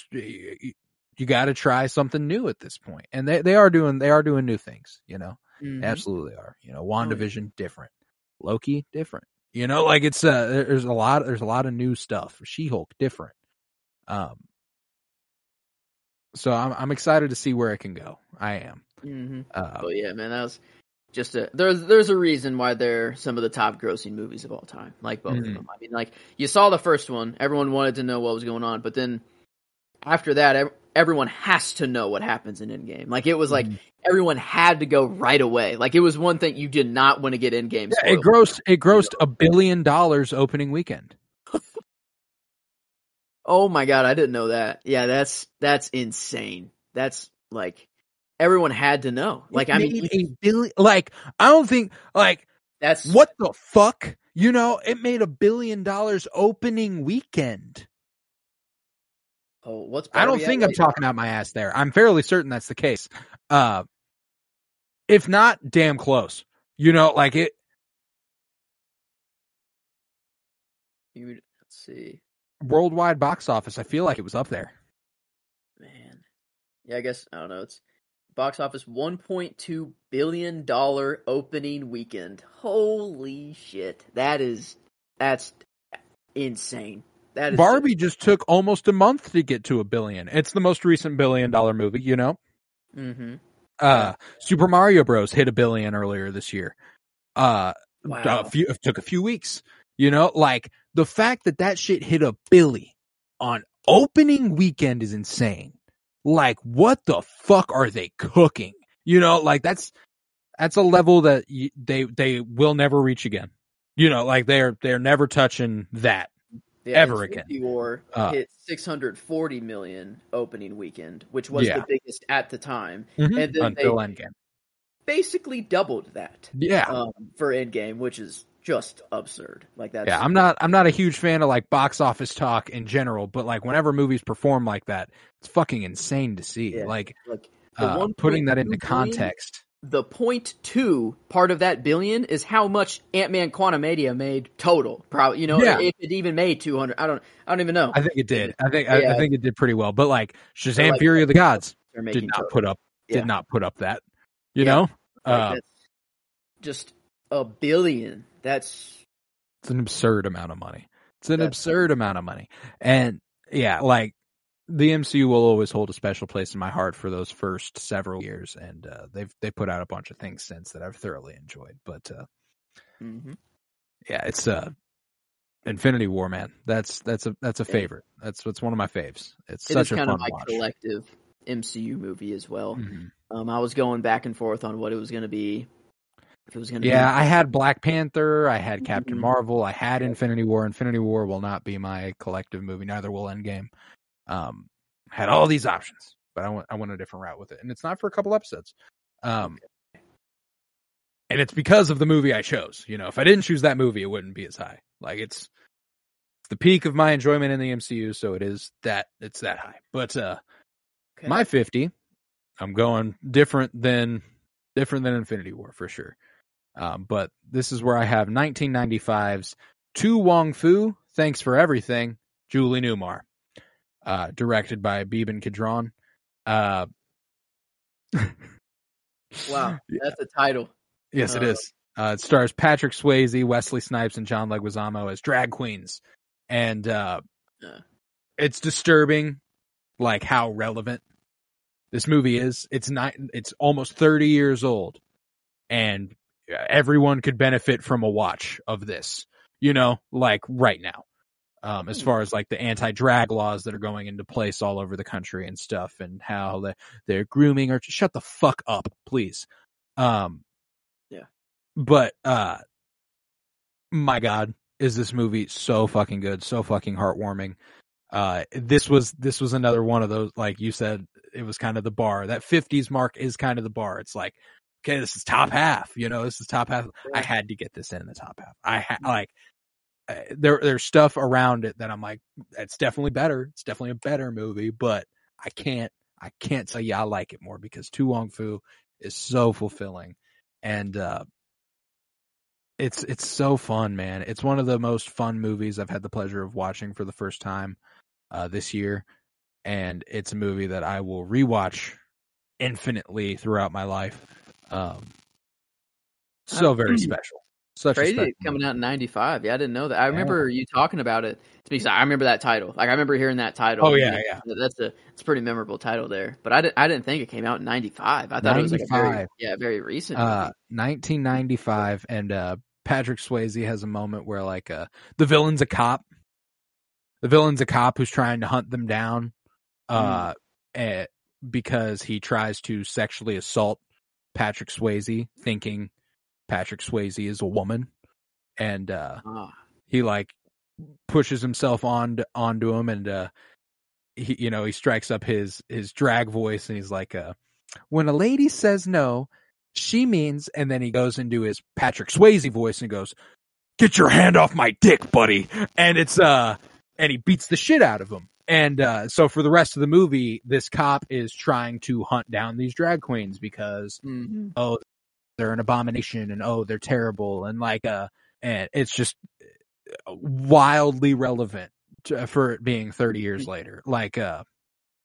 got to try something new at this point, and they are doing new things. You know, they absolutely are. You know, WandaVision different, Loki different. You know, like it's there's a lot of new stuff. She-Hulk different. So I'm excited to see where it can go. I am. But yeah, man, that was just there's a reason why they're some of the top grossing movies of all time. Like both of them. I mean, like you saw the first one, everyone wanted to know what was going on, but then after that, everyone has to know what happens in Endgame. Like it was like everyone had to go right away. Like it was one thing you did not want to get Endgame. Yeah, it grossed $1 billion opening weekend. Oh my god, I didn't know that. Yeah, that's insane. That's like everyone had to know. Like I mean, $1 billion. Like I don't think like that's what the fuck. You know, it made $1 billion opening weekend. Oh, I don't think I'm talking out my ass there. I'm fairly certain that's the case. If not, damn close. You know, like it. Let's see. Worldwide box office, I feel like it was up there. Man. Yeah, I guess, I don't know. It's box office $1.2 billion opening weekend. Holy shit. That's insane. Barbie just took almost a month to get to $1 billion. It's the most recent $1 billion movie, you know? Super Mario Bros. Hit $1 billion earlier this year. Wow. It took a few weeks. You know, like the fact that shit hit $1 billion on opening weekend is insane. Like, what the fuck are they cooking? You know, like that's a level that they will never reach again. You know, like they're never touching that. Ever again. Infinity War hit $640 million opening weekend, which was the biggest at the time, and then until Endgame, basically doubled that. Yeah, for Endgame, which is just absurd. Like that. Yeah, I'm not a huge fan of like box office talk in general, but like whenever movies perform like that, it's fucking insane to see. Yeah, like putting that into context. The 0.2 part of that billion is how much Ant-Man Quantumania made total. Probably, you know, if it even made 200. I don't even know. I think it did. I think it did pretty well. But like Shazam: Fury of the Gods did not put up that. You know, just $1 billion. It's an absurd amount of money. And yeah, like the MCU will always hold a special place in my heart for those first several years, and they put out a bunch of things since that I've thoroughly enjoyed. But yeah, it's Infinity War, man. That's a favorite. That's one of my faves. It's such a fun watch. It is kind of my collective MCU movie as well. I was going back and forth on what it was going to be. If it was going to I had Black Panther, I had Captain Marvel, I had Infinity War. Infinity War will not be my collective movie. Neither will Endgame. Had all these options, but I went a different route with it, and it's not for a couple episodes. And it's because of the movie I chose. You know, if I didn't choose that movie, it wouldn't be as high. Like it's the peak of my enjoyment in the MCU, so it's that high. But my 50, I'm going different than Infinity War for sure. But this is where I have 1995's To Wong Fu, Thanks for Everything, Julie Newmar, directed by Beeban Kidron. Wow, that's the title. Yes, it is. It stars Patrick Swayze, Wesley Snipes, and John Leguizamo as drag queens. And it's disturbing, like, how relevant this movie is. It's almost 30 years old, and everyone could benefit from a watch of this, you know, like right now. As far as like the anti-drag laws that are going into place all over the country and stuff, and how they're grooming or shut the fuck up, please. But my God, is this movie so fucking good, so fucking heartwarming. This was another one of those, like you said, it was kind of the bar. That 50s mark is kind of the bar. It's like, okay, this is top half, you know, this is top half. I had to get this in the top half. There's stuff around it that I'm like, it's definitely better. It's definitely a better movie, but I can't say I like it more because To Wong Fu is so fulfilling, and it's so fun, man. It's one of the most fun movies I've had the pleasure of watching for the first time this year, and it's a movie that I will rewatch infinitely throughout my life. So very special. Such crazy coming out in 95. Yeah, I didn't know that. I remember you talking about it. I remember that title. Like I remember hearing that title. Oh yeah. It's a pretty memorable title there. But I didn't think it came out in 95. I thought it was like a very recent movie. 1995, and Patrick Swayze has a moment where like the villain's a cop. The villain's a cop who's trying to hunt them down because he tries to sexually assault Patrick Swayze, thinking Patrick Swayze is a woman, and he like pushes himself onto him, and he strikes up his drag voice, and he's like, when a lady says no, she means, and then he goes into his Patrick Swayze voice and goes, "Get your hand off my dick, buddy," and it's and he beats the shit out of him. And so for the rest of the movie, this cop is trying to hunt down these drag queens because they're an abomination, and they're terrible, and like and it's just wildly relevant for it being 30 years later. Like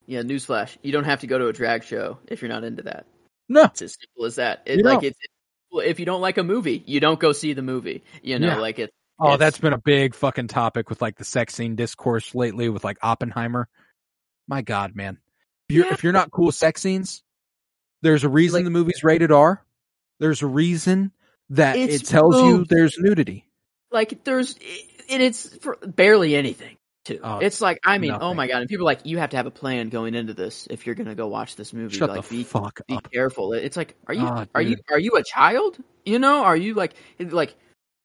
newsflash, you don't have to go to a drag show if you're not into that. No, it's as simple as that. If you don't like a movie, you don't go see the movie. You know, like it's. Oh, that's been a big fucking topic with like the sex scene discourse lately with like Oppenheimer. My God, man. If you're not cool with sex scenes, there's a reason the movie's rated R. There's a reason that it tells you there's nudity. Like it's for barely anything too. It's like, I mean, nothing. Oh my God. And people are like, you have to have a plan going into this if you're going to go watch this movie. Shut like, the fuck up. Be careful. It's like, are you a child? You know, are you like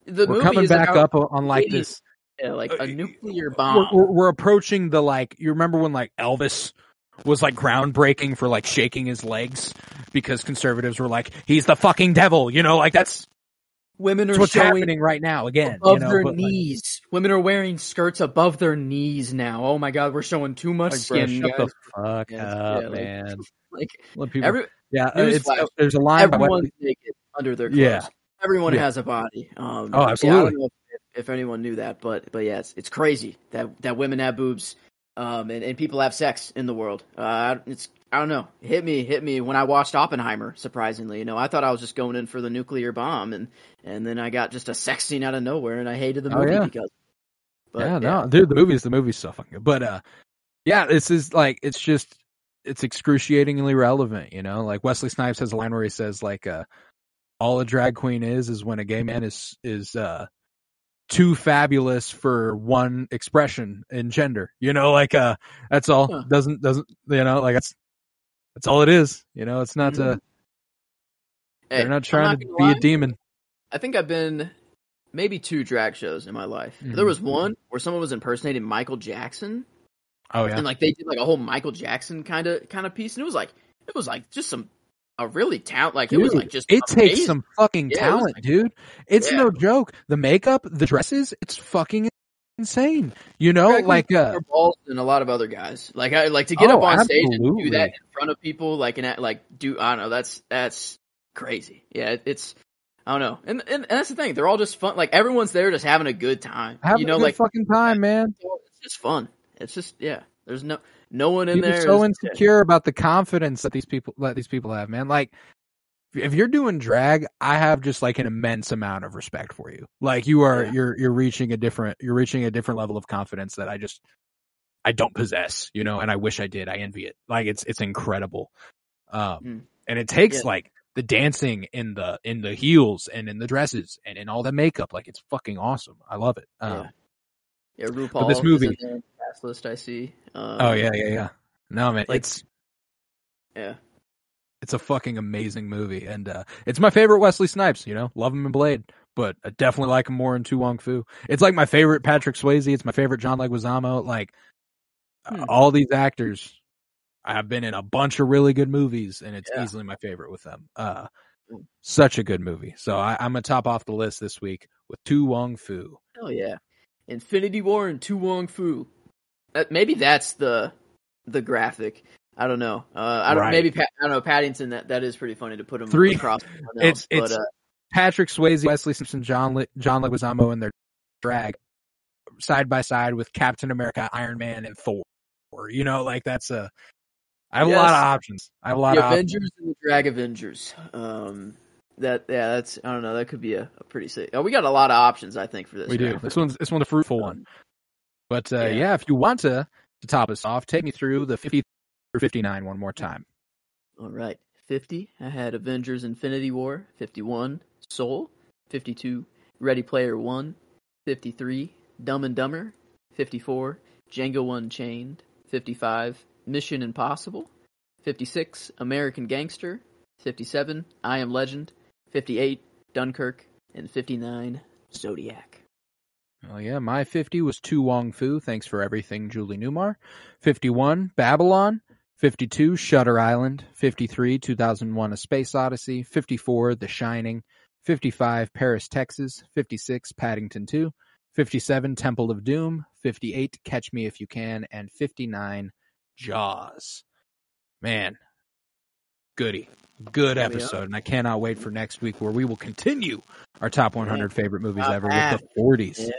the we're movie coming is back up on like this, like a nuclear bomb. We're approaching the like. You remember when like Elvis was like groundbreaking for like shaking his legs because conservatives were like, he's the fucking devil. You know, like that's what's happening right now again. Above their knees. Like, women are wearing skirts above their knees now. Oh my God, we're showing too much skin. Shut the fuck up, man. Like people, there's a line. Everyone's naked under their clothes. Yeah. Everyone has a body. Absolutely. I don't know if anyone knew that, but yeah, it's crazy that women have boobs, and people have sex in the world. It's I don't know, hit me when I watched Oppenheimer, surprisingly. I thought I was just going in for the nuclear bomb, and then I got just a sex scene out of nowhere, and I hated the movie because. But, no, dude, the movie's so fucking good. But this is like it's excruciatingly relevant, Like Wesley Snipes has a line where he says like all a drag queen is when a gay man is too fabulous for one expression in gender. That's all. Huh. Doesn't like that's all it is. It's not they're not trying to be a demon. I think I've been maybe 2 drag shows in my life. Mm-hmm. There was one where someone was impersonating Michael Jackson. Oh yeah. And like they did like a whole Michael Jackson kind of piece, and it was like just a really talent. Like dude, it was like just it amazing. takes some fucking talent, dude. It's no joke. The makeup, the dresses, it's fucking insane. Like more balls than a lot of other guys. Like I like to get up on stage and do that in front of people. Like and I don't know. That's crazy. Yeah, it's. I don't know, and that's the thing. They're all just fun. Like everyone's there, just having a good time. Having a good fucking time, man. It's just fun. It's just There's no one in people there. So insecure about the confidence that these people have, man. Like if you're doing drag, I have just like an immense amount of respect for you. Like you're reaching a different level of confidence that I don't possess, and I wish I did. I envy it. Like it's incredible. And it takes like the dancing in the heels and in the dresses and in all the makeup. Like it's fucking awesome. I love it. RuPaul. But this movie, cast list I see. Yeah. No, man, like, it's a fucking amazing movie, and it's my favorite Wesley Snipes. Love him in Blade, but I definitely like him more in To Wong Foo. It's like my favorite Patrick Swayze. It's my favorite John Leguizamo. Like all these actors, I have been in a bunch of really good movies, and it's easily my favorite with them. Such a good movie. So I'm gonna top off the list this week with To Wong Foo. Oh yeah, Infinity War and To Wong Foo. Maybe that's the graphic. I don't know. I don't know. Paddington. That is pretty funny to put them across. It's Patrick Swayze, Wesley Simpson, John Leguizamo in their drag side by side with Captain America, Iron Man, and Thor. Like that's I have a lot of options. I have a lot of Avengers and the Drag Avengers. That's I don't know. That could be a pretty sick. We got a lot of options, I think, for this. We do. This one's a fruitful one. But if you want to top us off, take me through the 50 through 59 one more time. All right. 50, I had Avengers Infinity War. 51, Soul. 52, Ready Player One. 53, Dumb and Dumber. 54, Django Unchained. 55, Mission Impossible. 56, American Gangster. 57, I Am Legend. 58, Dunkirk. And 59, Zodiac. Oh yeah, my 50 was To Wong Foo. Thanks for everything, Julie Newmar. 51, Babylon. 52, Shutter Island. 53, 2001: A Space Odyssey. 54, The Shining. 55, Paris, Texas. 56, Paddington 2. 57, Temple of Doom. 58, Catch Me If You Can. And 59, Jaws. Man, good episode. And I cannot wait for next week where we will continue our top 100 favorite movies ever with the 40s.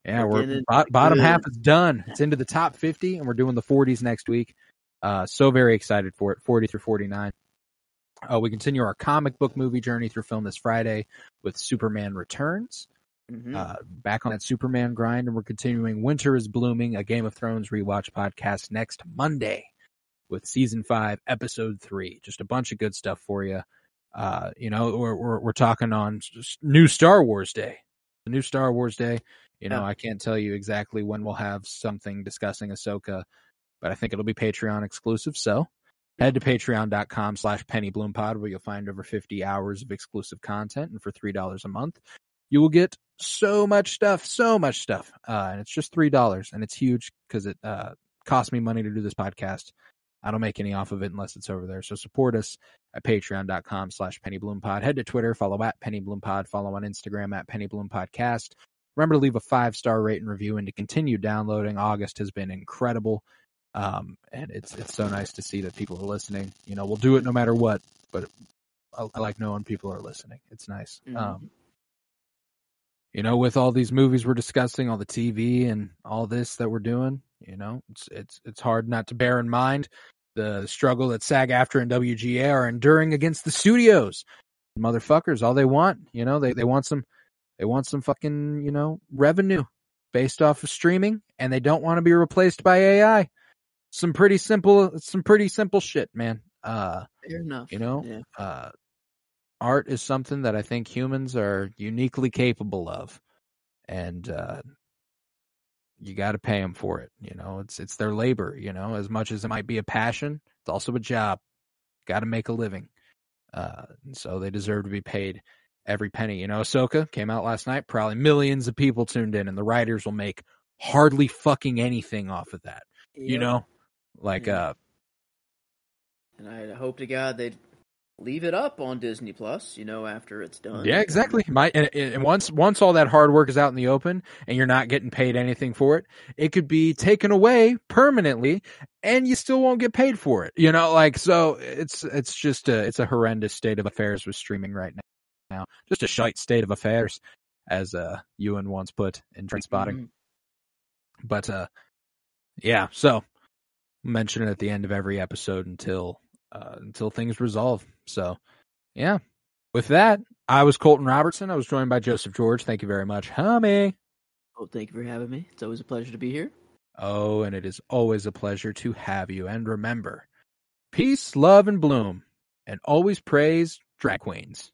Yeah, we're bottom half is done. It's into the top 50, and we're doing the 40s next week. So very excited for it. 40 through 49. We continue our comic book movie journey through film this Friday with Superman Returns. Back on that Superman grind, and we're continuing Winter is Blooming, a Game of Thrones rewatch podcast next Monday with season 5, episode 3. Just a bunch of good stuff for you. We're talking on new Star Wars Day. The new Star Wars Day. I can't tell you exactly when we'll have something discussing Ahsoka, but I think it'll be Patreon exclusive. So head to patreon.com/PennyBloomPod where you'll find over 50 hours of exclusive content. And for $3 a month, you will get so much stuff. And it's just $3, and it's huge because it costs me money to do this podcast. I don't make any off of it unless it's over there. So support us at patreon.com/PennyBloomPod. Head to Twitter, follow at PennyBloomPod, follow on Instagram at PennyBloomPodcast. Remember to leave a 5-star rate and review and to continue downloading. August has been incredible. And it's so nice to see that people are listening. We'll do it no matter what, but I like knowing people are listening. It's nice. With all these movies we're discussing, all the TV and all this that we're doing, it's hard not to bear in mind the struggle that SAG-AFTRA and WGA are enduring against the studios. Motherfuckers, all they want, they want some fucking, revenue based off of streaming, and they don't want to be replaced by AI. Some pretty simple shit, man. Fair enough. Art is something that I think humans are uniquely capable of, and you got to pay them for it. It's their labor. As much as it might be a passion, it's also a job. Got to make a living, so they deserve to be paid every penny. Ahsoka came out last night. Probably millions of people tuned in, and the writers will make hardly fucking anything off of that. Yeah. And I hope to God they'd leave it up on Disney Plus, after it's done. Yeah, exactly. And once all that hard work is out in the open and you're not getting paid anything for it, it could be taken away permanently and you still won't get paid for it. So it's just it's a horrendous state of affairs with streaming right now. Just a shite state of affairs, as Ewan once put in Trainspotting. Mm-hmm. But yeah, so mention it at the end of every episode until things resolve. So yeah, with that, I was Colton Robertson. I was joined by Joseph George. Thank you very much, homie. Oh, thank you for having me. It's always a pleasure to be here. Oh, and it is always a pleasure to have you. And remember, peace, love, and bloom, and always praise drag queens.